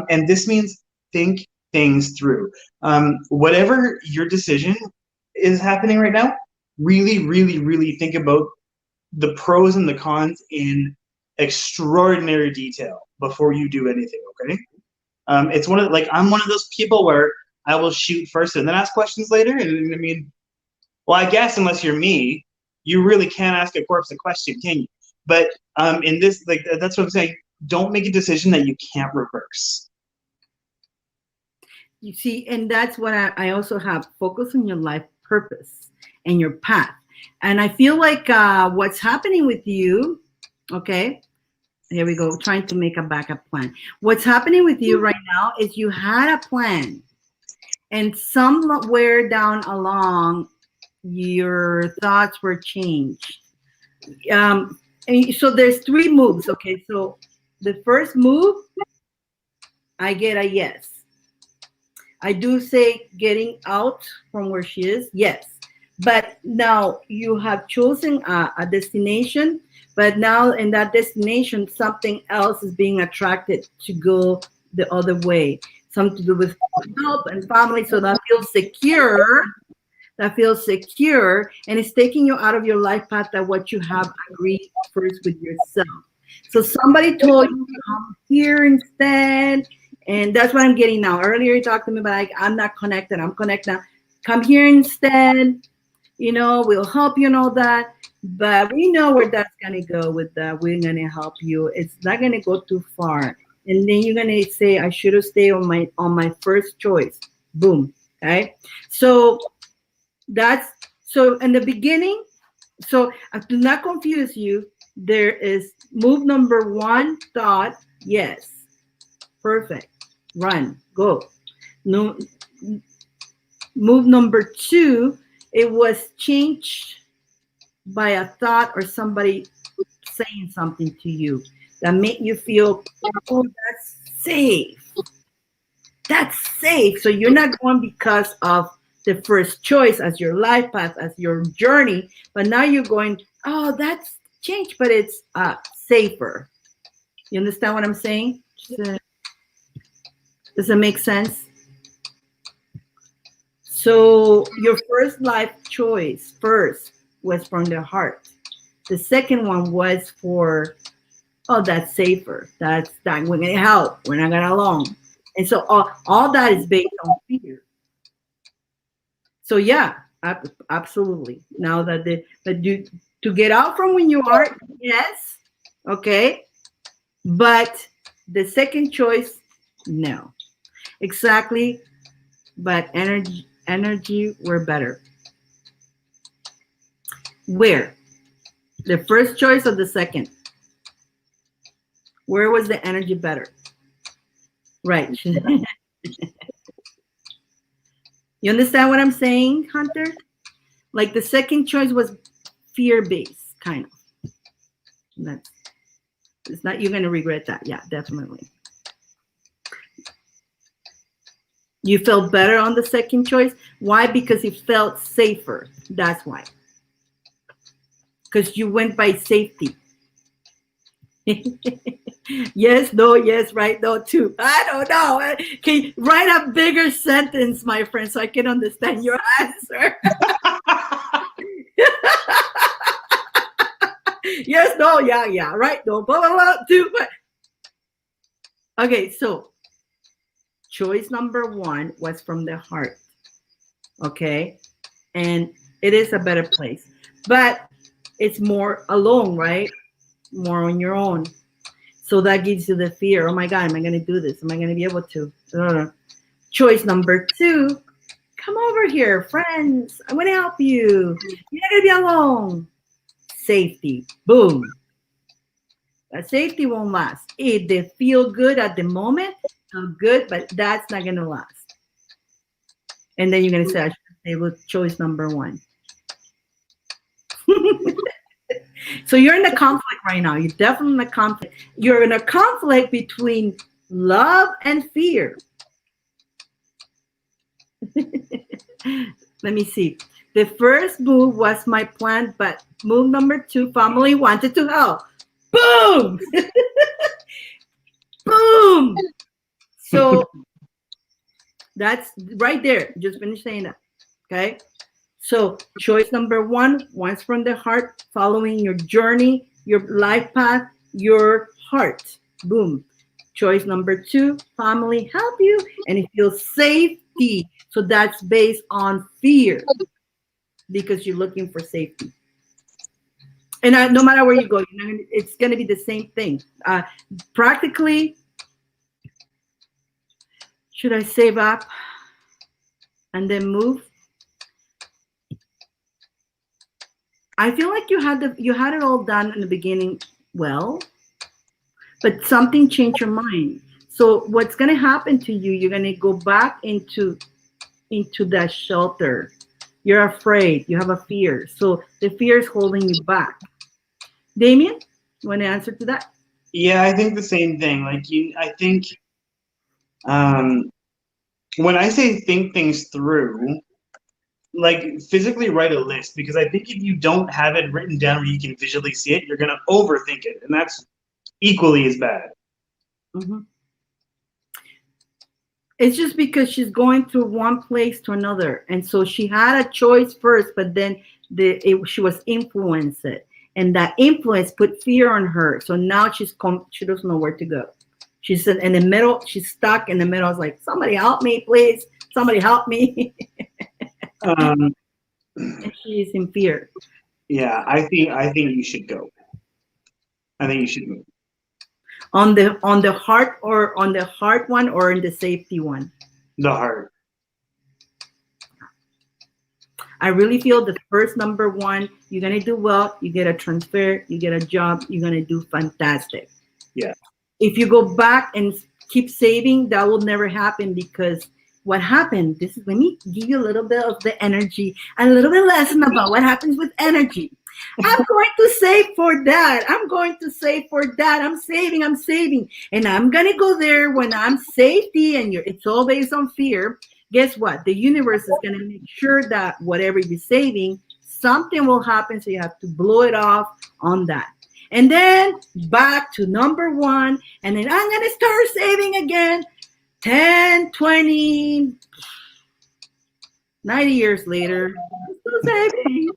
And this means think things through. Whatever your decision is happening right now, really, really, really think about the pros and the cons in extraordinary detail before you do anything, okay? It's I'm one of those people where I will shoot first and then ask questions later. And I mean, well, I guess unless you're me, you really can't ask a corpse a question, can you? But in this, that's what I'm saying. Don't make a decision that you can't reverse. You see, and that's what I also have. Focus on your life purpose and your path. And I feel like what's happening with you, okay, here we go, trying to make a backup plan. What's happening with you right now is you had a plan, and somewhere down along, your thoughts were changed. And so there's 3 moves, okay? So the first move, I get a yes. I do say getting out from where she is, yes. But now you have chosen a destination, but now in that destination, something else is being attracted to go the other way. Something to do with help and family, so that feels secure. That feels secure, and it's taking you out of your life path that what you have agreed first with yourself. So somebody told you to come here instead, and that's what I'm getting now. Earlier you talked to me about like, I'm not connected, I'm connected now. Come here instead, you know, we'll help you and all that. But we know where that's gonna go with that. We're gonna help you. It's not gonna go too far. And then you're gonna say, I should have stayed on my first choice. Boom. Okay. So that's so in the beginning. So I do not confuse you. There is move number 1, thought, yes. Perfect. Run. Go. No. Move number 2, it was changed by a thought or somebody saying something to you that made you feel, oh, that's safe. That's safe. So you're not going because of the first choice as your life path, as your journey, but now you're going, oh, that's changed, but it's safer. You understand what I'm saying? Does it make sense? So your first life choice first was from the heart. The second one was for, oh, that's safer. That we're gonna help. We're not gonna alone. And so all that is based on fear. So yeah, absolutely. Now that to get out from when you are, yes, okay. But the second choice, no. Exactly. But energy were better. Where? The first choice or the second? Where was the energy better? Right. You understand what I'm saying, Hunter? Like the second choice was fear-based, kind of. That's, it's not, you're going to regret that. Yeah, definitely. You felt better on the second choice. Why? Because it felt safer. That's why. Because you went by safety. Yes, no, yes, right, no, too. I don't know. Can you write a bigger sentence, my friend, so I can understand your answer? Yes, no, yeah, right, no, blah, blah, blah, too. But okay, so choice number one was from the heart. Okay, and it is a better place, but it's more alone, right? More on your own. So that gives you the fear. Oh my God, am I going to do this? Am I going to be able to? Choice number two, come over here, friends. I'm going to help you. You're not going to be alone. Safety. Boom. That safety won't last. They feel good at the moment, feel good, but that's not going to last. And then you're going to say, I should stay with choice number one. So you're in a conflict right now. You're definitely in a conflict. You're in a conflict between love and fear. Let me see. The first move was my plan, but move number two, family wanted to help. Boom! Boom! So that's right there. Just finished saying that. Okay? So choice number one, once from the heart, following your journey, your life path, your heart. Boom. Choice number two, family help you, and it feels safety. So that's based on fear because you're looking for safety. And no matter where you go, it's going to be the same thing. Practically, should I save up and then move? I feel like you had it all done in the beginning well, but something changed your mind. So what's going to happen to you? You're going to go back into that shelter. You're afraid. You have a fear. So the fear is holding you back. Damien, you want to answer to that? Yeah, I think the same thing. I think when I say think things through, like physically write a list, because I think if you don't have it written down where you can visually see it, you're going to overthink it, and that's equally as bad. Mm-hmm. It's just because she's going through one place to another, and so she had a choice first, but then she was influenced, and that influence put fear on her. So now she doesn't know where to go. She's in the middle. She's stuck in the middle. I was like, somebody help me, please. Somebody help me. And she's in fear. Yeah, I think you should go. I think you should move. On the heart, or on the heart one, or in the safety one? The heart. I really feel the first number one, you're gonna do well. You get a transfer, you get a job, you're gonna do fantastic. Yeah. If you go back and keep saving, that will never happen, because what happened, let me give you a little bit of the energy, a little bit lesson about what happens with energy. I'm going to save for that. I'm going to save for that. I'm saving. And I'm going to go there when I'm safety, and it's all based on fear. Guess what? The universe is going to make sure that whatever you're saving, something will happen, so you have to blow it off on that. And then back to number one, and then I'm going to start saving again. 10, 20, 90 years later, I'm still saving.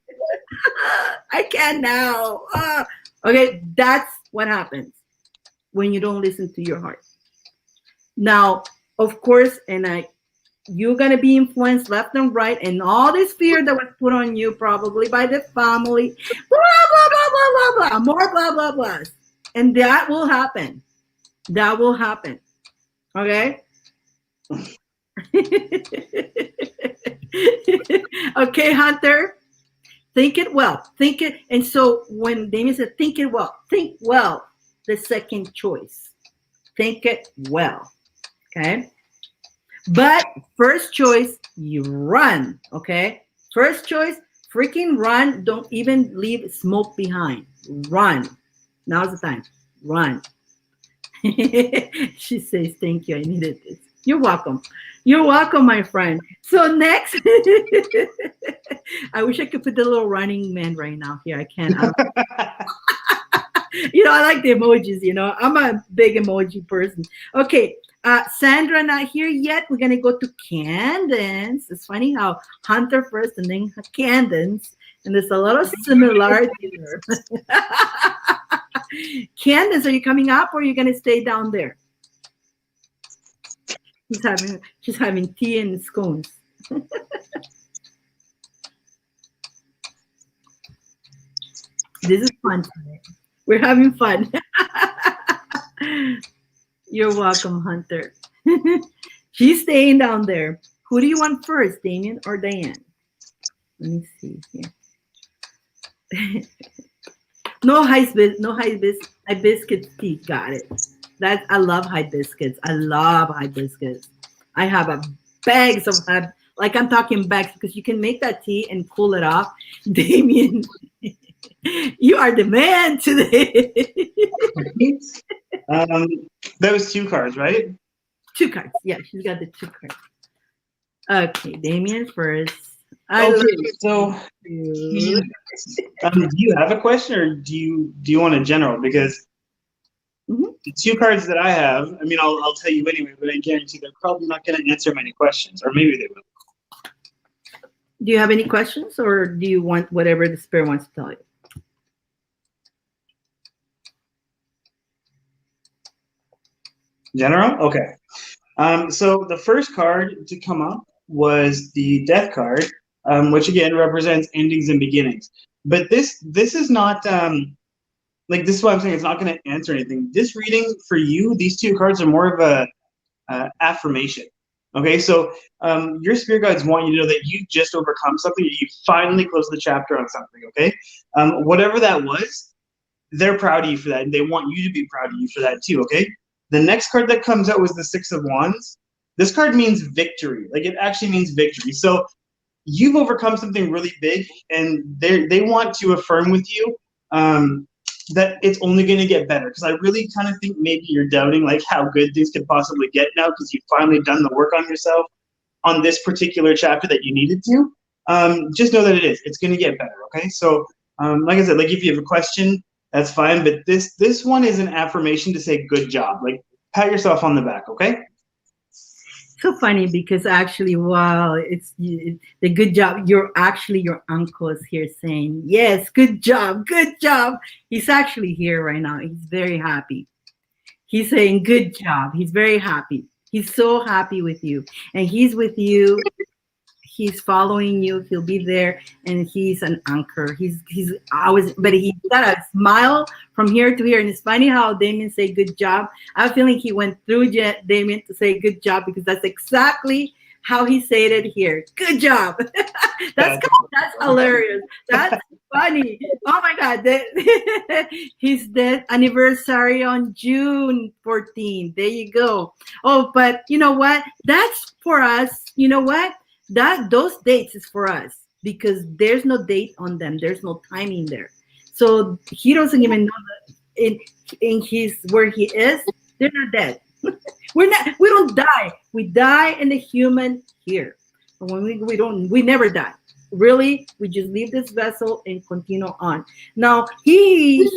I can now. Okay, that's what happens when you don't listen to your heart. Now, of course, you're going to be influenced left and right, and all this fear that was put on you probably by the family, blah, blah, blah, blah, blah, blah, more blah, blah, blah. And that will happen. That will happen. Okay? Okay, Hunter. Think it well. Think it. And so when Damien said, think it well, think well, the second choice. Think it well. Okay? But first choice, you run. Okay? First choice, freaking run. Don't even leave smoke behind. Run. Now's the time. Run. She says, thank you. I needed this. You're welcome. You're welcome, my friend. So next, I wish I could put the little running man right now here. I can't. You know, I like the emojis, you know. I'm a big emoji person. Okay. Sandra not here yet. We're going to go to Candence. It's funny how Hunter first and then Candence. And there's a lot of similarity there. Candace, are you coming up or are you going to stay down there? She's having tea and scones. This is fun today. We're having fun. You're welcome, Hunter. She's staying down there. Who do you want first, Damien or Diane? Let me see here. No hibiscus tea. Got it. I love hibiscus. I love hibiscus. I have a bags of like I'm talking bags because you can make that tea and cool it off. Damien, you are the man today. That was 2 cards, right? 2 cards. Yeah, she's got the 2 cards. Okay, Damien first. Okay, so do you have a question or do you want a general? Because the 2 cards that I have, I mean, I'll tell you anyway, but I guarantee they're probably not going to answer many questions, or maybe they will. Do you have any questions, or do you want whatever the spirit wants to tell you? General? Okay. So the first card to come up was the Death card, which again represents endings and beginnings. But this is not like, this is why I'm saying it's not going to answer anything. This reading for you, these 2 cards are more of a affirmation. Okay, so your spirit guides want you to know that you just overcome something. You finally closed the chapter on something. Okay, whatever that was, they're proud of you for that, and they want you to be proud of you for that too. Okay. The next card that comes out was the 6 of Wands. This card means victory. Like, it actually means victory. So you've overcome something really big, and they want to affirm with you that it's only going to get better. Because I really kind of think maybe you're doubting like how good things could possibly get now because you've finally done the work on yourself on this particular chapter that you needed to. Just know that it is. It's going to get better. Okay. So like I said, like if you have a question, that's fine. But this one is an affirmation to say good job. Like, pat yourself on the back. Okay. So funny because actually, wow, it's the good job. Your uncle is here saying, yes, good job, good job. He's actually here right now. He's very happy. He's saying, good job. He's very happy. He's so happy with you. And he's with you. He's following you. He'll be there. And he's an anchor. He's always, but he got a smile from here to here. And it's funny how Damien say good job. I have a feeling he went through Damien to say good job because that's exactly how he said it here. Good job. That's hilarious. That's funny. Oh my God. His death anniversary on June 14th. There you go. Oh, but you know what? That's for us. You know what? Those dates is for us because there's no date on them. There's no timing there. So he doesn't even know that in his where he is, they're not dead. We don't die. We die in the human here. But when we never die. Really, we just leave this vessel and continue on. Now he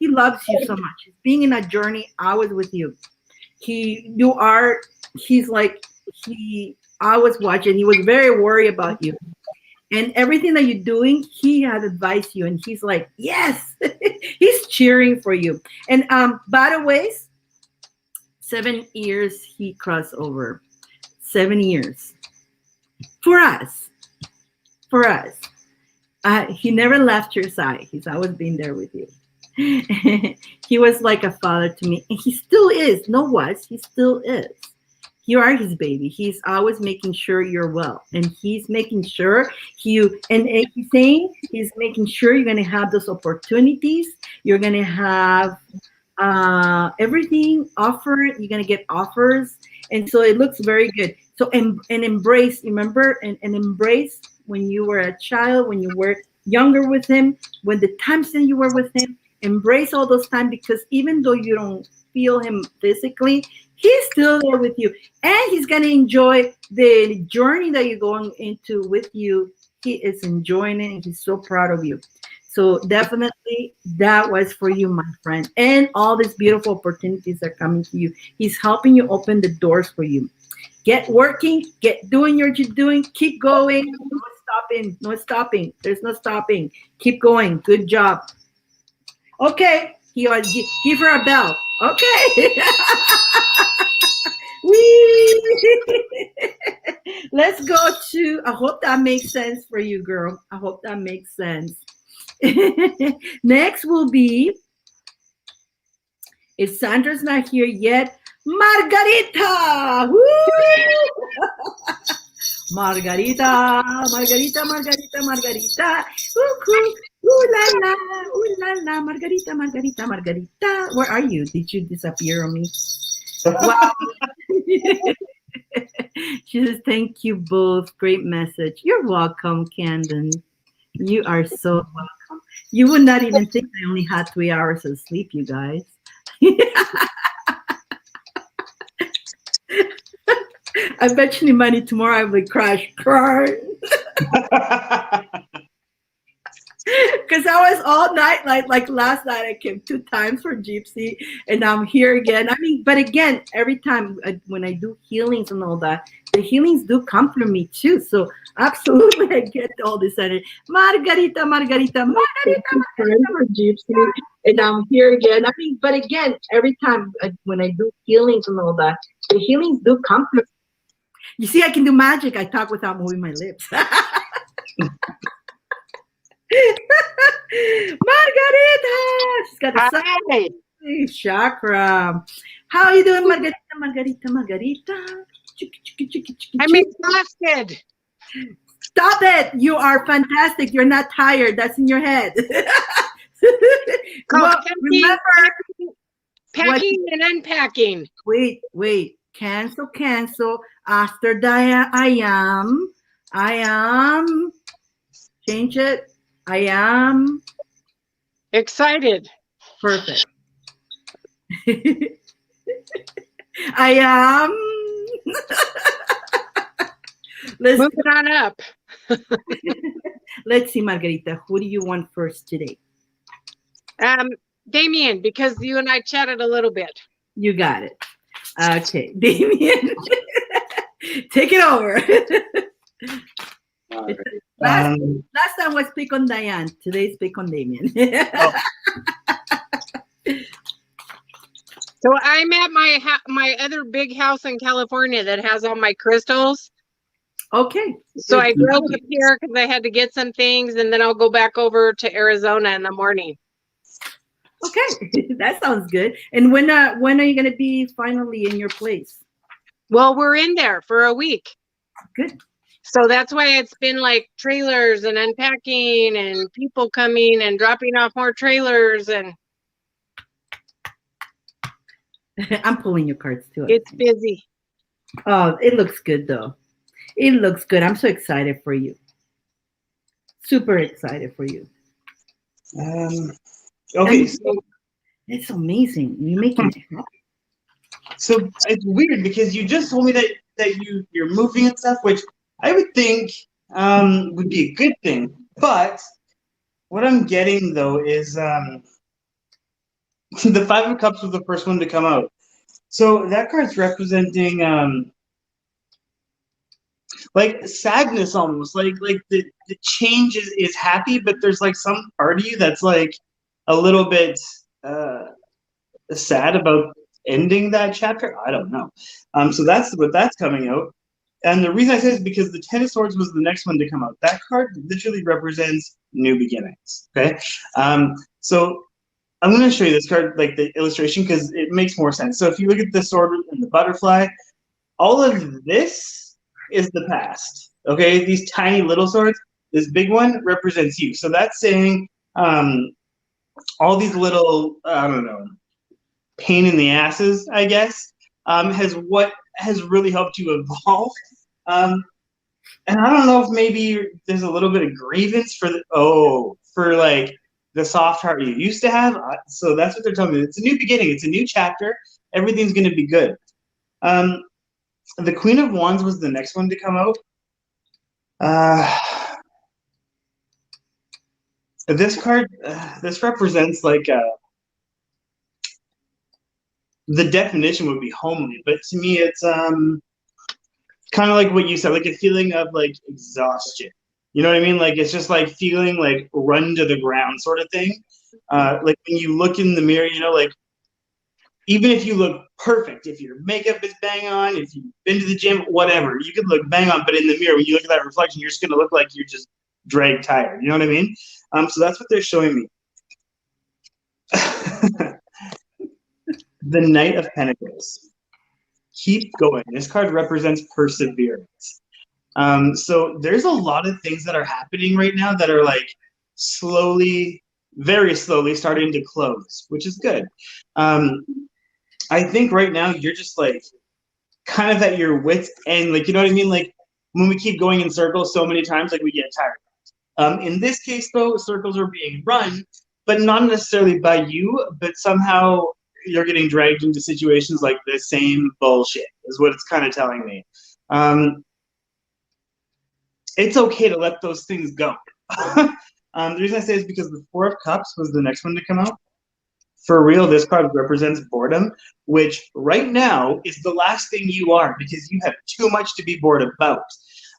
loves you so much. He's being in a journey. I was with you. I was watching. He was very worried about you. And everything that you're doing, he had advised you. And he's like, yes. He's cheering for you. And by the way, 7 years he crossed over. 7 years. For us. He never left your side. He's always been there with you. He was like a father to me, and he still is. No, he still is. You are his baby. He's always making sure you're well, and he's making sure and he's saying he's making sure you're going to have those opportunities. You're going to have everything offered. You're going to get offers, and so it looks very good. So and embrace. Remember and embrace when you were a child, when you were younger with him, when the times that you were with him. Embrace all those times, because even though you don't feel him physically, he's still there with you, and he's going to enjoy the journey that you're going into with you. He is enjoying it, and he's so proud of you. So definitely that was for you, my friend, and all these beautiful opportunities are coming to you. He's helping you open the doors for you. Get working, get doing what you're doing, keep going. No stopping, no stopping. There's no stopping. Keep going. Good job. Okay, give her a bell. Okay. Let's go to, I hope that makes sense for you, girl. I hope that makes sense. Next will be, if Sandra's not here yet, Margarita. Woo! Margarita, Margarita, Margarita, Margarita. Ooh la la, ooh la la, Margarita, Margarita, Margarita. Where are you? Did you disappear on me? Wow. She says, thank you both. Great message. You're welcome, Camden. You are so welcome. You would not even think I only had 3 hours of sleep, you guys. I bet you money tomorrow I would crash. Because I was all night, like last night I came 2 times for Gypsy, and I'm here again. I mean, but again, every time when I do healings and all that, the healings do come from me too. So absolutely, I get all this energy. Margarita, Margarita, Margarita, Margarita, for Gypsy, and I'm here again. I mean, but again, every time when I do healings and all that, the healings do come from. You see, I can do magic. I talk without moving my lips. Margarita, she's got a Celtic chakra. How are you doing, Margarita? Margarita, Margarita. I'm exhausted. Stop it! You are fantastic. You're not tired. That's in your head. Well, remember, packing and unpacking. Wait. Cancel. After Dyane, I am. Change it. I am excited. Perfect. I am. Let's move it on up. Let's see, Margarita. Who do you want first today? Damien, because you and I chatted a little bit. You got it. Okay, Damien, take it over. Right. Last time was pick on Dyane. Today's pick on Damien. So I'm at my other big house in California that has all my crystals. Okay. So I drove up here because I had to get some things, and then I'll go back over to Arizona in the morning. Okay, that sounds good. And when are you going to be finally in your place? Well, we're in there for a week. Good. So that's why it's been like trailers and unpacking and people coming and dropping off more trailers, and I'm pulling your cards too. It's busy. Oh, it looks good though. It looks good. I'm so excited for you. Super excited for you. Okay, so it's amazing. You're making it happen. So it's weird because you just told me that you're moving and stuff, which I would think would be a good thing. But what I'm getting though is the 5 of Cups was the first one to come out. So that card's representing like sadness almost. Like the change is happy, but there's like some part of you that's like a little bit sad about ending that chapter. I don't know. So that's coming out. And the reason I say this is because the 10 of Swords was the next one to come out. That card literally represents new beginnings. Okay. So I'm going to show you this card, like the illustration, because it makes more sense. So if you look at the sword and the butterfly, all of this is the past. Okay, these tiny little swords, this big one represents you. So that's saying all these little, I don't know, pain in the asses, I guess, has really helped you evolve. And I don't know if maybe there's a little bit of grievance for like the soft heart you used to have. So that's what they're telling me. It's a new beginning. It's a new chapter. Everything's going to be good. The Queen of Wands was the next one to come out. This card, this represents like the definition would be homely, but to me it's kind of like what you said, like a feeling of like exhaustion. You know what I mean? Like it's just like feeling like run to the ground sort of thing. Like when you look in the mirror, you know, like even if you look perfect, if your makeup is bang on, if you've been to the gym, whatever, you could look bang on, but in the mirror, when you look at that reflection, you're just going to look like you're just dragged tired. You know what I mean? So that's what they're showing me. The Knight of Pentacles. Keep going. This card represents perseverance. So there's a lot of things that are happening right now that are like slowly, very slowly starting to close, which is good. I think right now you're just like kind of at your wit's end. Like, you know what I mean? Like when we keep going in circles so many times, like we get tired. In this case, though, circles are being run, but not necessarily by you, but somehow you're getting dragged into situations like the same bullshit is what it's kind of telling me. It's okay to let those things go. The reason I say is because the Four of Cups was the next one to come out. For real, this card represents boredom, which right now is the last thing you are because you have too much to be bored about.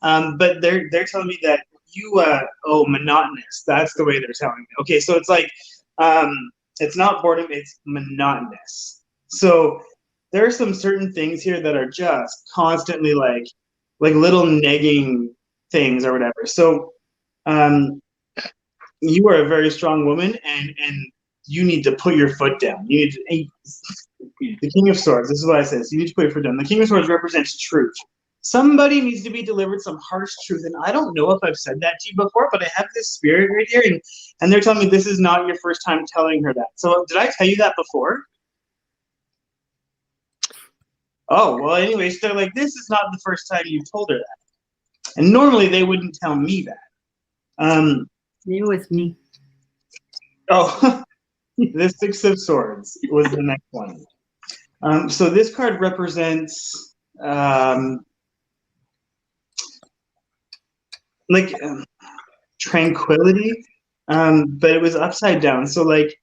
But they're telling me that you, monotonous. That's the way they're telling me. Okay, so it's like, it's not boredom, it's monotonous. So there are some certain things here that are just constantly like little nagging things or whatever. So you are a very strong woman and you need to put your foot down. You need to, the King of Swords, this is what I say. So you need to put your foot down. The King of Swords represents truth. Somebody needs to be delivered some harsh truth. And I don't know if I've said that to you before, but I have this spirit right here. And they're telling me this is not your first time telling her that. So did I tell you that before? Oh, well, anyways, they're like, this is not the first time you've told her that. And normally they wouldn't tell me that. It was me. Oh, the Six of Swords was the next one. So this card represents tranquility, but it was upside down. So like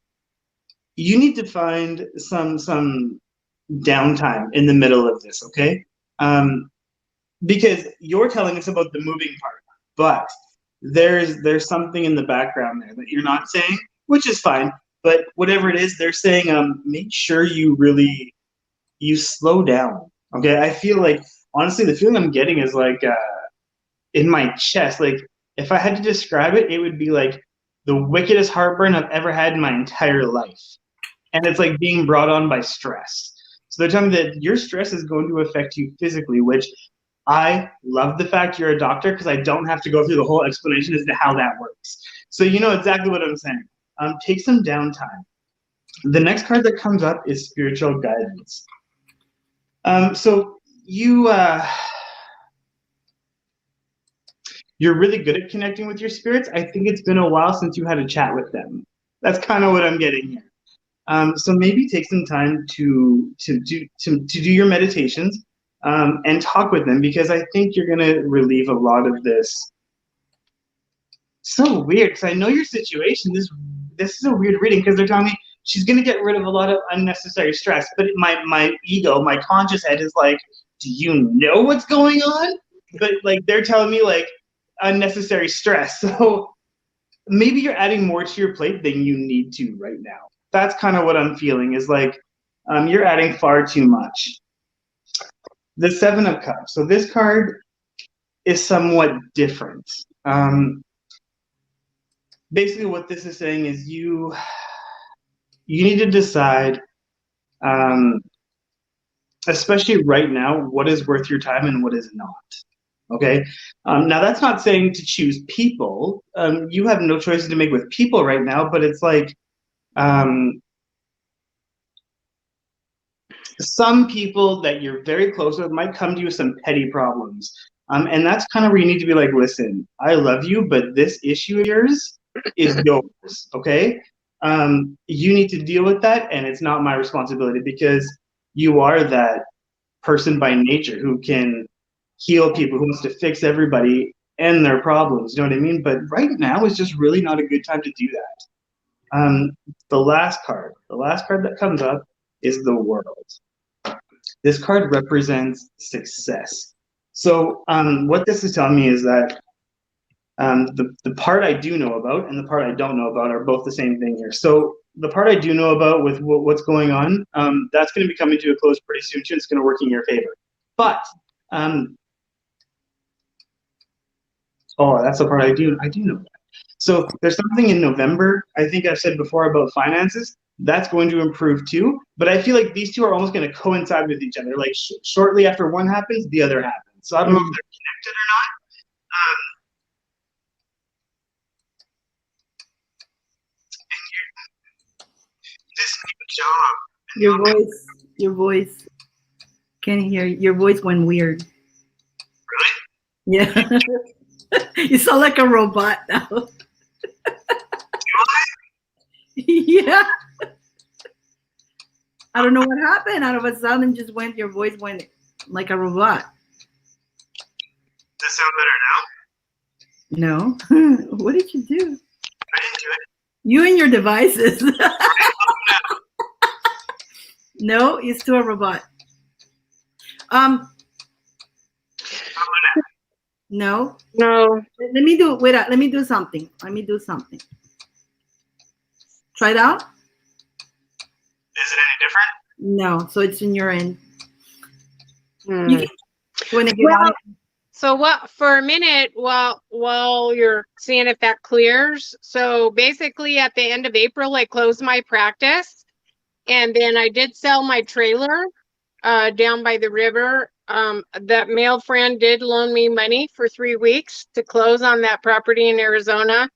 you need to find some downtime in the middle of this, okay? Because you're telling us about the moving part, but there's something in the background there that you're not saying, which is fine. But whatever it is, they're saying make sure you slow down. Okay, I feel like honestly the feeling I'm getting is like in my chest. Like if I had to describe it, it would be like the wickedest heartburn I've ever had in my entire life. And it's like being brought on by stress. So they're telling me that your stress is going to affect you physically, which I love the fact you're a doctor because I don't have to go through the whole explanation as to how that works. So you know exactly what I'm saying. Take some downtime. The next card that comes up is spiritual guidance. So you're really good at connecting with your spirits. I think it's been a while since you had a chat with them. That's kind of what I'm getting here. So maybe take some time to do your meditations and talk with them because I think you're gonna relieve a lot of this. So weird because I know your situation. This is a weird reading because they're telling me she's gonna get rid of a lot of unnecessary stress. But my ego, my conscious head is like, do you know what's going on? But like they're telling me like unnecessary stress. So maybe you're adding more to your plate than you need to right now. That's kind of what I'm feeling is like you're adding far too much. The Seven of Cups. So this card is somewhat different. Basically what this is saying is you need to decide, especially right now, what is worth your time and what is not. Okay. Now that's not saying to choose people. You have no choices to make with people right now, but it's like, some people that you're very close with might come to you with some petty problems. And that's kind of where you need to be like, listen, I love you, but this issue of yours is yours, okay? You need to deal with that, and it's not my responsibility, because you are that person by nature who can heal people, who wants to fix everybody and their problems, you know what I mean? But right now is just really not a good time to do that. The last card that comes up is the World. This card represents success. So what this is telling me is that the part I do know about and the part I don't know about are both the same thing here. So the part I do know about with what's going on, that's going to be coming to a close pretty soon too. It's going to work in your favor. But oh, that's the part I do know that. So there's something in November, I think I've said before, about finances. That's going to improve too. But I feel like these two are almost going to coincide with each other. Like shortly after one happens, the other happens. So I don't know if they're connected or not. This new job. Your voice. Can't hear. Your voice went weird. Really? Yeah. You sound like a robot now. Yeah. I don't know what happened. Out of a sudden, your voice went like a robot. Does that sound better now? No. What did you do? I didn't do it. You and your devices. No, you're still a robot. No. No. Let me do something. Try it out. Is it any different? No, so it's in your end. Hmm. You want to get Well, out? So what for a minute while you're seeing if that clears. So basically at the end of April, I closed my practice, and then I did sell my trailer down by the river. That male friend did loan me money for 3 weeks to close on that property in Arizona.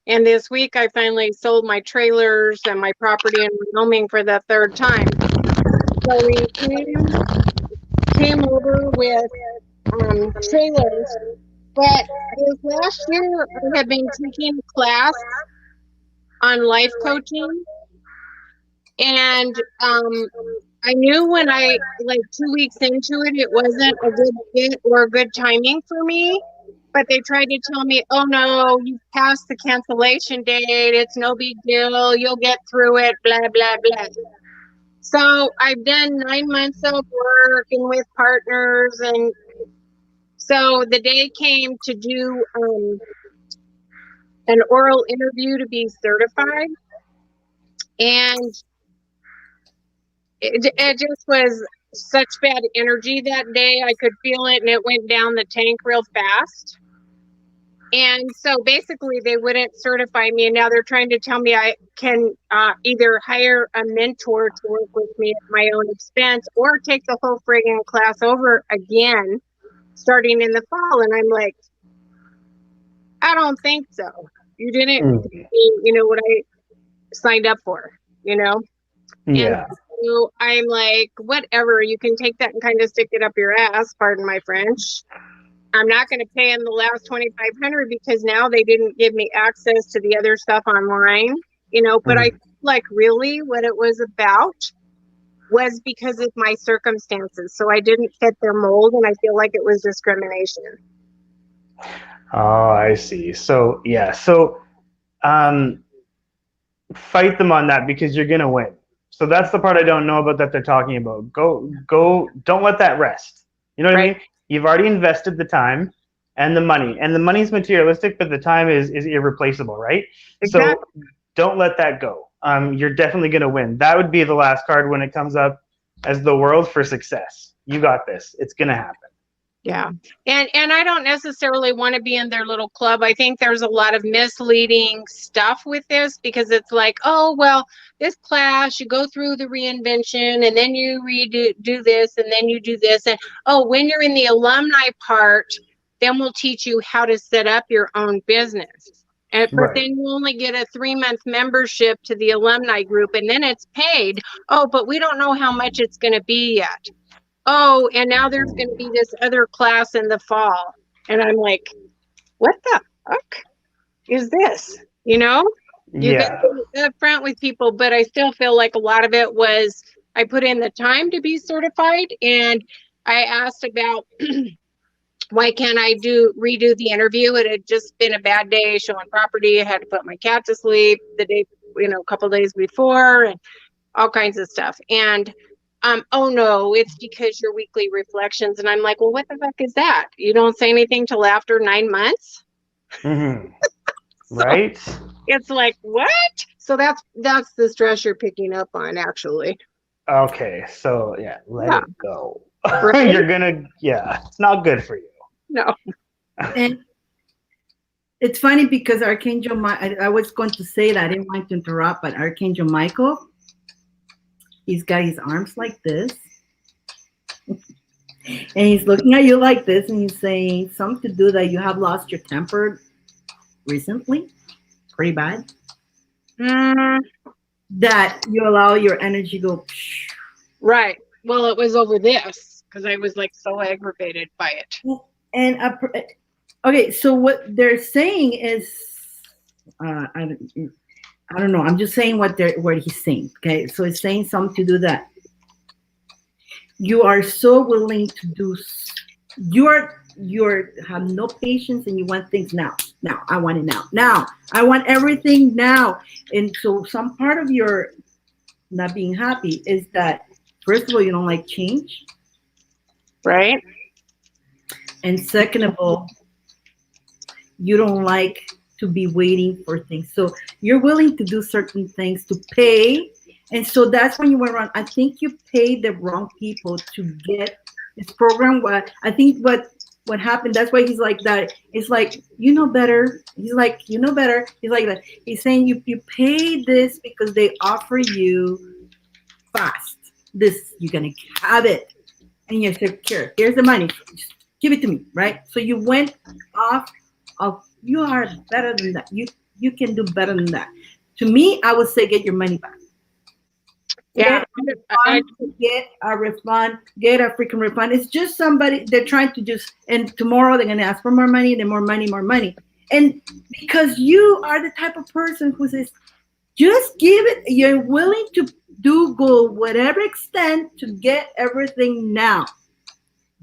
And this week I finally sold my trailers and my property in Wyoming for the third time. So we came over with trailers, but this last year I have been taking a class on life coaching, and I knew when I, like 2 weeks into it, it wasn't a good fit or a good timing for me, but they tried to tell me, oh no, you've passed the cancellation date, it's no big deal, you'll get through it, blah, blah, blah. So I've done 9 months of work and with partners, and so the day came to do an oral interview to be certified, and it just was such bad energy that day. I could feel it, and it went down the tank real fast. And so basically they wouldn't certify me, and now they're trying to tell me I can either hire a mentor to work with me at my own expense or take the whole friggin' class over again starting in the fall. And I'm like, I don't think so. You didn't you know what I signed up for, you know? Yeah. And so I'm like, whatever, you can take that and kind of stick it up your ass, pardon my French. I'm not going to pay them the last $2,500 because now they didn't give me access to the other stuff online, you know, but I like really what it was about was because of my circumstances. So I didn't fit their mold, and I feel like it was discrimination. Oh, I see. So yeah, so fight them on that, because you're gonna win. So that's the part I don't know about that they're talking about. Go, don't let that rest. You know what I mean? You've already invested the time and the money, and the money's materialistic, but the time is irreplaceable, right? Exactly. So don't let that go. You're definitely gonna win. That would be the last card when it comes up as the World for success. You got this. It's gonna happen. Yeah. And I don't necessarily want to be in their little club. I think there's a lot of misleading stuff with this because it's like, oh, well, this class, you go through the reinvention and then you do this and then you do this. And oh, when you're in the alumni part, then we'll teach you how to set up your own business. But Right. then you only get a 3-month membership to the alumni group and then it's paid. Oh, but we don't know how much it's going to be yet. Oh, and now there's going to be this other class in the fall. And I'm like, what the fuck is this? You know, you Yeah. got to be up front with people, but I still feel like a lot of it was I put in the time to be certified. And I asked about why can't I redo the interview? It had just been a bad day showing property. I had to put my cat to sleep the day, a couple days before and all kinds of stuff. And oh no, it's because your weekly reflections. And I'm like, well, what the fuck is that? You don't say anything till after 9 months? Mm-hmm. So Right? it's like, what? So that's the stress you're picking up on, actually. Okay, so yeah, let it go. Right? You're gonna, it's not good for you. No. And it's funny because Archangel, I was going to say that, I didn't want to interrupt, but Archangel Michael, he's got his arms like this. And he's looking at you like this and he's saying something to do that you have lost your temper recently, pretty bad. That you allow your energy to go. Right. Well, it was over this because I was like so aggravated by it. And okay, so what they're saying is, I don't know. I'm just saying what he's saying. Okay, so it's saying something to do that. You are so willing to do. You have no patience and you want things now. Now I want it now. Now I want everything now. And so some part of your not being happy is that first of all you don't like change, right? And second of all, you don't like to be waiting for things. So you're willing to do certain things to pay. And so that's when you went wrong. I think you paid the wrong people to get this program. I think what happened, that's why he's like that. It's like, you know better. He's like, you know better. He's like that. He's saying you pay this because they offer you fast. This, you're going to have it. And you said, here, here's the money. Just give it to me, right? So you went off of, you are better than that. You can do better than that. To me, I would say get your money back. Yeah. Get a refund. Get a freaking refund. It's just somebody, they're trying to just, and tomorrow they're going to ask for more money, then more money, more money. And because you are the type of person who says, just give it, you're willing to go whatever extent to get everything now.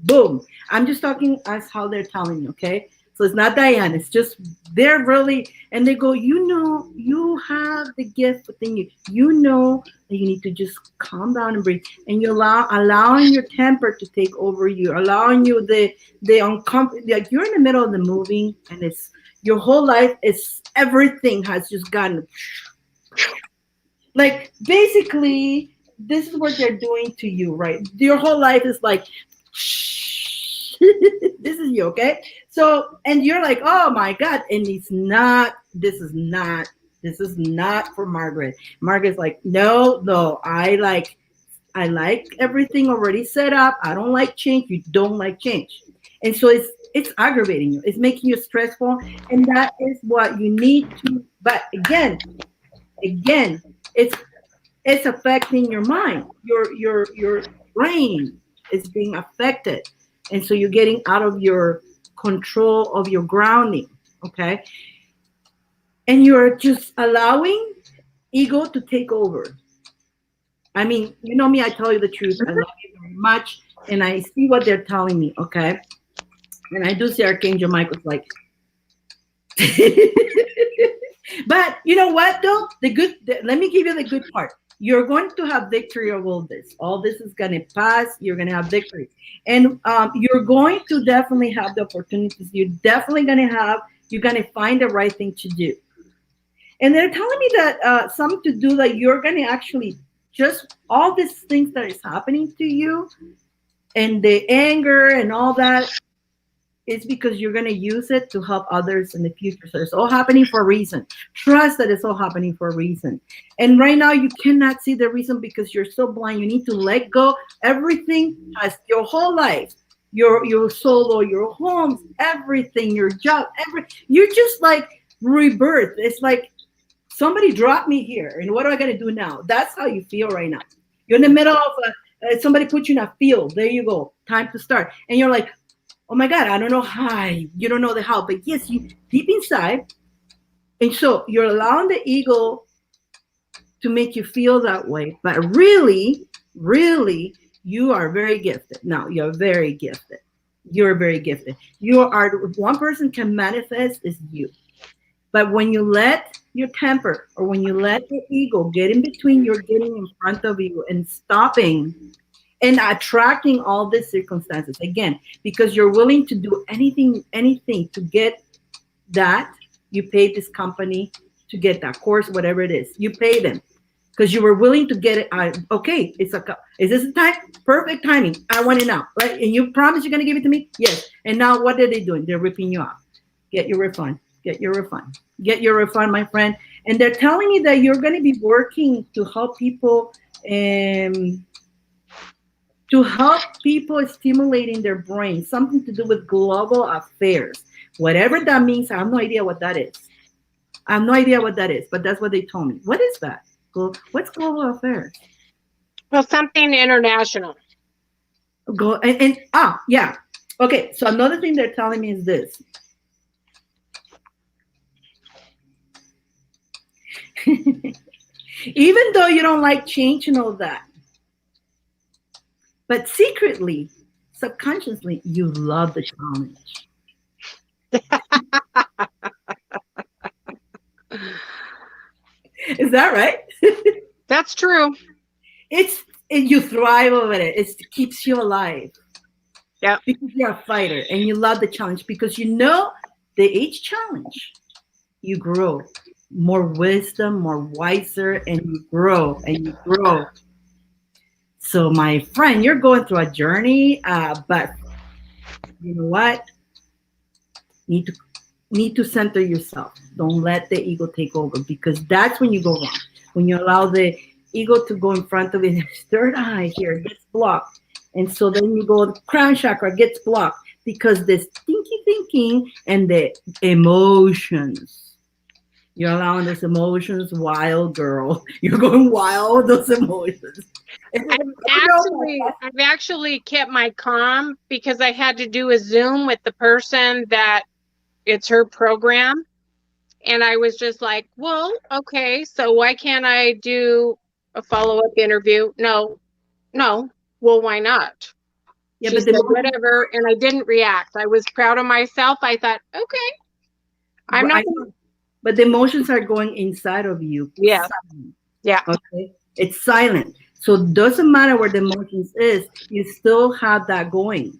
Boom. I'm just talking as how they're telling me, okay? So it's not Dyane. It's just they're really, and they go, you have the gift within you. You know that you need to just calm down and breathe. And you allowing your temper to take over you, allowing you the uncomfortable, like you're in the middle of the movie and it's your whole life is everything has just gotten like basically this is what they're doing to you, right? Your whole life is like this is you, okay? So, and you're like, oh my God, and this is not for Margaret. Margaret's like, no, I like everything already set up. I don't like change. You don't like change. And so it's aggravating you. It's making you stressful. And that is what you need to, but again, it's affecting your mind. Your brain is being affected. And so you're getting out of your control of your grounding, okay? And you're just allowing ego to take over. I mean, you know me, I tell you the truth. I love you very much. And I see what they're telling me, okay? And I do see Archangel Michael's like, but you know what though? Let me give you the good part. You're going to have victory over all this. All this is going to pass. You're going to have victory. And you're going to definitely have the opportunities. You're definitely going to find the right thing to do. And they're telling me that something to do that you're going to actually just all these things that is happening to you and the anger and all that, it's because you're going to use it to help others in the future. So it's all happening for a reason. Trust that it's all happening for a reason. And right now you cannot see the reason because you're so blind. You need to let go. Everything has your whole life, your solo, your homes, everything, your job, you're just like rebirth. It's like somebody dropped me here, and what am I going to do now? That's how you feel right now. You're in the middle of somebody put you in a field. There you go. Time to start. And you're like, oh my God, I don't know how. You don't know the how, but yes, you deep inside. And so you're allowing the ego to make you feel that way. But really, really, you are very gifted. Now, you're very gifted. You're very gifted. You are, one person can manifest is you. But when you let your temper or when you let the ego get in between, you're getting in front of you and stopping and attracting all these circumstances again, because you're willing to do anything to get that. You pay this company to get that course, whatever it is. You pay them because you were willing to get it. Okay, is this the time? Perfect timing. I want it now. Right? And you promise you're going to give it to me? Yes. And now what are they doing? They're ripping you off. Get your refund. Get your refund. Get your refund, my friend. And they're telling me that you're going to be working to help people stimulating their brain, something to do with global affairs. Whatever that means, I have no idea what that is. I have no idea what that is, but that's what they told me. What is that? What's global affairs? Well, something international. Yeah. Okay, so another thing they're telling me is this. Even though you don't like change and all that, but secretly, subconsciously, you love the challenge. Is that right? That's true. You thrive over it. It keeps you alive. Yeah. Because you're a fighter and you love the challenge, because you know the each challenge, you grow. More wisdom, more wiser, and you grow and you grow. So my friend, you're going through a journey, but you know what? Need to center yourself. Don't let the ego take over, because that's when you go wrong. When you allow the ego to go in front of it, third eye here gets blocked. And so then you go, the crown chakra gets blocked because this thinking and the emotions. You're allowing those emotions, wild girl. You're going wild with those emotions. I've actually kept my calm because I had to do a Zoom with the person that it's her program. And I was just like, well, okay, so why can't I do a follow-up interview? No. Well, why not? Yeah, she said, whatever, and I didn't react. I was proud of myself. I thought, okay, I'm not. But the emotions are going inside of you. Yeah. Silent. Yeah. Okay. It's silent. So it doesn't matter where the emotions is, you still have that going.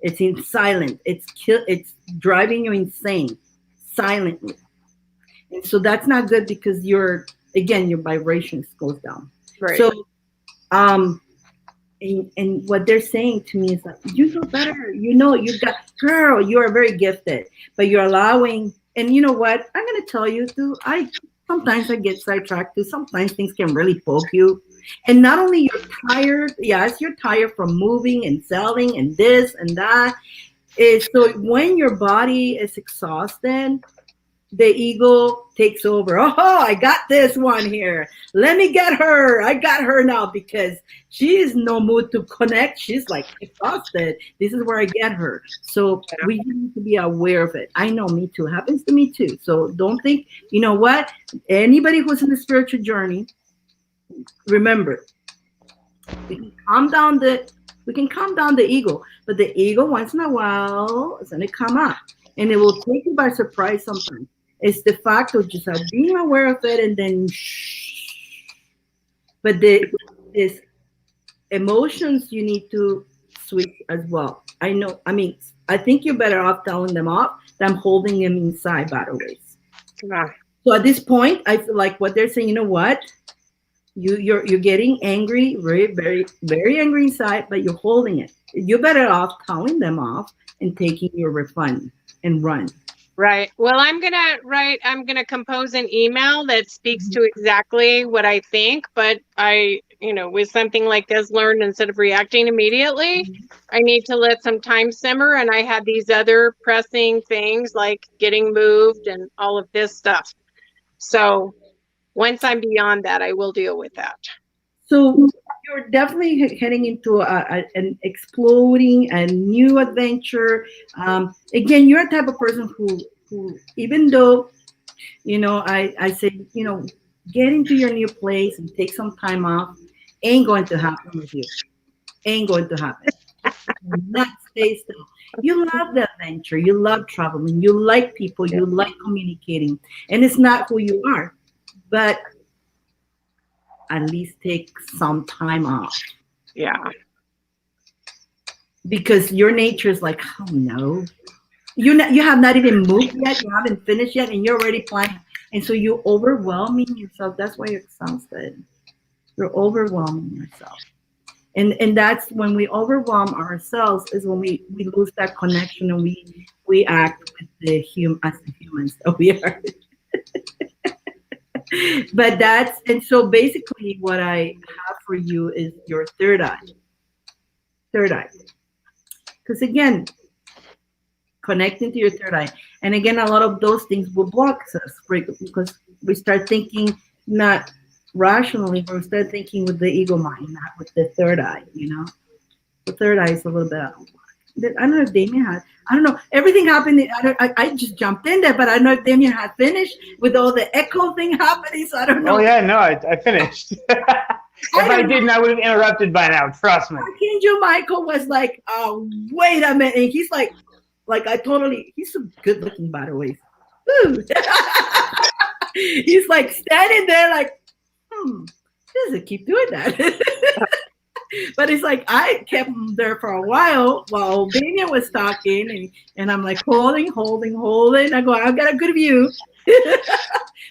It's in silent. It's driving you insane silently. And so that's not good, because your vibrations goes down. Right. So and what they're saying to me is like, you know better. You know, you are very gifted, but you're allowing. And you know what? I'm going to tell you, too, sometimes I get sidetracked, too. Sometimes things can really poke you. And not only you're tired, yes, you're tired from moving and selling and this and that. So when your body is exhausted, the ego takes over. Oh, I got this one here. Let me get her. I got her now, because she is no mood to connect. She's like exhausted. This is where I get her. So we need to be aware of it. I know, me too. It happens to me too. So don't think, you know what? Anybody who's in the spiritual journey, remember, we can calm down the ego, but the ego once in a while is going to come up, and it will take you by surprise sometimes. It's the fact of just being aware of it, and then but this emotions you need to switch as well. I know. I mean, I think you're better off telling them off than holding them inside, by the way. Yeah. So at this point, I feel like what they're saying, you know what? You're getting angry, very, very, very angry inside, but you're holding it. You're better off telling them off and taking your refund and run. Right. Well, I'm gonna compose an email that speaks to exactly what I think, but I, with something like this, learned instead of reacting immediately, I need to let some time simmer. And I had these other pressing things like getting moved and all of this stuff. So once I'm beyond that, I will deal with that. So you're definitely heading into an exploding, a new adventure. Again, you're a type of person who even though, I say, get into your new place and take some time off, ain't going to happen with you. Ain't going to happen. Not stay still. You love the adventure. You love traveling. You like people. You like communicating. And it's not who you are. But at least take some time off. Yeah. Because your nature is like, oh no. You have not even moved yet. You haven't finished yet. And you're already planning. And so you're overwhelming yourself. That's why you're exhausted. You're overwhelming yourself. And that's when we overwhelm ourselves is when we lose that connection and we act with as the humans that we are. But and so basically what I have for you is your third eye. Because again, connecting to your third eye. And again, a lot of those things will block us because we start thinking not rationally, but we start thinking with the ego mind, not with the third eye, The third eye is a little bit out of whack. I don't know if Damien had, I don't know, everything happened. I just jumped in there, but I don't know if Damien had finished with all the echo thing happening, so I don't know. Oh, yeah, no, I finished. If I didn't, I would have interrupted by now, trust me. Archangel Michael was like, oh, wait a minute. And he's like he's so good looking, by the way. He's like standing there like, doesn't keep doing that. But it's like I kept him there for a while Damien was talking, and I'm like holding. I go, I've got a good view.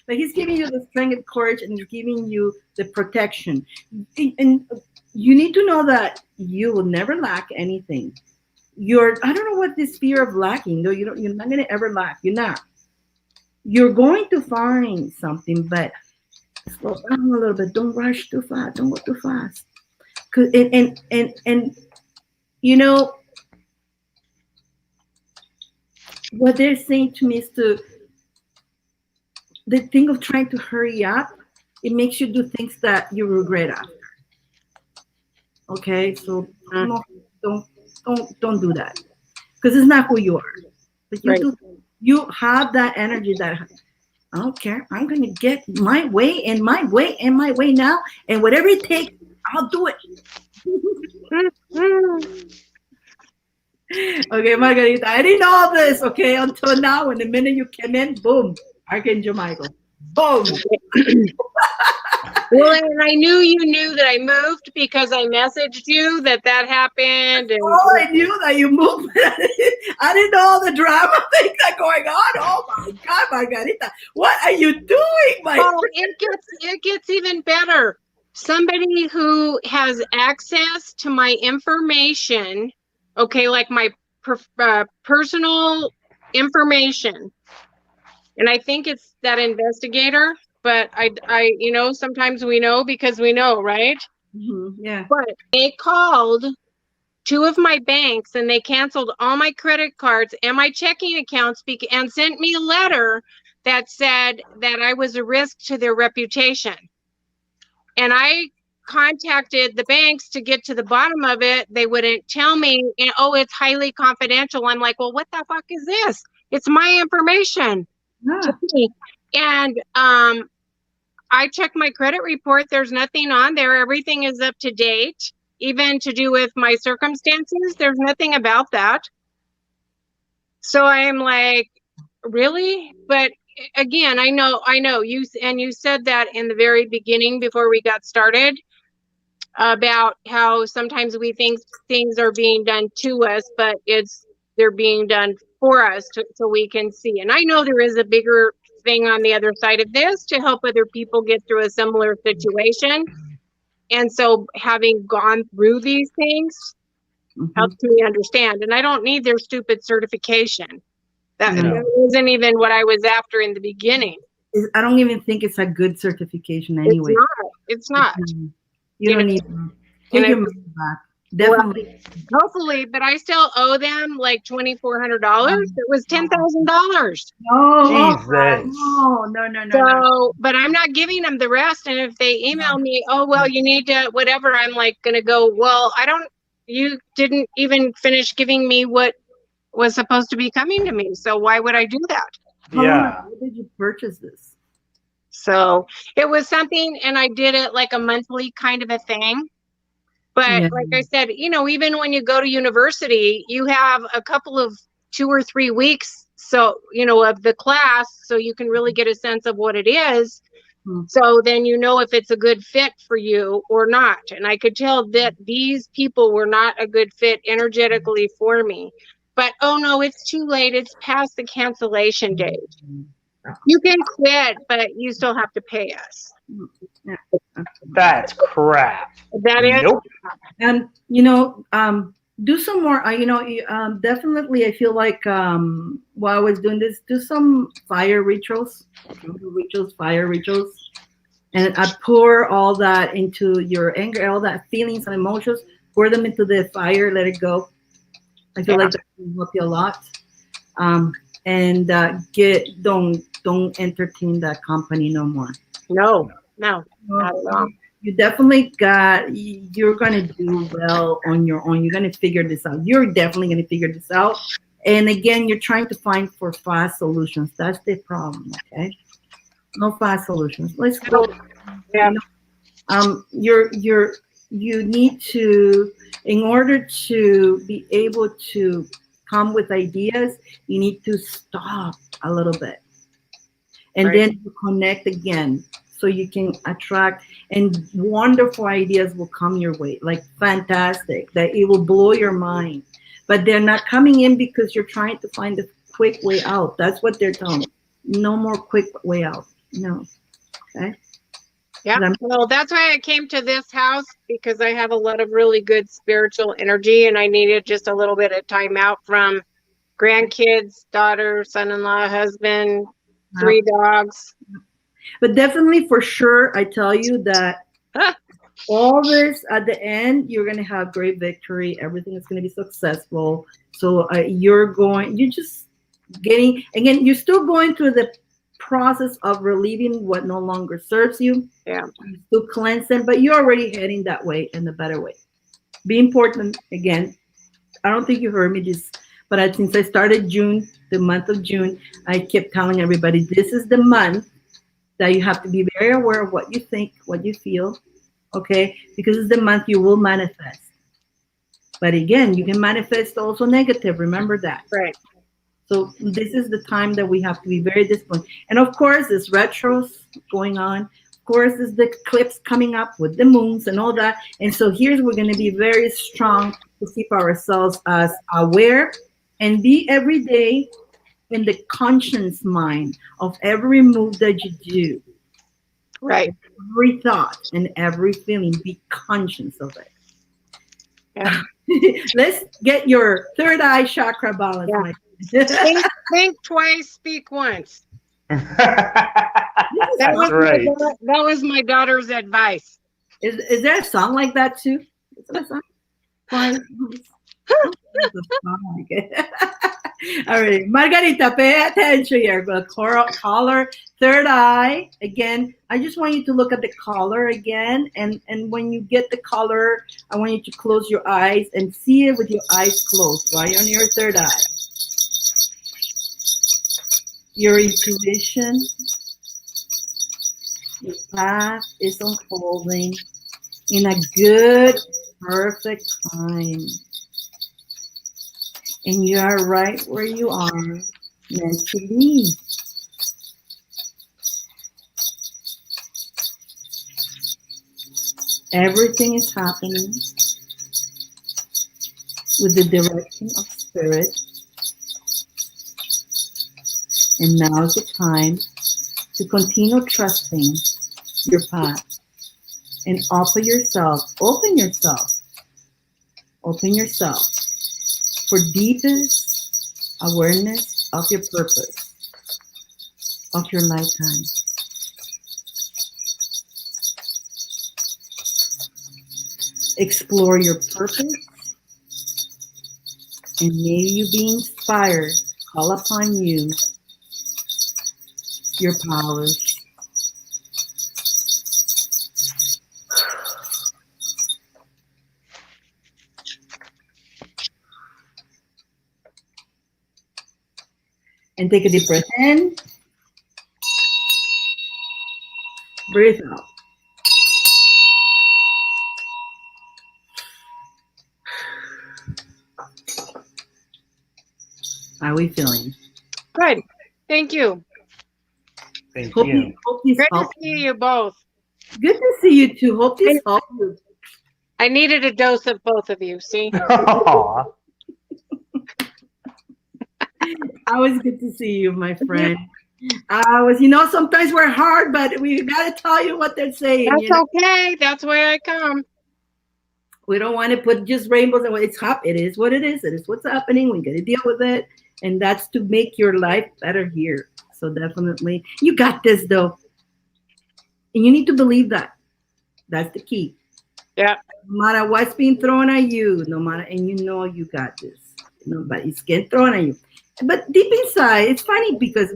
But he's giving you the strength and courage, and he's giving you the protection. And you need to know that you will never lack anything. I don't know what this fear of lacking, though. You're not going to ever lack. You're not. You're going to find something, but slow down a little bit. Don't rush too fast. Don't go too fast. And what they're saying to me is the thing of trying to hurry up. It makes you do things that you regret after. Okay, so no, don't do that, because it's not who you are. But you have that energy that I don't care. I'm going to get my way and my way and my way now. And whatever it takes, I'll do it. Okay, Margarita, I didn't know all this, okay, until now. And the minute you came in, boom, Archangel Michael. Boom. Well, and I knew you knew that I moved because I messaged you that happened. And I knew that you moved. I didn't know all the drama things that are going on. Oh my God, Margarita, what are you doing, my friend? It gets even better. Somebody who has access to my information, okay, like my personal information, and I think it's that investigator. But I sometimes we know because we know, right? Mm-hmm, yeah. But they called 2 of my banks and they canceled all my credit cards and my checking accounts and sent me a letter that said that I was a risk to their reputation. And I contacted the banks to get to the bottom of it. They wouldn't tell me, it's highly confidential. I'm like, well, what the fuck is this? It's my information. Yeah. And I checked my credit report. There's nothing on there. Everything is up to date, even to do with my circumstances. There's nothing about that. So I'm like, really? But again, I know you, and you said that in the very beginning before we got started about how sometimes we think things are being done to us, but they're being done for us so we can see. And I know there is a bigger thing on the other side of this to help other people get through a similar situation. And so having gone through these things helps me understand. And I don't need their stupid certification. That wasn't even what I was after in the beginning. I don't even think it's a good certification anyway. It's not. You don't need take your money back. Definitely. Well, hopefully, but I still owe them like $2,400. It was $10,000. No. So, but I'm not giving them the rest. And if they email me, oh, well, you need to whatever, I'm like going to go, well, you didn't even finish giving me what was supposed to be coming to me. So why would I do that? Yeah. How did you purchase this? So it was something, and I did it like a monthly kind of a thing. But like I said, even when you go to university, you have a couple of 2 or 3 weeks. So, of the class, so you can really get a sense of what it is. So then if it's a good fit for you or not. And I could tell that these people were not a good fit energetically for me. But, oh no, it's too late. It's past the cancellation date. You can quit, but you still have to pay us. That's crap. That is. Nope. And, do some more, definitely I feel like while I was doing this, do some fire rituals, fire rituals. And I pour all that into your anger, all that feelings and emotions, pour them into the fire, let it go. I feel like that can help you a lot. And don't entertain that company no more. No, not at all. You definitely you're going to do well on your own. You're going to figure this out. You're definitely going to figure this out. And again, you're trying to find for fast solutions. That's the problem, okay? No fast solutions. Let's go. Yeah. You need to, in order to be able to come with ideas, you need to stop a little bit. And then you connect again. So you can attract, and wonderful ideas will come your way, like fantastic, that it will blow your mind. But they're not coming in because you're trying to find a quick way out. That's what they're telling me. No more quick way out. No. Okay. Yeah. Well, that's why I came to this house, because I have a lot of really good spiritual energy, and I needed just a little bit of time out from grandkids, daughter, son-in-law, husband, 3 dogs. But definitely, for sure, I tell you that all this at the end, you're going to have great victory. Everything is going to be successful. So you're just getting, again, you're still going through the process of relieving what no longer serves you. Yeah. You still cleanse them, but you're already heading that way in a better way. Be important, again. I don't think you heard me this, but since I started June, the month of June, I kept telling everybody, this is the month that you have to be very aware of what you think, what you feel, okay? Because it's the month you will manifest. But again, you can manifest also negative. Remember that. Right. So this is the time that we have to be very disciplined. And of course, there's retros going on. Of course, there's the eclipse coming up with the moons and all that. And so here's we're going to be very strong to keep ourselves as aware and be every day in the conscious mind of every move that you do. Right. Every thought and every feeling, be conscious of it. Yeah. Let's get your third eye chakra balance. Yeah. think twice, speak once. That was my daughter's advice. Is there a song like that too? Is there a song? All right, Margarita, pay attention here. Collar, third eye. Again, I just want you to look at the collar again. And when you get the color, I want you to close your eyes and see it with your eyes closed, right on your third eye. Your intuition, your path is unfolding in a good, perfect time. And you are right where you are meant to be. Everything is happening with the direction of spirit. And now is the time to continue trusting your path and open yourself for deepest awareness of your purpose of your lifetime. Explore your purpose, and may you be inspired. Call upon you, your powers. And take a deep breath in. Breathe out. How are we feeling? Good. Thank you. Thank Hope you. these Great to help. see you both. Good to see you too. Hope this helps you. I needed a dose of both of you. See? Aw. Always good to see you, my friend. Sometimes we're hard, but we gotta tell you what they're saying. That's okay. That's why I come. We don't want to put just rainbows and it's hot. It is what it is. It is what's happening. We gotta deal with it, and that's to make your life better here. So definitely, you got this though, and you need to believe that. That's the key. Yeah. No matter what's being thrown at you, and you know you got this. Nobody's getting thrown at you. But deep inside, it's funny because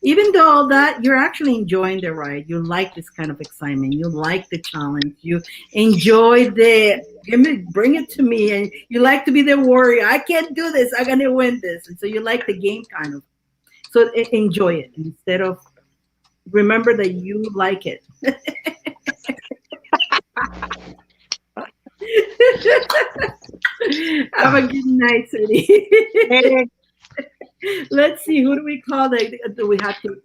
even though that you're actually enjoying the ride, you like this kind of excitement, you like the challenge, you enjoy bring it to me, and you like to be the warrior. I can't do this. I'm gonna win this, and so you like the game kind of. So enjoy it instead of remember that you like it. Have a good night, sweetie. Let's see, who do we call? Do we have to?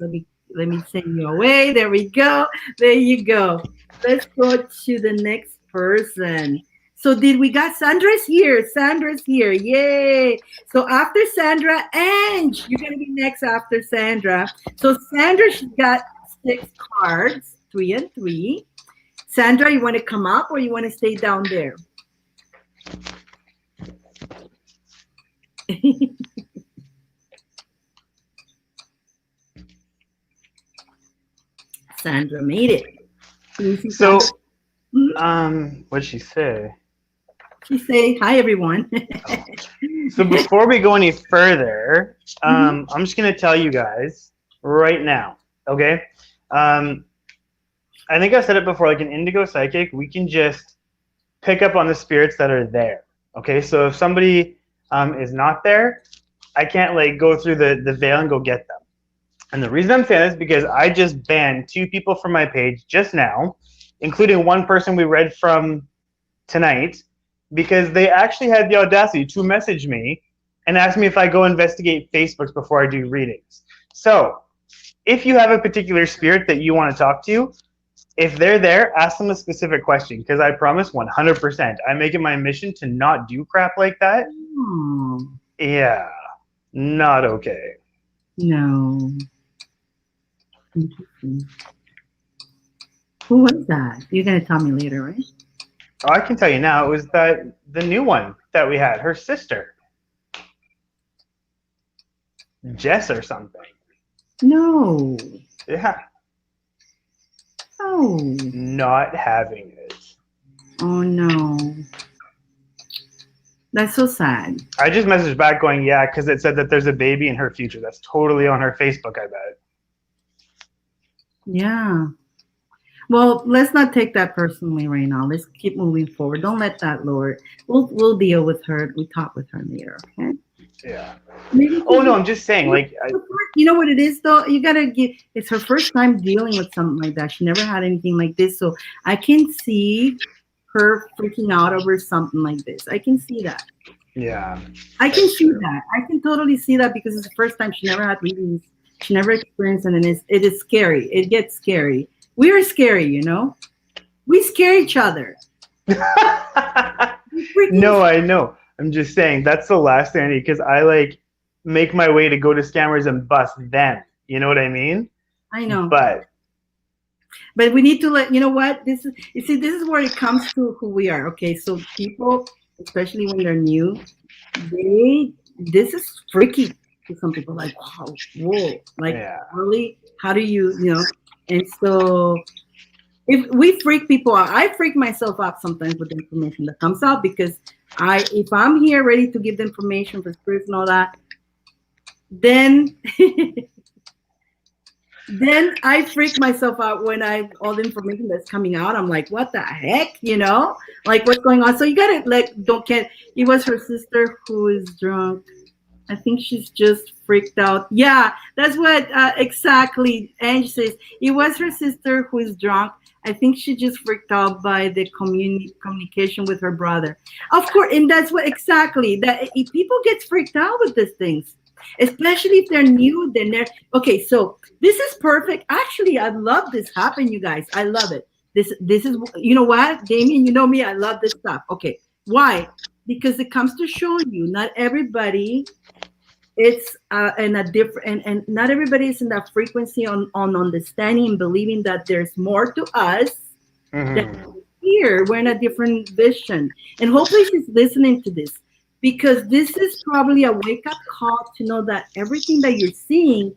Let me send you away. There we go. There you go. Let's go to the next person. So we got Sandra's here. Sandra's here. Yay. So after Sandra, Ange, you're going to be next after Sandra. So Sandra, she's got 6 cards, 3 and 3. Sandra, you want to come up or you want to stay down there? Sandra made it. So, what'd she say? She say, hi, everyone. So before we go any further, I'm just going to tell you guys right now, okay? I think I said it before, like an Indigo Psychic, we can just pick up on the spirits that are there, okay? So if somebody is not there, I can't like go through the veil and go get them. And the reason I'm saying this is because I just banned 2 people from my page just now, including one person we read from tonight, because they actually had the audacity to message me and ask me if I go investigate Facebooks before I do readings. So if you have a particular spirit that you want to talk to, if they're there, ask them a specific question, because I promise 100%, I make it my mission to not do crap like that. Yeah, not okay. No. Interesting. Who was that? You're going to tell me later, right? Oh, I can tell you now. It was the new one that we had, her sister. Jess or something. No. Yeah. Oh. Not having it. Oh, no. That's so sad. I just messaged back going, yeah, because it said that there's a baby in her future. That's totally on her Facebook, I bet. Yeah. Well, let's not take that personally right now. Let's keep moving forward. Don't let that lower. We'll deal with her. We talk with her later, okay? Yeah. Maybe Oh, no, I'm just saying, like... you know what it is, though? You got to give... It's her first time dealing with something like that. She never had anything like this. So I can see her freaking out over something like this. I can see that. Yeah. I can see that. I can totally see that because it's the first time she never had readings. She never experienced it, and it is scary. It gets scary. We are scary, you know? We scare each other. No, I know. I'm just saying that's the last thing I need, because I like make my way to go to scammers and bust them. You know what I mean? I know. But we need to let you know what this is. You see, this is where it comes to who we are. Okay, so people, especially when they're new, this is freaky to some people. Like, wow, whoa, like really, how do you know? And so, if we freak people out, I freak myself out sometimes with the information that comes out, because if I'm here ready to give the information for spirits and all that, then then I freak myself out when all the information that's coming out. I'm like, what the heck, like what's going on? So you gotta it was her sister who is drunk. I think she's just freaked out. Yeah, that's what exactly Angie says. It was her sister who is drunk. I think she just freaked out by the communication with her brother. Of course, and that's what exactly that if people get freaked out with these things, especially if they're new, okay. So this is perfect. Actually, I love this happen, you guys. I love it. This is, you know what, Damien, you know me. I love this stuff. Okay, why? Because it comes to show you not everybody. It's in a different, and not everybody is in that frequency on understanding and believing that there's more to us than here. We're in a different vision, and hopefully she's listening to this, because this is probably a wake-up call to know that everything that you're seeing,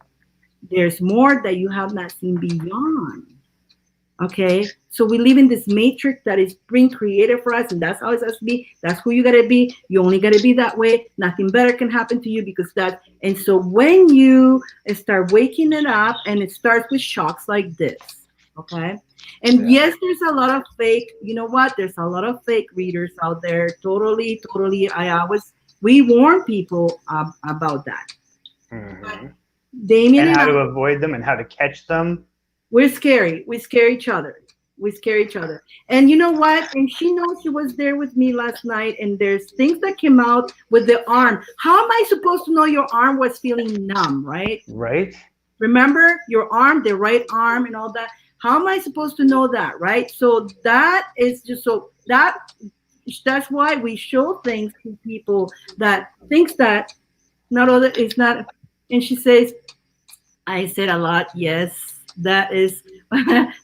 there's more that you have not seen beyond. Okay, so we live in this matrix that is being created for us, and that's how it has to be. That's who you gotta be. You only gotta be that way. Nothing better can happen to you, because that. And so when you start waking it up, and it starts with shocks like this, okay. And yes, there's a lot of fake. You know what? There's a lot of fake readers out there. Totally. We warn people about that. Damien and how to avoid them and how to catch them. We're scary. We scare each other. And you know what? And she knows she was there with me last night, and there's things that came out with the arm. How am I supposed to know your arm was feeling numb, right? Right. Remember your arm, the right arm and all that. How am I supposed to know that, right? So that is just that's why we show things to people that thinks that it's not. And she says, I said a lot, yes. That is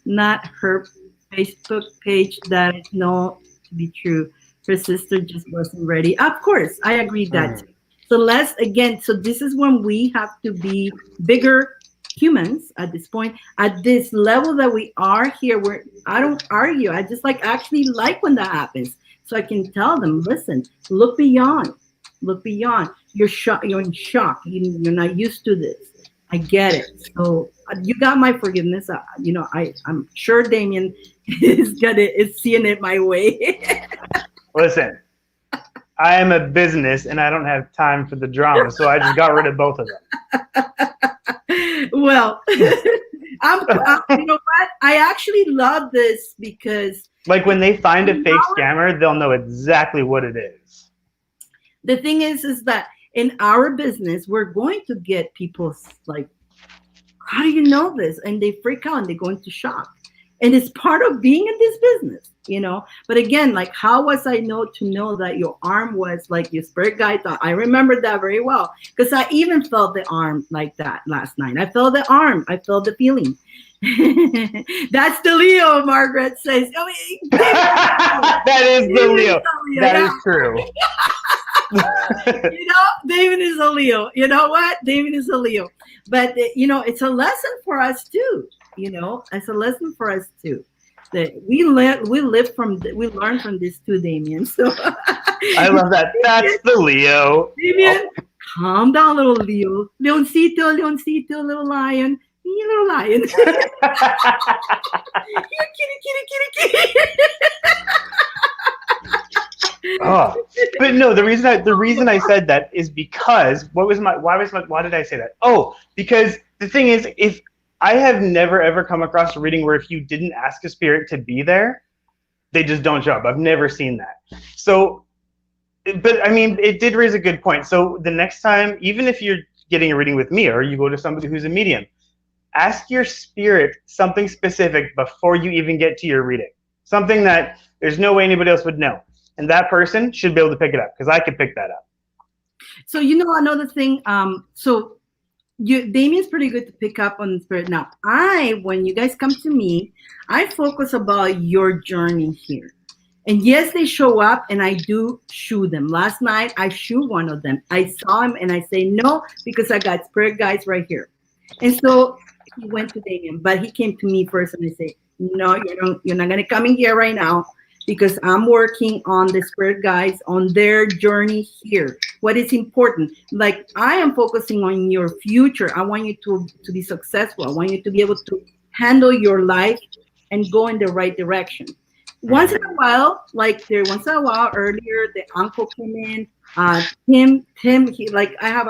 not her Facebook page. That is not to be true. Her sister just wasn't ready. Of course, I agree that. So so this is when we have to be bigger humans at this point, at this level that we are here, where I don't argue. I just actually like when that happens. So I can tell them, listen, look beyond. You're in shock. You're not used to this. I get it. So you got my forgiveness. I'm sure Damien is seeing it my way. Listen, I am a business and I don't have time for the drama, so I just got rid of both of them. Well, you know what? I actually love this because, when they find a fake scammer, they'll know exactly what it is. The thing is that in our business, we're going to get people like, how do you know this? And they freak out and they go into shock. And it's part of being in this business, But again, how was I to know that your arm was your spirit guide thought? I remember that very well, because I even felt the arm like that last night. I felt the arm. I felt the feeling. That's the Leo, Margaret says. That is the Leo. That is true. David is a Leo. You know what? David is a Leo. But, it's a lesson for us too. It's a lesson for us too. That we learn from this too, Damien. So I love that. That's the Leo. Damien, calm down, little Leo. Leoncito, little lion. You little lion. You're kitty. Oh, but no, the reason I said that is because why did I say that? Oh, because the thing is, if I have never ever come across a reading where if you didn't ask a spirit to be there, they just don't show up. I've never seen that. So, but I mean, it did raise a good point. So the next time, even if you're getting a reading with me or you go to somebody who's a medium, ask your spirit something specific before you even get to your reading. Something that there's no way anybody else would know. And that person should be able to pick it up, because I could pick that up. So, another thing, so Damien's pretty good to pick up on the spirit. Now, when you guys come to me, I focus about your journey here. And yes, they show up and I do shoo them. Last night, I shoo one of them. I saw him and I say no, because I got spirit guides right here. And so he went to Damien, but he came to me first and I say, no, you're not going to come in here right now, because I'm working on the spirit guides on their journey here. What is important? Like, I am focusing on your future. I want you to be successful. I want you to be able to handle your life and go in the right direction. Once in a while, earlier, the uncle came in. Tim, I have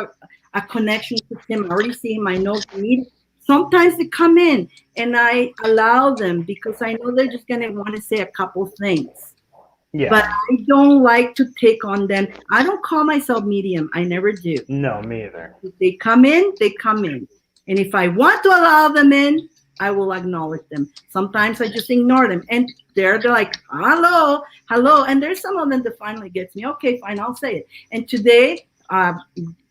a connection to Tim. I already see him. I know he sometimes they come in and I allow them, because I know they're just going to want to say a couple things. Yeah. But I don't like to take on them. I don't call myself medium. I never do. No, me either. If they come in, they come in. And if I want to allow them in, I will acknowledge them. Sometimes I just ignore them. And they're like, hello. And there's some of them that finally gets me. Okay, fine, I'll say it. And today,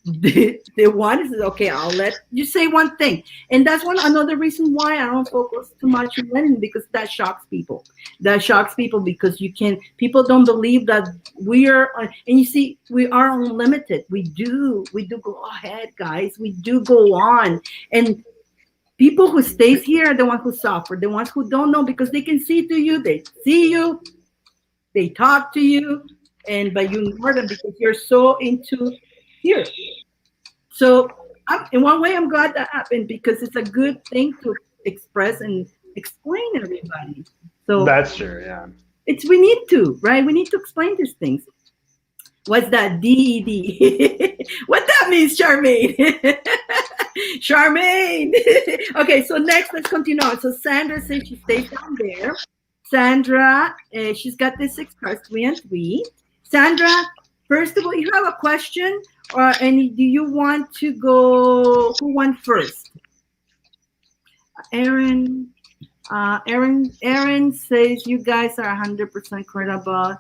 the one is, okay, I'll let you say one thing. And that's another reason why I don't focus too much on letting, because that shocks people. Because people don't believe that we are, and you see, we are unlimited. We do go ahead, guys. We do go on. And people who stays here are the ones who suffer, the ones who don't know, because they can see to you, they see you, they talk to you, but you ignore them because you're so into here. So in one way, I'm glad that happened, because it's a good thing to express and explain to everybody. So that's true, yeah. We need to, right? We need to explain these things. What's that? DED. What that means, Charmaine? Charmaine. Okay, so next, let's continue on. So Sandra says she stays down there. Sandra, she's got the 6 cards, 3 and 3. Sandra, first of all, you have a question, and do you want to go? Who went first? Aaron says you guys are 100% correct about.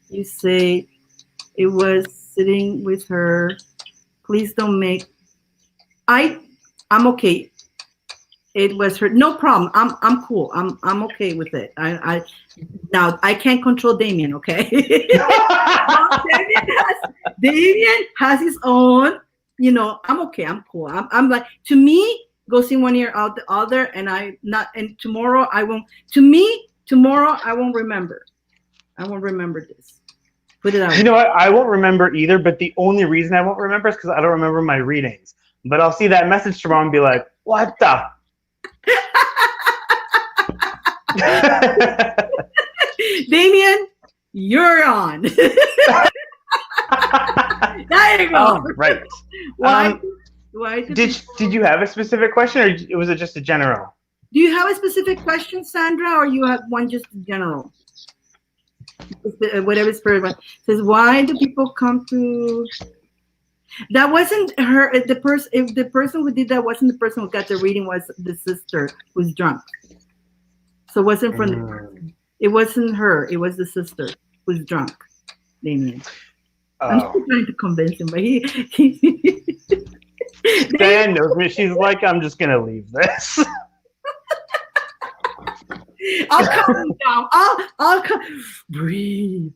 You say it was sitting with her. Please don't make. I'm okay. It was her. No problem. I'm cool. I'm okay with it. Now I can't control Damien. Okay. Damien has his own. I'm okay. I'm cool. I'm like, to me, goes in one ear out the other, and tomorrow I won't. Tomorrow I won't remember. I won't remember this. Put it out. You know what? I won't remember either. But the only reason I won't remember is because I don't remember my readings. But I'll see that message tomorrow and be like, what the? Damien, you're on. There you go. Oh, right. Why did you have a specific question, or was it just a general? Do you have a specific question, Sandra, or you have one just general? Whatever spirit says, why do people come to? That wasn't her. If the person who did that wasn't the person who got the reading, was the sister who's drunk. So it wasn't from the person. It wasn't her. It was the sister who's drunk. Damien. I'm still trying to convince him, but Diane knows me. She's like, I'm just gonna leave this. I'll calm down. I'll breathe.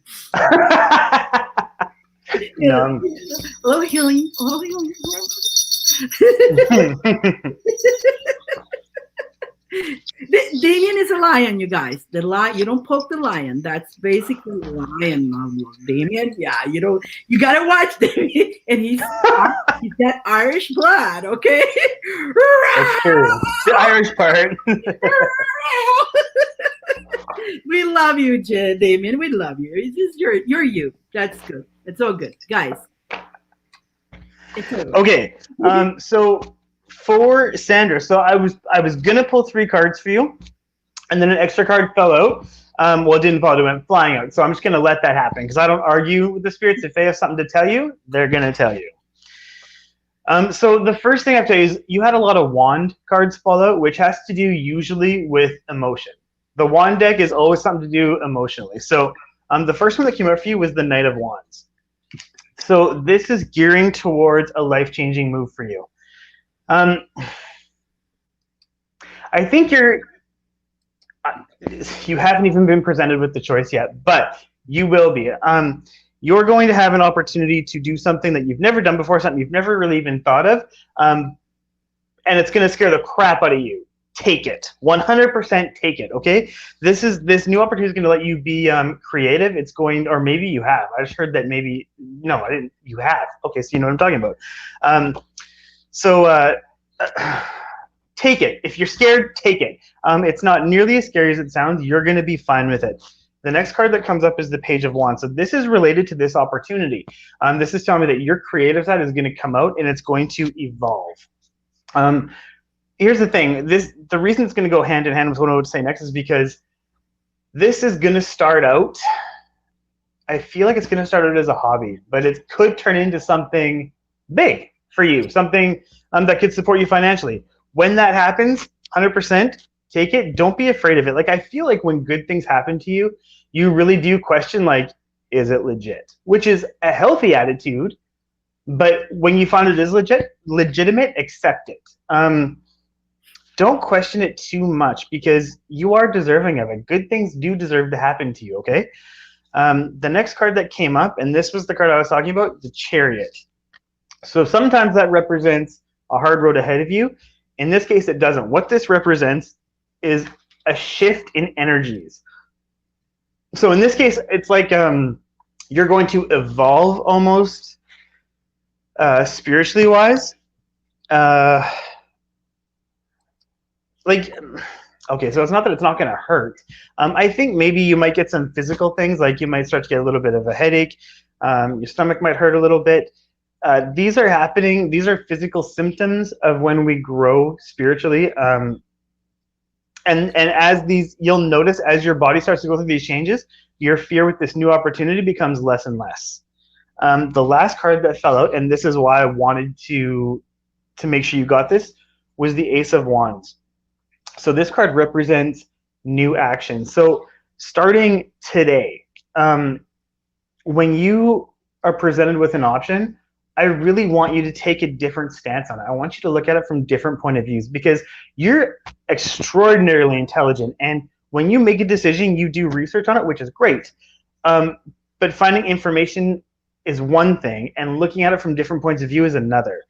No. Hello, healing. Damien is a lion, you guys. The lion. You don't poke the lion. That's basically a lion. Damien. Yeah, you gotta watch Damien, and he's got Irish blood. Okay. That's true. The Irish part. We love you, Damien. We love you. It's just you're you. That's good. It's all good, guys. Okay. So for Sandra, so I was gonna pull 3 cards for you, and then an extra card fell out. Well, it didn't fall; it went flying out. So I'm just gonna let that happen, because I don't argue with the spirits. If they have something to tell you, they're gonna tell you. So the first thing I have to tell you is you had a lot of wand cards fall out, which has to do usually with emotion. The wand deck is always something to do emotionally. So the first one that came out for you was the Knight of Wands. So this is gearing towards a life-changing move for you. I think you haven't even been presented with the choice yet, but you will be. You're going to have an opportunity to do something that you've never done before, something you've never really even thought of, and it's going to scare the crap out of you. Take it. 100% take it, okay? This new opportunity is going to let you be creative. It's going, or maybe you have. I just heard that maybe, no, I didn't. You have. Okay, so you know what I'm talking about. Take it. If you're scared, take it. It's not nearly as scary as it sounds. You're going to be fine with it. The next card that comes up is the Page of Wands. So this is related to this opportunity. This is telling me that your creative side is going to come out and it's going to evolve. Here's the thing. The reason it's going to go hand in hand with what I would say next is because this is going to start out, I feel like it's going to start out as a hobby, but it could turn into something big for you, something that could support you financially. When that happens, 100% take it. Don't be afraid of it. Like, I feel like when good things happen to you, you really do question, like, is it legit? Which is a healthy attitude, but when you find it is legitimate, accept it. Don't question it too much because you are deserving of it. Good things do deserve to happen to you, okay? The next card that came up, and this was the card I was talking about, the Chariot. So sometimes that represents a hard road ahead of you. In this case, it doesn't. What this represents is a shift in energies. So in this case, it's like you're going to evolve almost spiritually wise. Okay, so it's not that it's not going to hurt. I think maybe you might get some physical things, like you might start to get a little bit of a headache. Your stomach might hurt a little bit. These are happening. These are physical symptoms of when we grow spiritually. And as you'll notice as your body starts to go through these changes, your fear with this new opportunity becomes less and less. The last card that fell out, and this is why I wanted to make sure you got this, was the Ace of Wands. So this card represents new action. So starting today, when you are presented with an option, I really want you to take a different stance on it. I want you to look at it from different point of views because you're extraordinarily intelligent. And when you make a decision, you do research on it, which is great. But finding information is one thing, and looking at it from different points of view is another.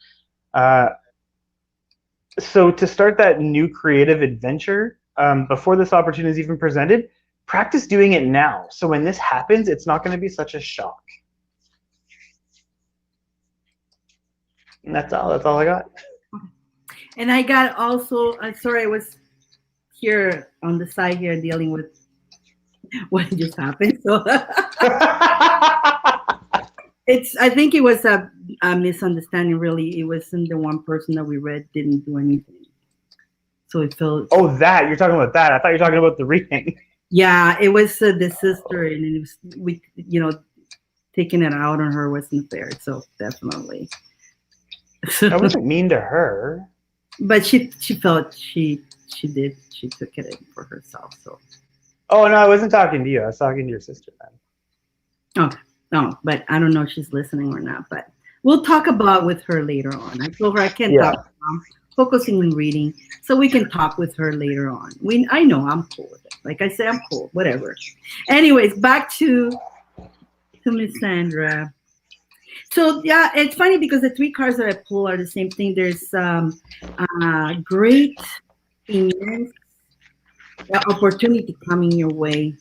So to start that new creative adventure, before this opportunity is even presented, practice doing it now. So when this happens, it's not going to be such a shock. And that's all I got. And I got also, I'm sorry, I was here on the side here dealing with what just happened. So I think it was a misunderstanding, really. It wasn't the one person that we read didn't do anything. So it felt. Oh, that you're talking about that. I thought you were talking about the reading. Yeah, it was the sister, and it was taking it out on her wasn't fair. So definitely. I wasn't mean to her. But she felt she did. She took it in for herself. So. Oh no, I wasn't talking to you. I was talking to your sister then. Okay. No, but I don't know if she's listening or not. But we'll talk about with her later on. I told her I can't talk. I'm focusing on reading, so we can talk with her later on. I know I'm cool with it. Like I say, I'm cool. Whatever. Anyways, back to Miss Sandra. So yeah, it's funny because the three cards that I pull are the same thing. There's great, immense opportunity coming your way.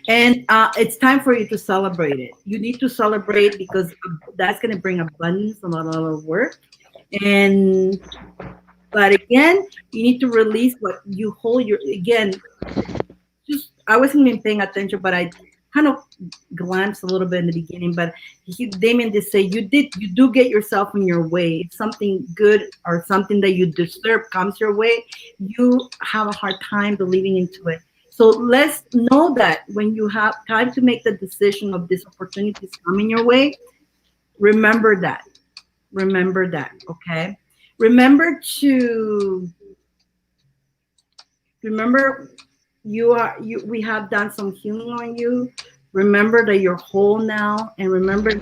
And it's time for you to celebrate it. You need to celebrate because that's going to bring abundance, a lot of work. But again, you need to release what you hold I wasn't even paying attention, but I kind of glanced a little bit in the beginning, but Damien did say you do get yourself in your way. If something good or something that you deserve comes your way, you have a hard time believing into it. So let's know that when you have time to make the decision of this opportunity is coming your way, remember that. Remember that, okay? Remember we have done some healing on you. Remember that you're whole now, and remember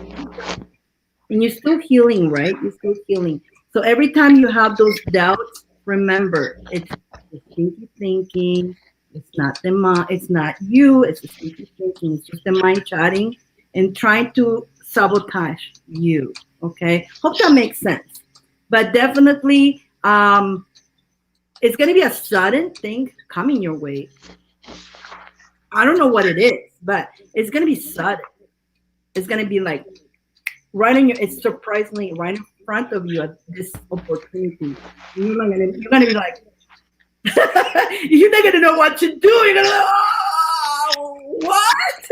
And you're still healing, right? You're still healing. So every time you have those doubts, remember, it's the stinky thinking. It's not the mind. It's not you. It's the stinky thinking. It's just the mind chatting and trying to sabotage you. Okay. Hope that makes sense. But definitely, it's going to be a sudden thing coming your way. I don't know what it is, but it's going to be sudden. It's going to be like right in your, it's surprisingly right in front of you at this opportunity. You're going to be like, you're not going to know what to do. You're going to be like, oh, what?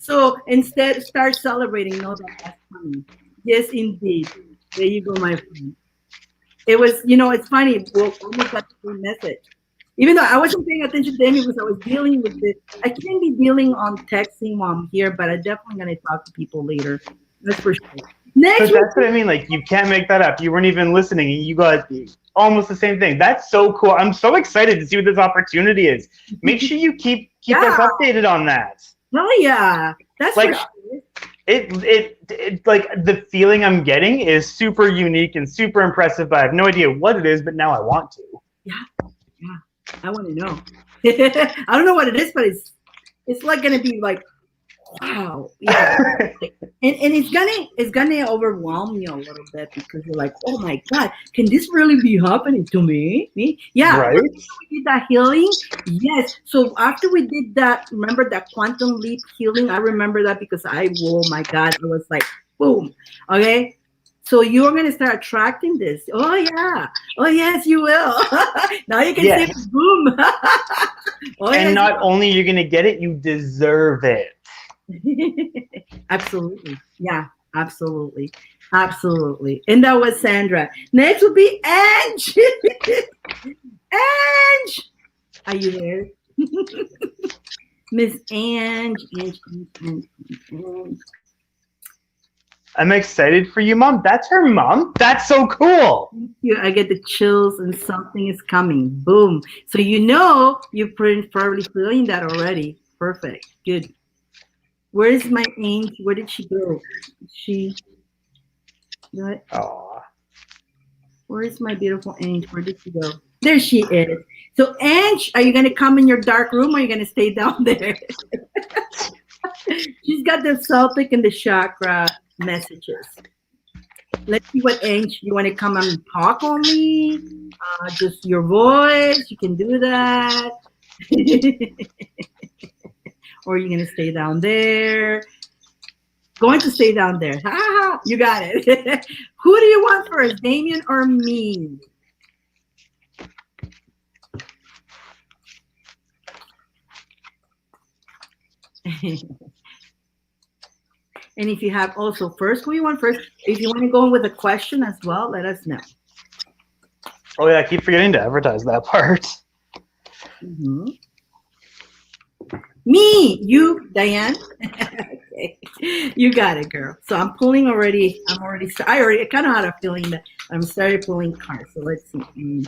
So instead, start celebrating. Know that that's coming. Yes, indeed. There you go, my friend. It was, it's funny. We'll almost got the same message. Even though I wasn't paying attention to Damien because I was dealing with it. I can't be dealing on texting while I'm here, but I'm definitely going to talk to people later. That's for sure. Next, that's what I mean. Like, you can't make that up. You weren't even listening, and you got almost the same thing. That's so cool. I'm so excited to see what this opportunity is. Make sure you keep us updated on that. Oh yeah, that's like for sure. It like the feeling I'm getting is super unique and super impressive. But I have no idea what it is. But now I want to. Yeah, I want to know. I don't know what it is, but it's like gonna be like, wow, yeah. and it's gonna overwhelm you a little bit because you're like, oh my god, can this really be happening to me? Yeah, right. We did that healing, yes. So after we did that, remember that quantum leap healing? I remember that because oh my god, it was like boom. Okay. So you're going to start attracting this. Oh, yeah. Oh, yes, you will. Now you can say boom. Oh, and not only you're going to get it, you deserve it. Absolutely. Yeah, absolutely. Absolutely. And that was Sandra. Next will be Ange. Ange. Are you there? Miss Ange. I'm excited for you, Mom. That's her mom? That's so cool. Thank you. I get the chills and something is coming. Boom. So you're probably feeling that already. Perfect. Good. Where is my angel? Where did she go? What? Aww. Where is my beautiful angel? Where did she go? There she is. So Ange, are you going to come in your dark room or are you going to stay down there? She's got the Celtic and the chakra messages. Let's see what Ange, you want to come and talk on me? Just your voice, you can do that. Or you're going to stay down there. Going to stay down there. You got it. Who do you want first, Damien or me? And if you have also first, who you want first? If you want to go in with a question as well, let us know. Oh yeah, I keep forgetting to advertise that part. Mm-hmm. Me, you, Dyane. Okay, you got it, girl. So I'm pulling already. I kind of had a feeling that I'm started pulling cards. So let's see.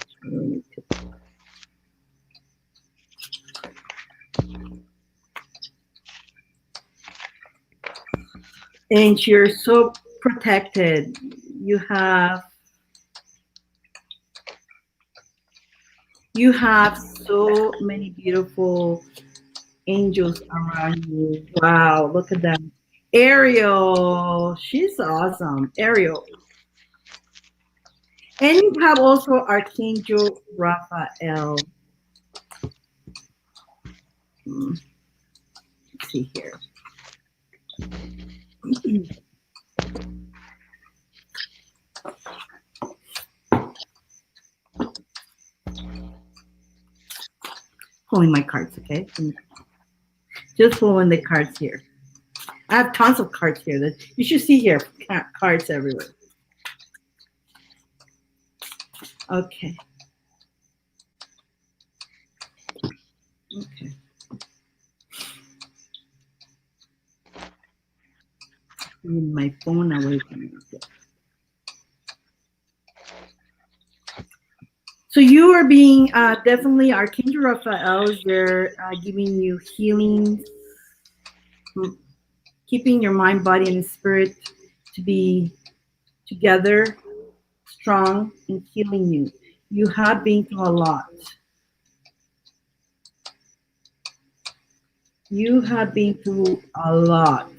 And you're so protected. You have so many beautiful angels around you. Wow, look at that. Ariel, she's awesome. Ariel. And you have also Archangel Raphael. Let's see here. Pulling my cards, okay? Just pulling the cards here. I have tons of cards here. That you should see here. Cards everywhere. Okay. Okay. My phone away from me. So you are being definitely Archangel Raphael is there giving you healing, keeping your mind, body, and spirit to be together, strong, and healing you. You have been through a lot. You have been through a lot.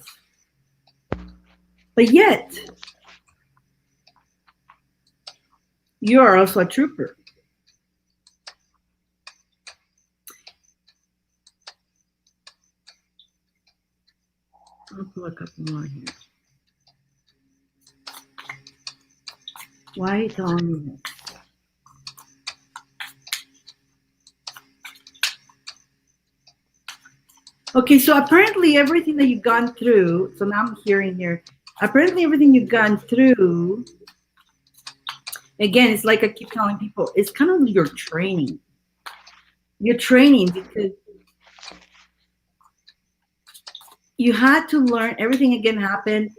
But yet, you are also a trooper. I'll pull a couple more here. Why are you telling me this? Okay, so apparently everything that you've gone through, so now I'm hearing here, apparently everything you've gone through, again, it's like I keep telling people, it's kind of your training. Your training, because you had to learn, everything again happened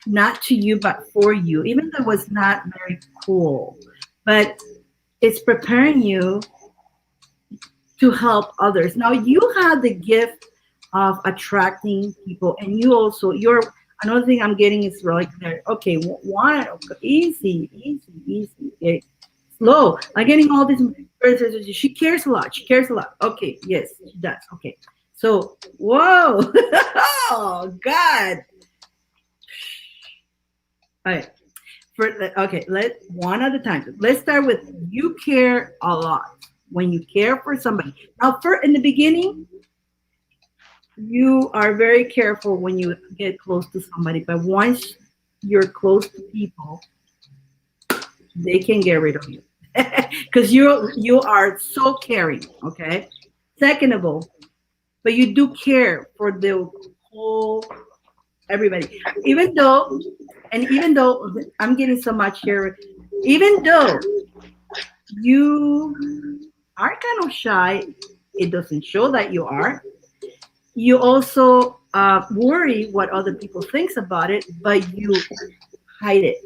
not to you, but for you, even though it was not very cool. But it's preparing you to help others. Now, you have the gift of attracting people, and you also, another thing I'm getting is like, okay, one, easy, okay, slow. I'm getting all these, she cares a lot, okay, yes, she does, okay. So, whoa, oh, God. All right, okay, one at a time. Let's start with, you care a lot. When you care for somebody. Now, in the beginning, you are very careful when you get close to somebody, but once you're close to people, they can get rid of you because you are so caring, okay? Second of all, but you do care for the whole everybody. Even though I'm getting so much here, even though you are kind of shy, it doesn't show that you are. You also worry what other people thinks about it, but you hide it.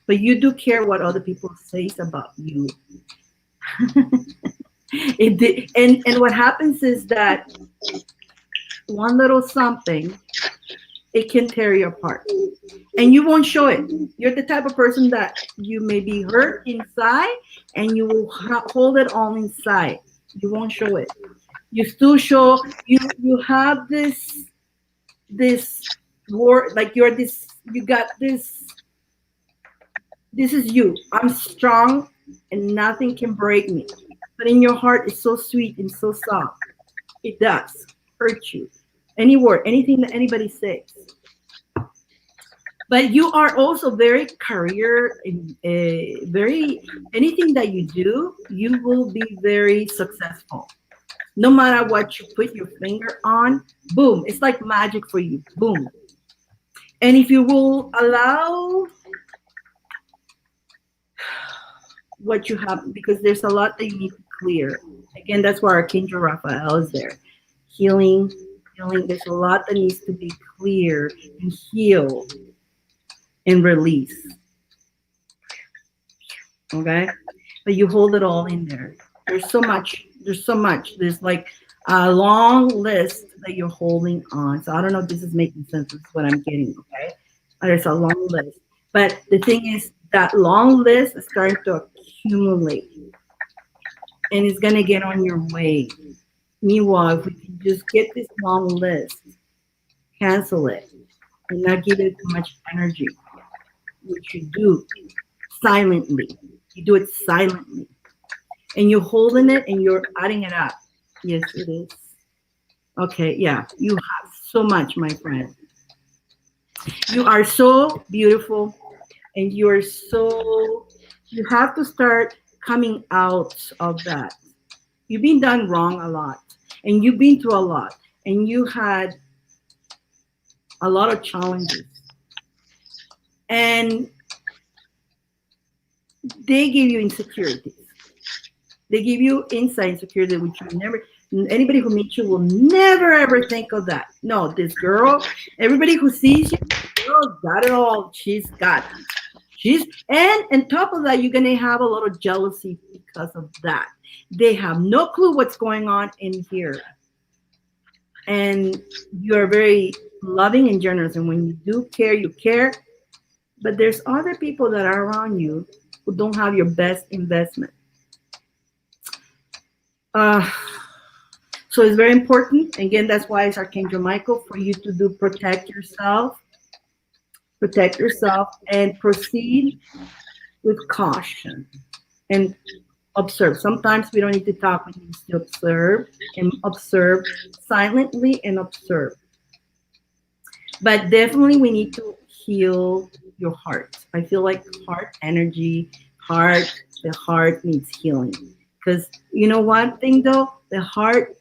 But you do care what other people says about you. And what happens is that one little something, it can tear you apart. And you won't show it. You're the type of person that you may be hurt inside and you will hold it all inside. You won't show it. You still show, you have this war, like you got this is you. I'm strong and nothing can break me. But in your heart, it's so sweet and so soft. It does hurt you. Any word, anything that anybody says. But you are also very career, very, anything that you do, you will be very successful. No matter what you put your finger on, boom, it's like magic for you, boom. And if you will allow what you have, because there's a lot that you need to clear. Again, that's why Archangel Raphael is there. Healing, there's a lot that needs to be clear and healed and release. Okay? But you hold it all in there. There's so much. There's like a long list that you're holding on. So I don't know if this is making sense. This is what I'm getting, okay? There's a long list. But the thing is, that long list is starting to accumulate. And it's going to get on your way. Meanwhile, if we can just get this long list, cancel it, and not give it too much energy, which you do silently. You do it silently. And you're holding it and you're adding it up. Yes, it is. Okay, yeah. You have so much, my friend. You are so beautiful. And you have to start coming out of that. You've been done wrong a lot. And you've been through a lot. And you had a lot of challenges. And they give you insecurities. They give you inside insecurity, which you never, anybody who meets you will never ever think of that. No, this girl, everybody who sees you, girl got it all. She's got it. And on top of that, you're going to have a lot of jealousy because of that. They have no clue what's going on in here. And you're very loving and generous. And when you do care, you care. But there's other people that are around you who don't have your best investment. So it's very important. Again, that's why it's Archangel Michael, for you to do protect yourself, and proceed with caution and observe. Sometimes we don't need to talk, we need to observe, and observe silently and observe. But definitely we need to heal your heart. I feel like heart energy, the heart needs healing. Because you know one thing though, the heart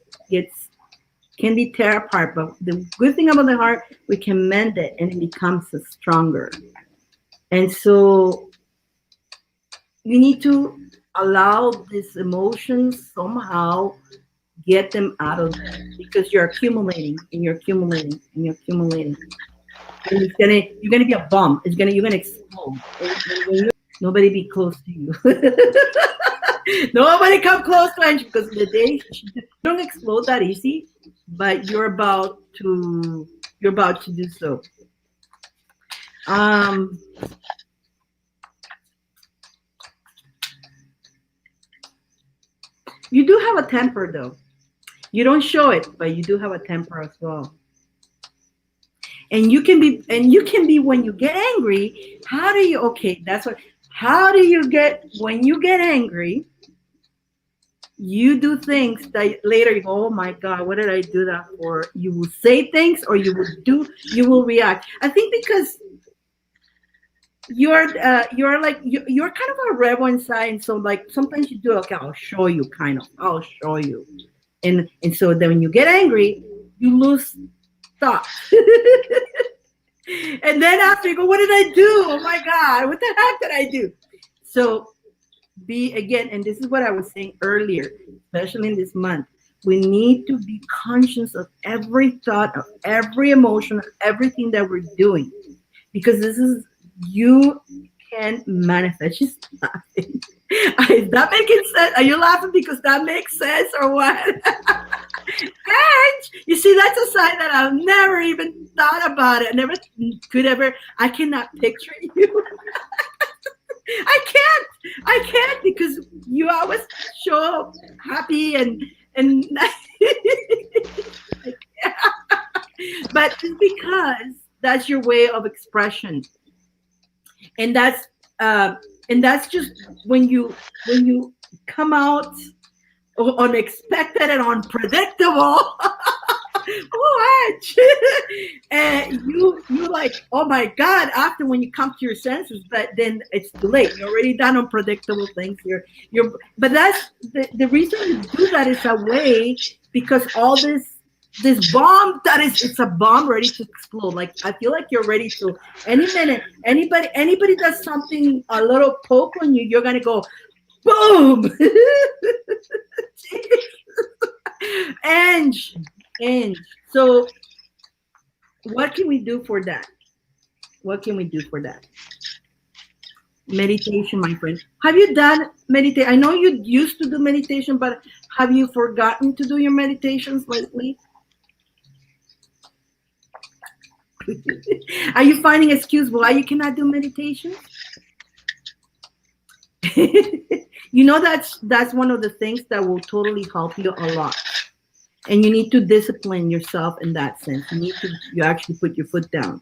can be tear apart, but the good thing about the heart, we can mend it and it becomes stronger. And so you need to allow these emotions somehow, get them out of there, because you're accumulating and you're accumulating and you're accumulating. And you're gonna be a bomb. You're gonna explode. Nobody be close to you. Nobody come close to Angie, because the day you don't explode that easy, but you're about to do so. You do have a temper though. You don't show it, but you do have a temper as well. And you can be when you get angry. How do you get when you get angry? You do things that later you go, oh my God, what did I do that for? You will say things, or you will react. I think because you're kind of a rebel inside, and so like sometimes you do, okay, I'll show you, and so then when you get angry, you lose thought. And then after you go, what did I do? Oh my God, what the heck did I do? So and this is what I was saying earlier, especially in this month, we need to be conscious of every thought, of every emotion, of everything that we're doing, because you can manifest. She's laughing. Is that making sense? Are you laughing because that makes sense, or what? And you see, that's a sign that I've never even thought about it. I cannot picture you. I can't because you always show up happy and but it's because that's your way of expression. And that's just when you come out unexpected and unpredictable. What? And you like, oh my God, after when you come to your senses, but then it's too late. You're already done unpredictable things. But that's the reason you do that is a way, because all this bomb it's a bomb ready to explode. Like I feel like you're ready to any minute. Anybody does something, a little poke on you, you're gonna go boom. And so what can we do for that? Meditation, my friend. Have you done meditation? I know you used to do meditation, but have you forgotten to do your meditations lately? Are you finding excuse why you cannot do meditation? You know, that's one of the things that will totally help you a lot. And you need to discipline yourself in that sense. You actually put your foot down.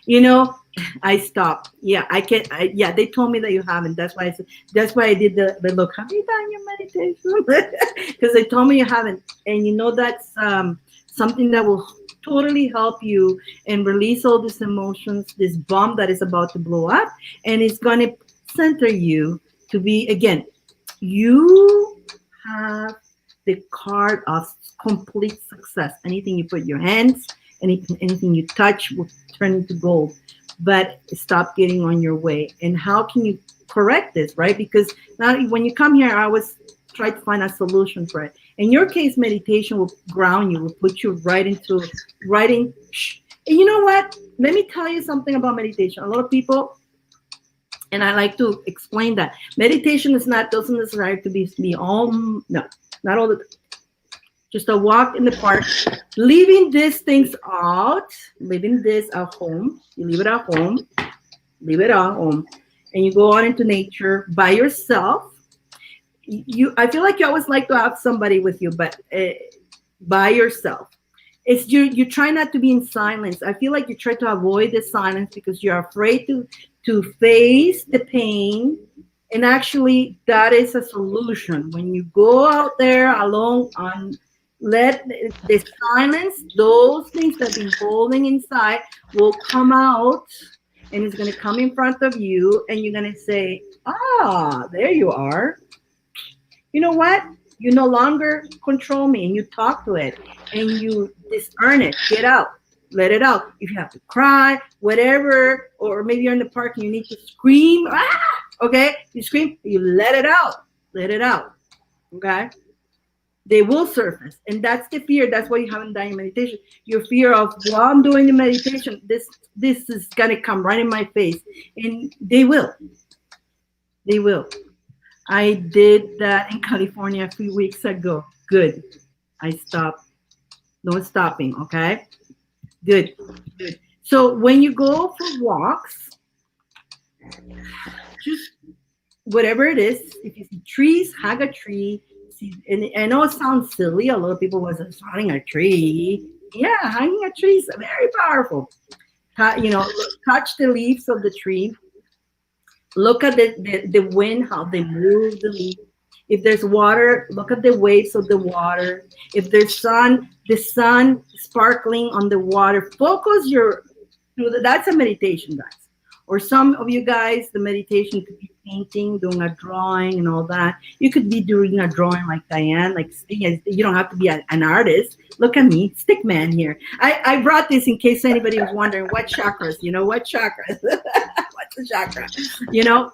You know, I stopped. Yeah, I can't. They told me that you haven't. That's why I did the look. Have you done your meditation? Because they told me you haven't. And you know, that's something that will totally help you and release all these emotions, this bomb that is about to blow up, and it's going to center you to be, again, you have the card of complete success. Anything you put your hands, anything you touch will turn into gold. But stop getting on your way. And how can you correct this, right? Because now when you come here, I always try to find a solution for it. In your case, meditation will ground you, will put you right in. And you know what? Let me tell you something about meditation. A lot of people, and I like to explain that meditation doesn't necessarily to be all, no, not all the time. Just a walk in the park, leaving these things out, leaving this at home. You leave it at home, leave it at home, and you go out into nature by yourself. I feel like you always like to have somebody with you, but by yourself. It's you try not to be in silence. I feel like you try to avoid the silence because you're afraid to face the pain. And actually, that is a solution. When you go out there alone and let the silence, those things that have been holding inside will come out, and it's going to come in front of you, and you're going to say, there you are. You know what? You no longer control me, and you talk to it, and you discern it. Get out. Let it out. If you have to cry, whatever, or maybe you're in the park and you need to scream, okay? You scream, you let it out. Let it out, okay? They will surface, and that's the fear. That's why you haven't done your meditation. Your fear of, while I'm doing the meditation, this is gonna come right in my face, and they will. They will. I did that in California a few weeks ago. Good. I stopped. No stopping, okay? Good. Good. So when you go for walks, just whatever it is, if you see trees, hug a tree. And I know it sounds silly. A lot of people was hugging a tree. Yeah, hugging a tree is very powerful. Touch the leaves of the tree. Look at the wind, how they move the leaf. If there's water, look at the waves of the water. If there's sun, the sun sparkling on the water. Focus that's a meditation, guys. Or some of you guys, the meditation could be painting, doing a drawing and all that. You could be doing a drawing like Dyane, like you don't have to be an artist. Look at me, stick man here. I brought this in case anybody was wondering what chakras, what chakras? What's the chakra?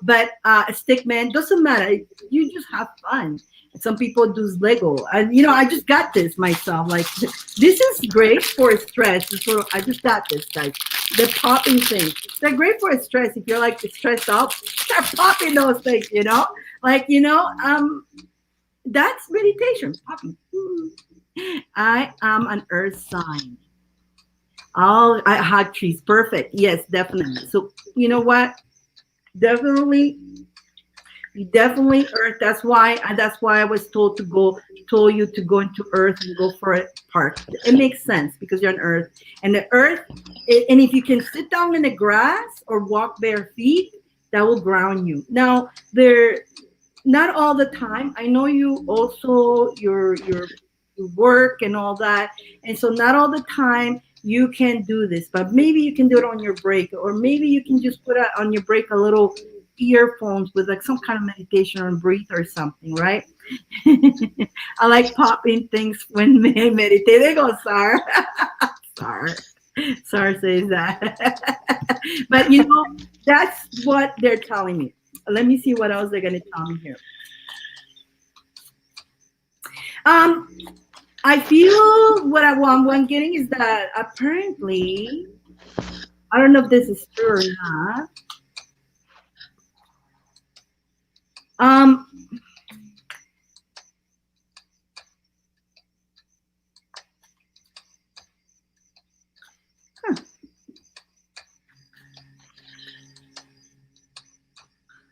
But a stick man, doesn't matter. You just have fun. Some people do Lego. And, I just got this myself. Like, this is great for stress. I just got this, guys. The popping thing. They're great for stress. If you're, like, stressed out, start popping those things, that's meditation. Popping. I am an earth sign. Oh, I had trees. Perfect. Yes, definitely. So, you know what? Definitely earth. That's why I was told you to go into earth and go for a park. It makes sense because you're on earth, and the earth, and if you can sit down in the grass or walk bare feet, that will ground you. Now, not all the time. I know you also your work and all that, and so not all the time you can do this, but maybe you can do it on your break, or maybe you can just put on your break a little earphones with like some kind of meditation or breathe or something, right? I like popping things when they meditate. They go, Sar. Sar says that. But that's what they're telling me. Let me see what else they're going to tell me here. I feel what I'm getting is that apparently, I don't know if this is true or not.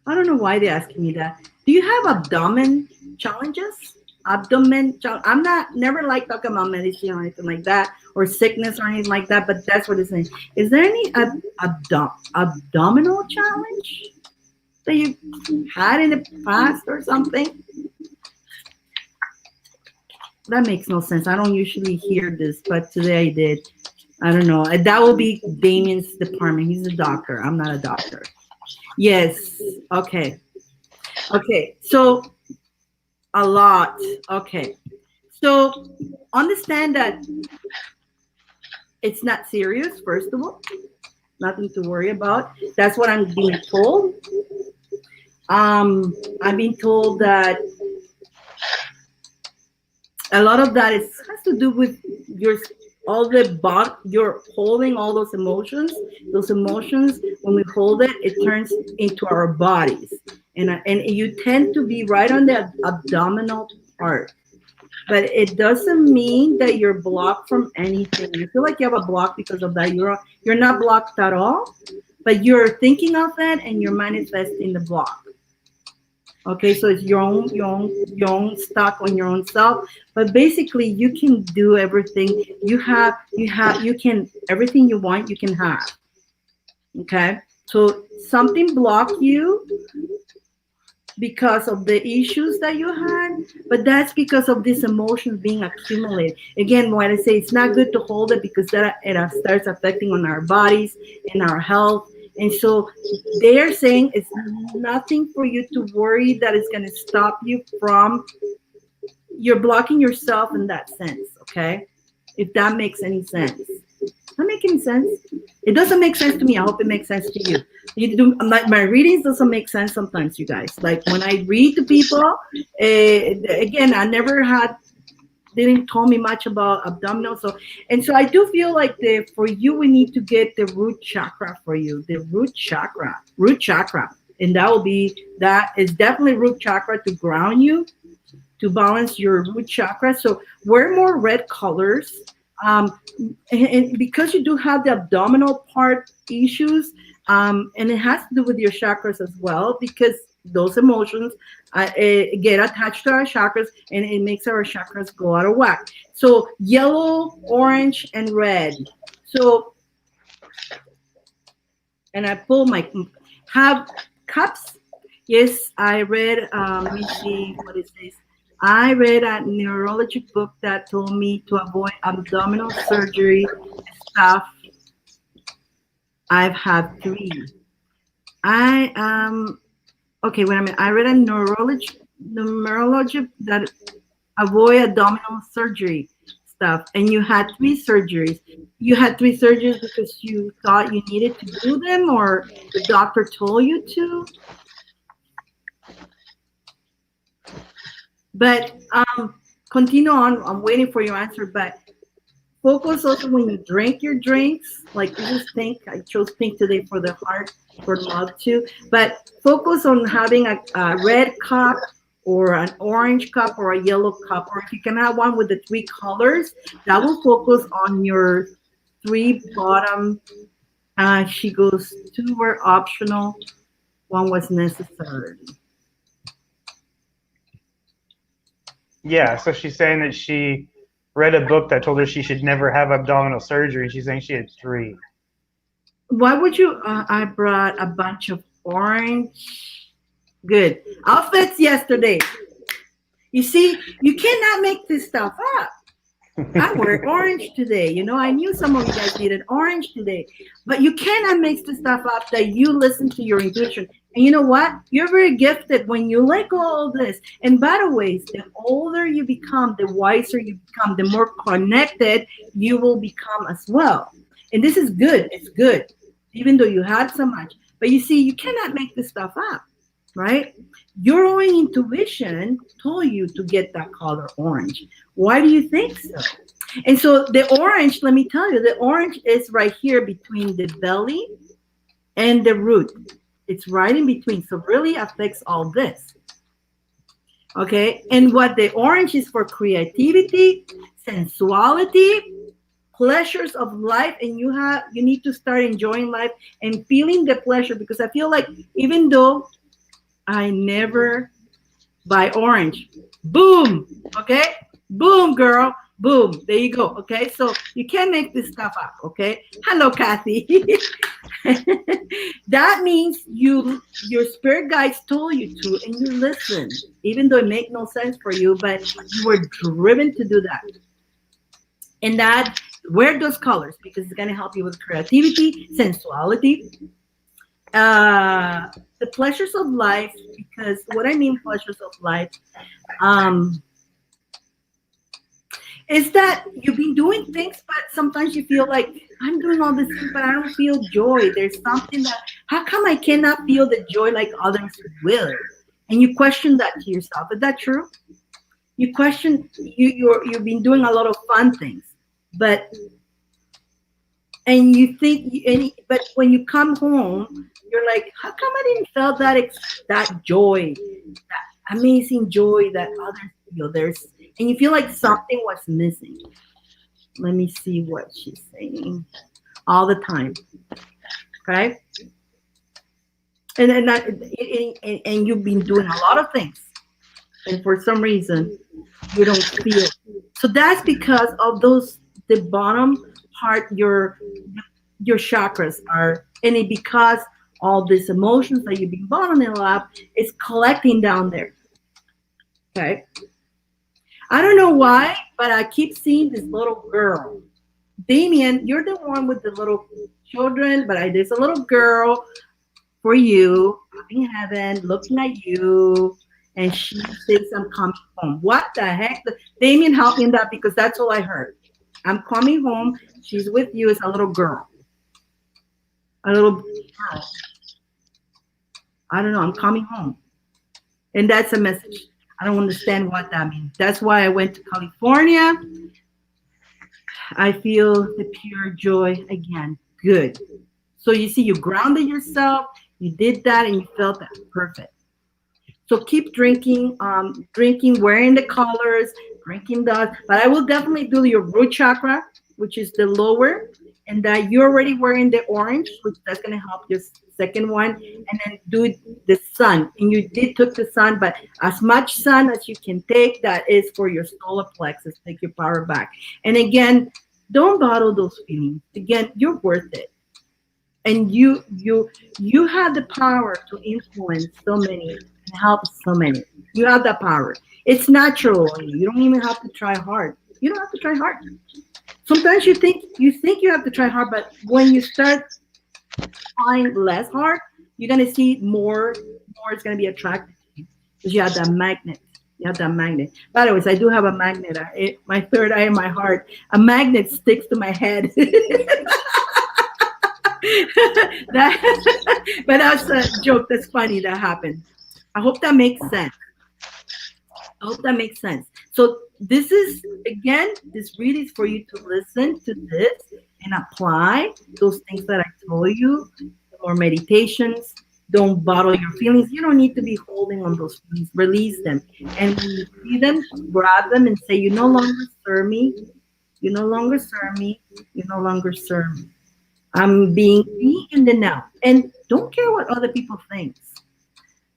I don't know why they're asking me that. Do you have abdomen challenges? I'm never like talking about medicine or anything like that, or sickness or anything like that, but that's what it's saying. Is there any abdominal challenge that you had in the past or something? That makes no sense. I don't usually hear this, but today I did. I don't know. That will be Damien's department. He's a doctor. I'm not a doctor. Yes. Okay. So a lot. Okay. So understand that it's not serious, first of all. Nothing to worry about. That's what I'm being told. I'm being told that a lot of that has to do with you're holding all those emotions. Those emotions, when we hold it, it turns into our bodies. And you tend to be right on the abdominal part. but it doesn't mean that you're blocked from anything. You feel like you have a block because of that. You're not blocked at all, but you're thinking of it and you're manifesting the block. Okay, so it's your own stuck on your own self. But basically, you can do everything. You can everything you want. You can have. Okay, so something blocked you because of the issues that you had, but that's because of these emotions being accumulated. Again, when I say it's not good to hold it, because that it starts affecting on our bodies and our health. And so they're saying it's nothing for you to worry that it's going to stop you from, you're blocking yourself in that sense, okay? If that makes any sense. Does that make any sense? It doesn't make sense to me. I hope it makes sense to you. You do, my readings doesn't make sense sometimes, you guys. Like when I read to people, again, I never didn't tell me much about abdominal. So I do feel like for you, we need to get the root chakra for you, the root chakra. And that is definitely root chakra to ground you, to balance your root chakra. So wear more red colors. And because you do have the abdominal part issues, and it has to do with your chakras as well, because those emotions get attached to our chakras, and it makes our chakras go out of whack. So yellow, orange, and red. So, and I pull have cups. Yes, I read, let me see what it says. I read a neurology book that told me to avoid abdominal surgery stuff. I've had 3. Okay, wait a minute. I read a numerology that avoid abdominal surgery stuff, and you had 3 surgeries. You had 3 surgeries because you thought you needed to do them, or the doctor told you to. But continue on. I'm waiting for your answer. But focus also when you drink your drinks. Like this is pink. I chose pink today for the heart, for love too. But focus on having a red cup or an orange cup or a yellow cup. Or if you can have one with the 3 colors, that will focus on your 3 bottom. She goes, 2 were optional, 1 was necessary. Yeah, so she's saying that she read a book that told her she should never have abdominal surgery. She's saying she had 3. Why would you? I brought a bunch of orange. Good outfits yesterday. You see, you cannot make this stuff up. I wear orange today. You know, I knew some of you guys needed orange today, but you cannot make the stuff up that you listen to your intuition. And you know what? You're very gifted when you let go of this. And by the way, the older you become, the wiser you become, the more connected you will become as well. And this is good. It's good, even though you had so much. But you see, you cannot make this stuff up, right? Your own intuition told you to get that color orange. Why do you think so? And so the orange, let me tell you, the orange is right here between the belly and the root. It's right in between. So really affects all this. Okay. And what the orange is for: creativity, sensuality, pleasures of life. And you need to start enjoying life and feeling the pleasure, because I feel like even though I never buy orange, boom. Okay. Boom, girl. Boom. There you go. Okay. So you can't make this stuff up. Okay. Hello, Kathy. That means your spirit guides told you to, and you listen, even though it makes no sense for you, but you were driven to do that. And that, wear those colors, because it's going to help you with creativity, sensuality, the pleasures of life. Because what I mean pleasures of life, is that you've been doing things, but sometimes you feel like, I'm doing all this things, but I don't feel joy. There's something that, how come I cannot feel the joy like others will? And you question that to yourself. Is that true? You question, you've been doing a lot of fun things, but you think, but when you come home, you're like, how come I didn't feel that joy, that amazing joy that others feel? and you feel like something was missing. Let me see what she's saying. All the time. Okay? And you've been doing a lot of things. And for some reason, you don't feel. So that's because of the bottom part, your chakras are, and it because all these emotions that you've been bottling up is collecting down there. Okay? I don't know why, but I keep seeing this little girl. Damien, you're the one with the little children, but there's a little girl for you in heaven looking at you, and she says, I'm coming home. What the heck? Damien, help me in that, because that's all I heard. I'm coming home. She's with you. It's a little girl. A little girl. I don't know. I'm coming home. And that's a message. I don't understand what that means. That's why I went to California. I feel the pure joy again. Good. So you see, you grounded yourself. You did that, and you felt that. Perfect. So keep drinking, wearing the colors, drinking those. But I will definitely do your root chakra, which is the lower, and that you're already wearing the orange, which that's going to help your second one. And then do the sun. And you did took the sun, but as much sun as you can take, that is for your solar plexus. Take your power back. And again, don't bottle those feelings. Again, you're worth it. And you have the power to influence so many and help so many. You have that power. It's natural. You don't even have to try hard. You don't have to try hard. Sometimes you think you have to try hard, but when you start trying less hard, you're gonna see more it's gonna be attracted to you because you have that magnet. You have that magnet. By the way, I do have a magnet. My third eye in my heart. A magnet sticks to my head. But that's a joke. That's funny. That happened. I hope that makes sense. So this is, again, this reading is for you to listen to this and apply those things that I told you. More meditations. Don't bottle your feelings. You don't need to be holding on those feelings. Release them. And when you see them, grab them and say, you no longer serve me. You no longer serve me. You no longer serve me. I'm being me in the now. And don't care what other people think.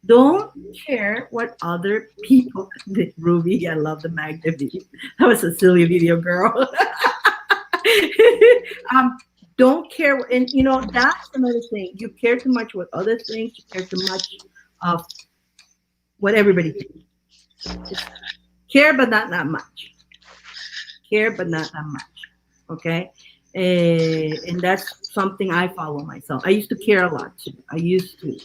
Don't care what other people think. Ruby, I love the magnet video. That was a silly video, girl. Don't care. And, that's another thing. You care too much what other things. You care too much of what everybody thinks. Just care, but not that much. Care, but not that much. Okay? And that's something I follow myself. I used to care a lot too. I used to.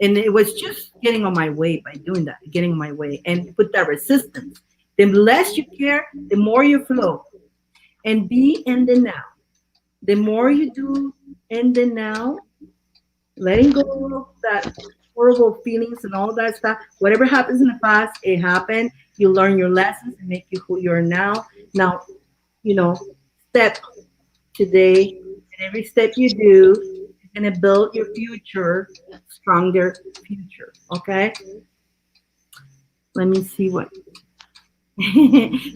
And it was just getting on my way by doing that, getting on my way. And put that resistance. The less you care, the more you flow. And be in the now. The more you do in the now, letting go of that horrible feelings and all that stuff. Whatever happens in the past, it happened. You learn your lessons and make you who you are now. Now, step today, and every step you do is going to build your future, stronger future. Okay? Let me see what.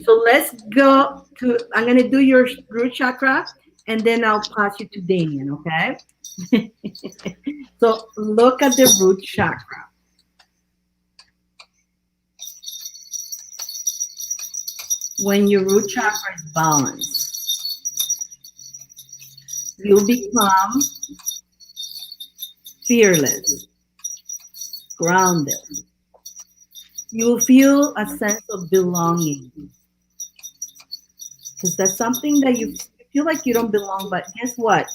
So let's go to, I'm going to do your root chakra, and then I'll pass you to Damien, okay? So look at the root chakra. When your root chakra is balanced, you'll become fearless, grounded. You will feel a sense of belonging. Because that's something that you feel like you don't belong, but guess what?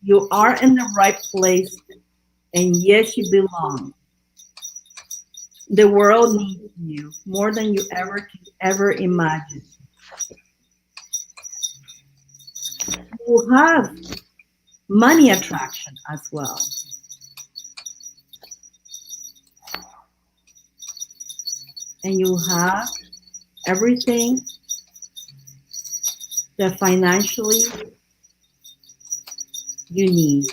You are in the right place, and yes, you belong. The world needs you more than you ever imagine. You have money attraction as well. And you have everything that financially you need.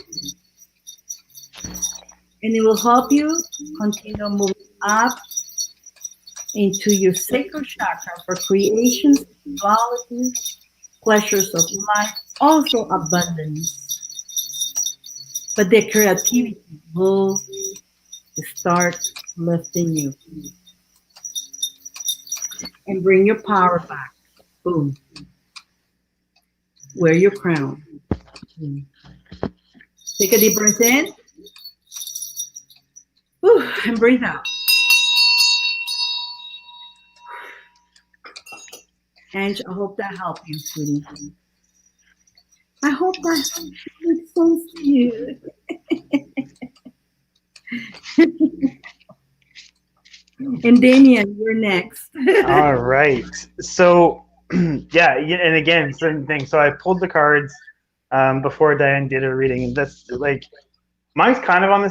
And it will help you continue moving up into your sacral chakra for creation, spirituality, pleasures of life, also abundance. But the creativity will start lifting you and bring your power back. Boom. Wear your crown. Boom. Take a deep breath in. Whew, and breathe out. Ange, I hope that helped you, sweetie. I hope that makes sense to you. And Damien, you're next. All right. So, yeah, and again, certain things. So I pulled the cards before Diane did her reading, and that's like mine's kind of on the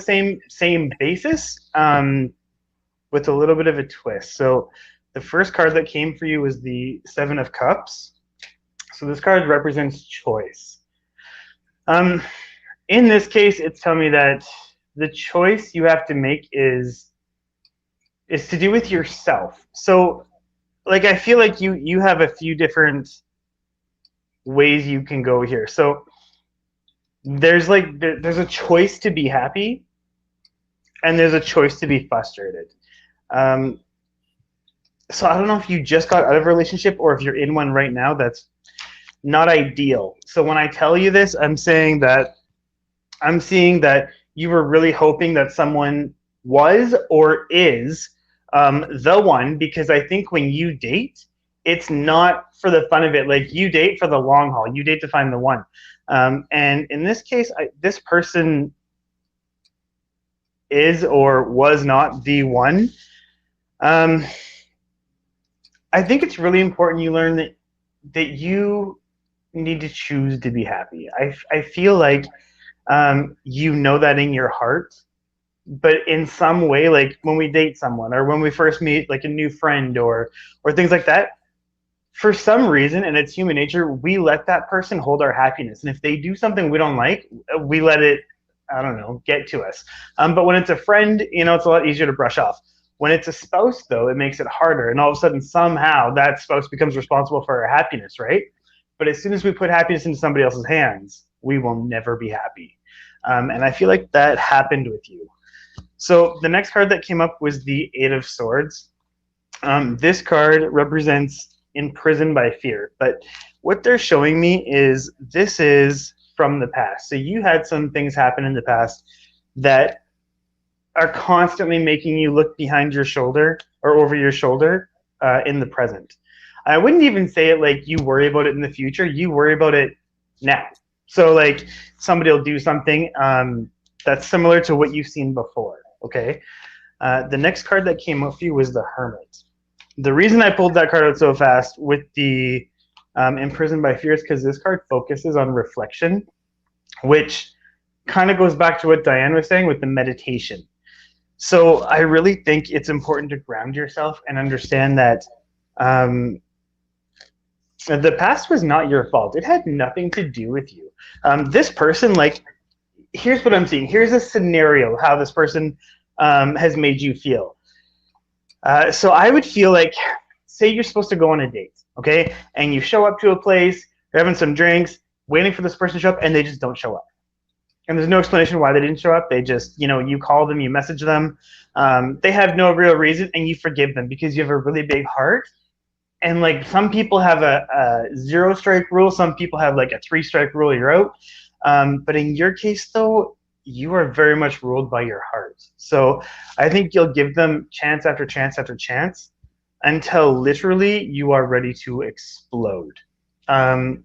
same basis, with a little bit of a twist. So the first card that came for you was the Seven of Cups. So this card represents choice. In this case, it's telling me that the choice you have to make is to do with yourself. So, like, I feel like you have a few different ways you can go here. So there's a choice to be happy, and there's a choice to be frustrated. So I don't know if you just got out of a relationship or if you're in one right now that's not ideal. So when I tell you this, I'm seeing that you were really hoping that someone was or is the one, because I think when you date, it's not for the fun of it. Like, you date for the long haul. You date to find the one. And in this case, this person is or was not the one. I think it's really important you learn that you need to choose to be happy. I feel like you know that in your heart, but in some way, like when we date someone or when we first meet like a new friend or things like that, for some reason, and it's human nature, we let that person hold our happiness. And if they do something we don't like, we let it, I don't know, get to us. But when it's a friend, it's a lot easier to brush off. When it's a spouse, though, it makes it harder. And all of a sudden, somehow, that spouse becomes responsible for our happiness, right? But as soon as we put happiness into somebody else's hands, we will never be happy. And I feel like that happened with you. So the next card that came up was the Eight of Swords. This card represents imprisoned by fear. But what they're showing me is this is from the past. So you had some things happen in the past that are constantly making you look behind your shoulder or over your shoulder in the present. I wouldn't even say it like you worry about it in the future. You worry about it now. So like somebody will do something that's similar to what you've seen before, okay? The next card that came up for you was the Hermit. The reason I pulled that card out so fast with the imprisoned by fear is because this card focuses on reflection, which kind of goes back to what Diane was saying with the meditation. So I really think it's important to ground yourself and understand that the past was not your fault. It had nothing to do with you. This person, like, here's what I'm seeing. Here's a scenario how this person has made you feel. So I would feel like, say you're supposed to go on a date, okay? And you show up to a place, you're having some drinks, waiting for this person to show up, and they just don't show up. And there's no explanation why they didn't show up. They just, you call them, you message them. They have no real reason, and you forgive them because you have a really big heart. And like some people have a 0-strike rule, some people have like a 3-strike rule, you're out. But in your case, though, you are very much ruled by your heart. So I think you'll give them chance after chance after chance until literally you are ready to explode. And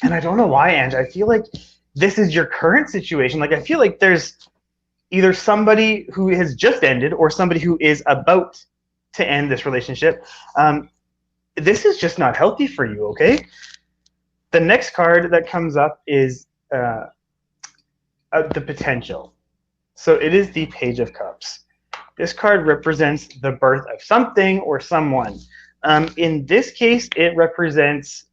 I don't know why, Ange. I feel like this is your current situation. Like, I feel like there's either somebody who has just ended or somebody who is about to end this relationship. This is just not healthy for you, okay? The next card that comes up is the potential. So it is the Page of Cups. This card represents the birth of something or someone. In this case, it represents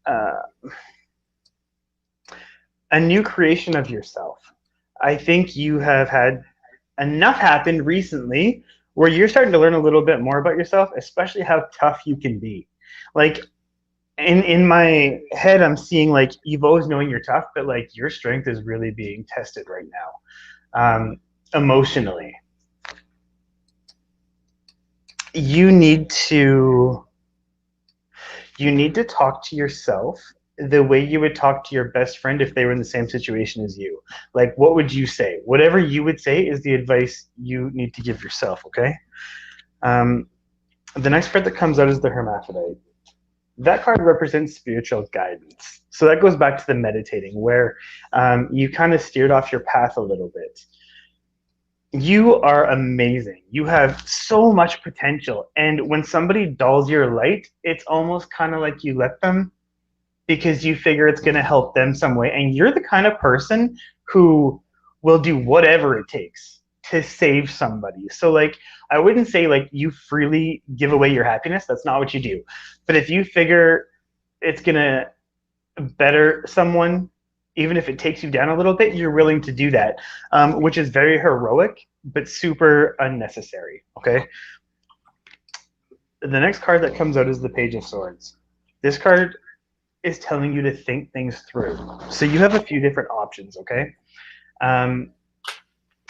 a new creation of yourself. I think you have had enough happen recently where you're starting to learn a little bit more about yourself, especially how tough you can be. Like, in my head, I'm seeing like you've always known you're tough, but like your strength is really being tested right now, emotionally. You need to talk to yourself the way you would talk to your best friend if they were in the same situation as you. Like, what would you say? Whatever you would say is the advice you need to give yourself, okay? The next card that comes out is the Hermaphrodite. That card represents spiritual guidance. So that goes back to the meditating, where you kind of steered off your path a little bit. You are amazing. You have so much potential. And when somebody dulls your light, it's almost kind of like you let them because you figure it's going to help them some way. And you're the kind of person who will do whatever it takes to save somebody. So like, I wouldn't say like you freely give away your happiness. That's not what you do. But if you figure it's going to better someone, even if it takes you down a little bit, you're willing to do that, which is very heroic, but super unnecessary, okay? The next card that comes out is the Page of Swords. This card is telling you to think things through. So you have a few different options, okay?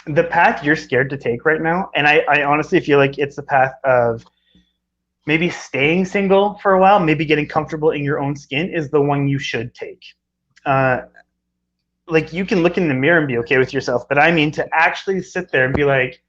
The path you're scared to take right now, and I honestly feel like it's the path of maybe staying single for a while, maybe getting comfortable in your own skin, is the one you should take. Like, you can look in the mirror and be okay with yourself, but I mean to actually sit there and be like,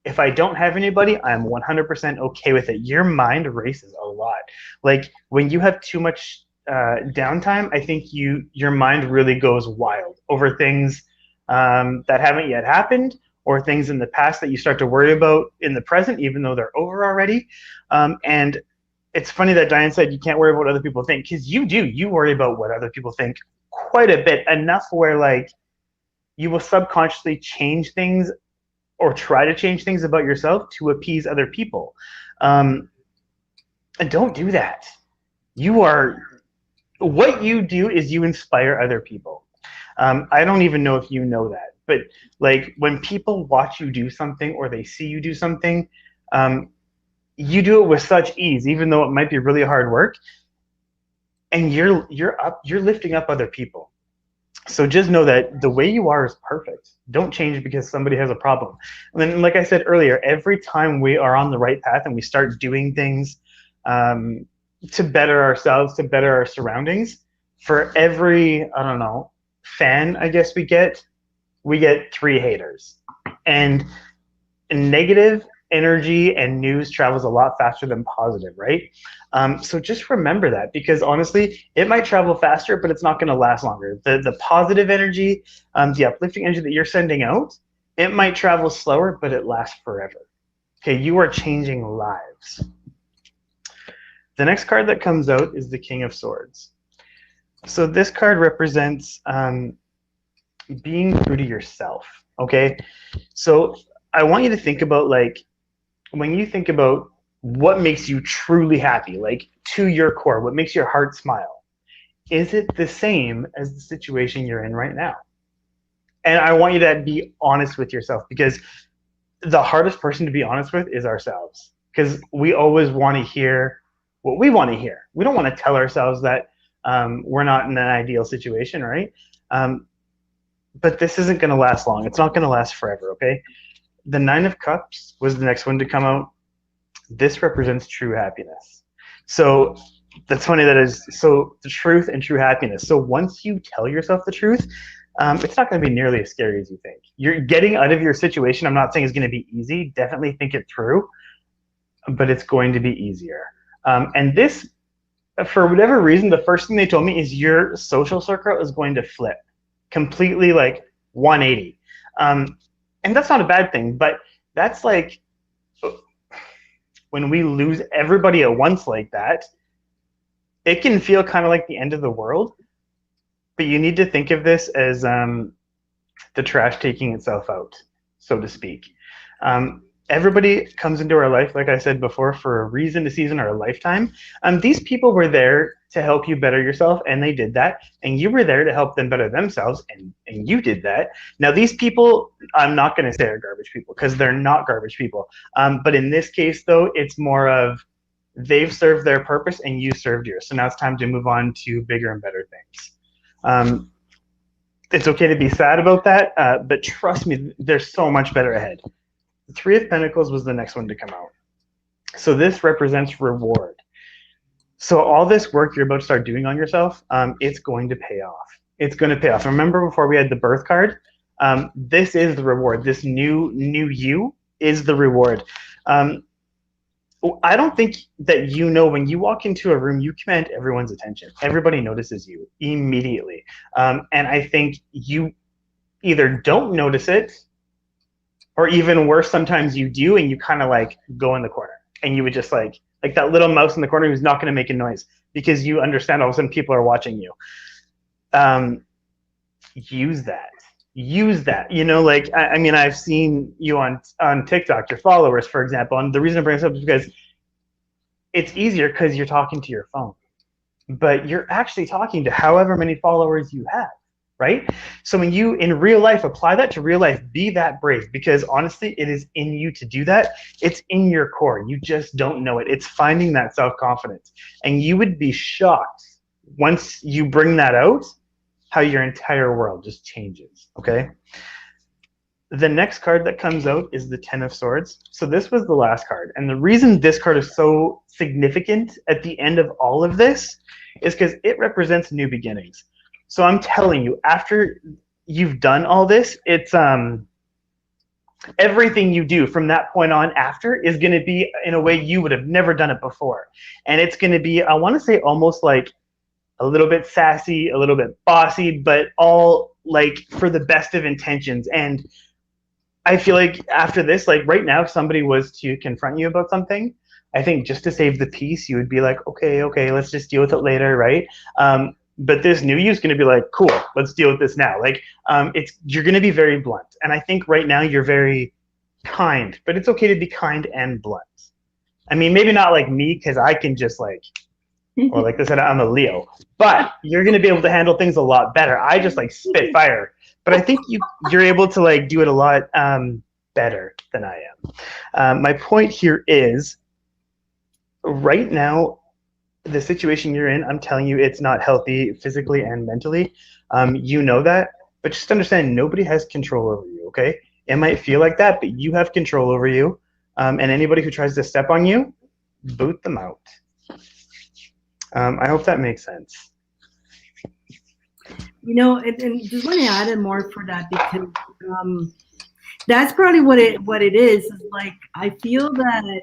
if I don't have anybody, I'm 100% okay with it. Your mind races a lot. Like, when you have too much downtime, I think your mind really goes wild over things that haven't yet happened, or things in the past that you start to worry about in the present, even though they're over already. And it's funny that Dyane said you can't worry about what other people think, because you do. You worry about what other people think quite a bit, enough where like you will subconsciously change things or try to change things about yourself to appease other people. And don't do that. What you do is you inspire other people. I don't even know if you know that, but like when people watch you do something or they see you do something, you do it with such ease, even though it might be really hard work. And you're lifting up other people. So just know that the way you are is perfect. Don't change because somebody has a problem. And then, like I said earlier, every time we are on the right path and we start doing things to better ourselves, to better our surroundings, for every, I don't know, fan, I guess we get 3 haters. And negative energy and news travels a lot faster than positive, right? So just remember that, because honestly, it might travel faster, but it's not going to last longer. The positive energy, the uplifting energy that you're sending out, it might travel slower, but it lasts forever. Okay, you are changing lives. The next card that comes out is the King of Swords. So this card represents being true to yourself, okay? So I want you to think about, like, when you think about what makes you truly happy, like to your core, what makes your heart smile, is it the same as the situation you're in right now? And I want you to be honest with yourself, because the hardest person to be honest with is ourselves, because we always want to hear what we want to hear. We don't want to tell ourselves that we're not in an ideal situation, right? But this isn't going to last long. It's not going to last forever, okay? The 9 of Cups was the next one to come out. This represents true happiness. So that's funny, that is, so the truth and true happiness. So once you tell yourself the truth, it's not going to be nearly as scary as you think. You're getting out of your situation. I'm not saying it's going to be easy. Definitely think it through, but it's going to be easier. And this, for whatever reason, the first thing they told me is your social circle is going to flip completely, like 180. And that's not a bad thing, but that's like when we lose everybody at once like that, it can feel kind of like the end of the world. But you need to think of this as the trash taking itself out, so to speak. And everybody comes into our life, like I said before, for a reason, a season, or a lifetime. These people were there to help you better yourself, and they did that. And you were there to help them better themselves, and you did that. Now, these people, I'm not going to say are garbage people, because they're not garbage people. But in this case, though, it's more of they've served their purpose and you served yours. So now it's time to move on to bigger and better things. It's okay to be sad about that, but trust me, there's so much better ahead. The Three of Pentacles was the next one to come out. So this represents reward. So all this work you're about to start doing on yourself, it's going to pay off. It's going to pay off. Remember before we had the birth card? This is the reward. This new you is the reward. I don't think that when you walk into a room, you command everyone's attention. Everybody notices you immediately. And I think you either don't notice it, or even worse, sometimes you do, and you kind of like go in the corner, and you would just like that little mouse in the corner who's not going to make a noise because you understand all of a sudden people are watching you. Use that. Like, I mean, I've seen you on TikTok, your followers, for example, and the reason I bring this up is because it's easier because you're talking to your phone, but you're actually talking to however many followers you have. Right? So when you, in real life, apply that to real life, be that brave, because honestly, it is in you to do that. It's in your core. You just don't know it. It's finding that self-confidence. And you would be shocked once you bring that out, how your entire world just changes, okay? The next card that comes out is the Ten of Swords. So this was the last card. And the reason this card is so significant at the end of all of this is because it represents new beginnings. So I'm telling you, after you've done all this, it's everything you do from that point on after is going to be in a way you would have never done it before. And it's going to be, I want to say, almost like a little bit sassy, a little bit bossy, but all like for the best of intentions. And I feel like after this, like right now, if somebody was to confront you about something, I think just to save the peace, you would be like, okay, let's just deal with it later, right? But this new you is going to be like, cool, let's deal with this now. Like, you're going to be very blunt. And I think right now you're very kind, but it's okay to be kind and blunt. I mean, maybe not like me, because I can just like, or like I said, I'm a Leo, but you're going to be able to handle things a lot better. I just like spit fire, but I think you're able to like do it a lot better than I am. My point here is right now, the situation you're in, I'm telling you, it's not healthy physically and mentally. You know that, but just understand nobody has control over you, okay? It might feel like that, but you have control over you. And anybody who tries to step on you, boot them out. I hope that makes sense. And just want to add in more for that, because that's probably what it is. Is like, I feel that,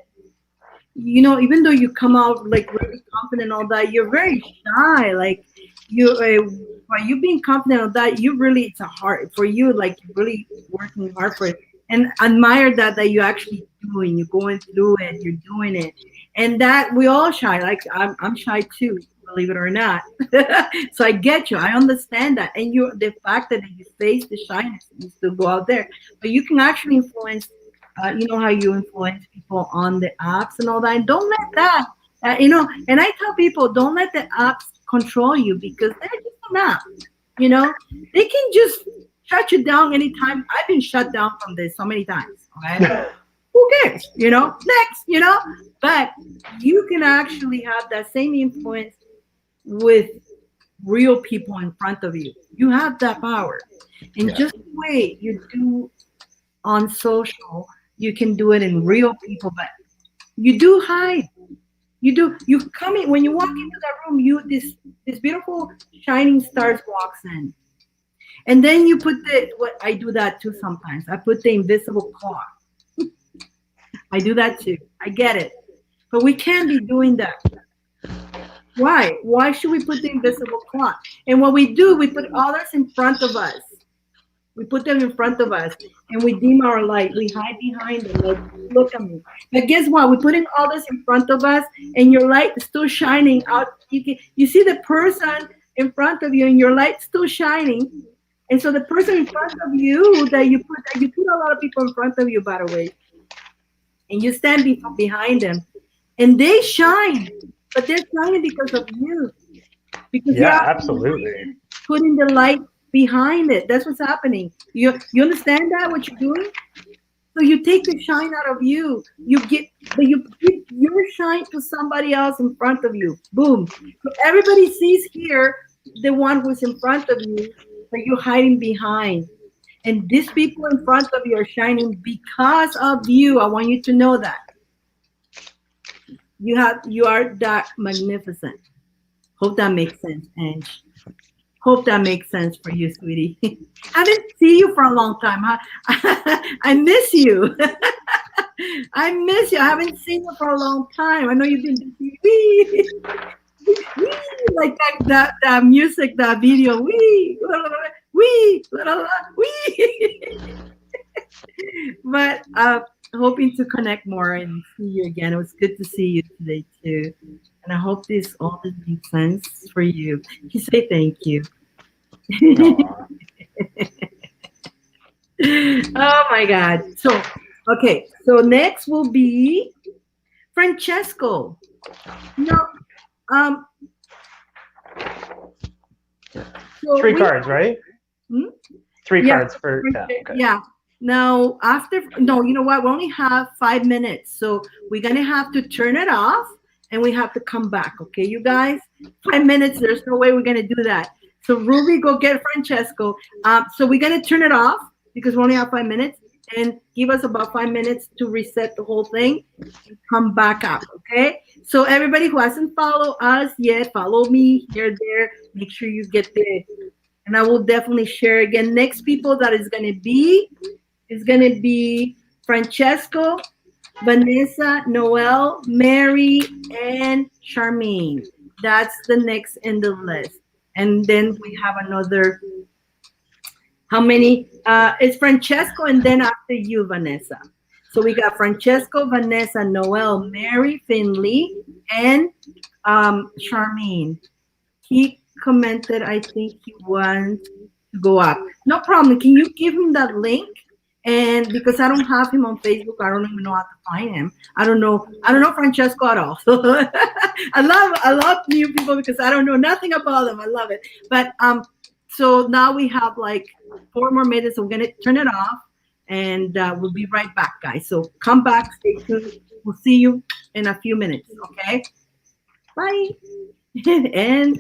even though you come out like really confident and all that, you're very shy. Like by you being confident of that, it's a hard for you, like you're really working hard for it. And admire that you actually doing, you're going through it, you're doing it. And that we all shy. Like I'm shy too, believe it or not. So I get you. I understand that. And the fact that you face the shyness, you still go out there, but you can actually influence. You know how you influence people on the apps and all that. And don't let that, and I tell people, don't let the apps control you, because they're just an app. They can just shut you down anytime. I've been shut down from this so many times. Okay? Who cares? Next, but you can actually have that same influence with real people in front of you. You have that power. And just the way you do on social, you can do it in real people, but you do hide. You come in, when you walk into that room, this beautiful shining stars walks in. And then you put I do that too sometimes. I put the invisible cloth. I do that too. I get it. But we can't be doing that. Why? Why should we put the invisible cloth? And what we do, we put others in front of us. We put them in front of us, and we dim our light. We hide behind them. Like, look at me. But guess what? We're putting others in front of us, and your light is still shining out. You see the person in front of you, and your light's still shining. And so the person in front of you that you put a lot of people in front of you, by the way. and you stand behind them, and they shine, but they're shining because of you. Because Yeah, you're absolutely. putting the light behind it. That's what's happening. You understand that what you're doing? So you take the shine out of you. You give your shine to somebody else in front of you. Boom. So everybody sees here the one who's in front of you, but you're hiding behind. And these people in front of you are shining because of you. I want you to know that. You are that magnificent. Hope that makes sense, Ange. Hope that makes sense for you, sweetie. I didn't see you for a long time. I miss you. I miss you. I haven't seen you for a long time. I know you've been wee, wee, like that music, that video. Wee, wee, wee. But hoping to connect more and see you again. It was good to see you today too. And I hope all this makes sense for you. You say thank you. Oh my God. So, okay. So next will be Francesco. No, so Three cards, right? Hmm? Three Yeah, cards for okay. Yeah. Now, you know what? We only have 5 minutes. So we're going to have to turn it off and we have to come back. Okay, you guys? 5 minutes. There's no way we're going to do that. So Ruby, go get Francesco. So we're going to turn it off because we only have 5 minutes, and give us about 5 minutes to reset the whole thing and come back up. Okay? So everybody who hasn't followed us yet, follow me here, there. Make sure you get there. And I will definitely share again. Next people that is going to be Francesco, Vanessa, Noel, Mary, and Charmaine. That's the next in the list. And then we have another. How many? It's Francesco and then after you, Vanessa. So we got Francesco, Vanessa, Noel, Mary, Finley, and Charmaine. He commented, I think he wants to go up. No problem. Can you give him that link? And because I don't have him on Facebook, I don't even know how to find him. I don't know Francesco at all. So I love new people because I don't know nothing about them. I love it. But so now we have like 4 more minutes. So we're gonna turn it off, and we'll be right back, guys. So come back, stay tuned. We'll see you in a few minutes. Okay. Bye. And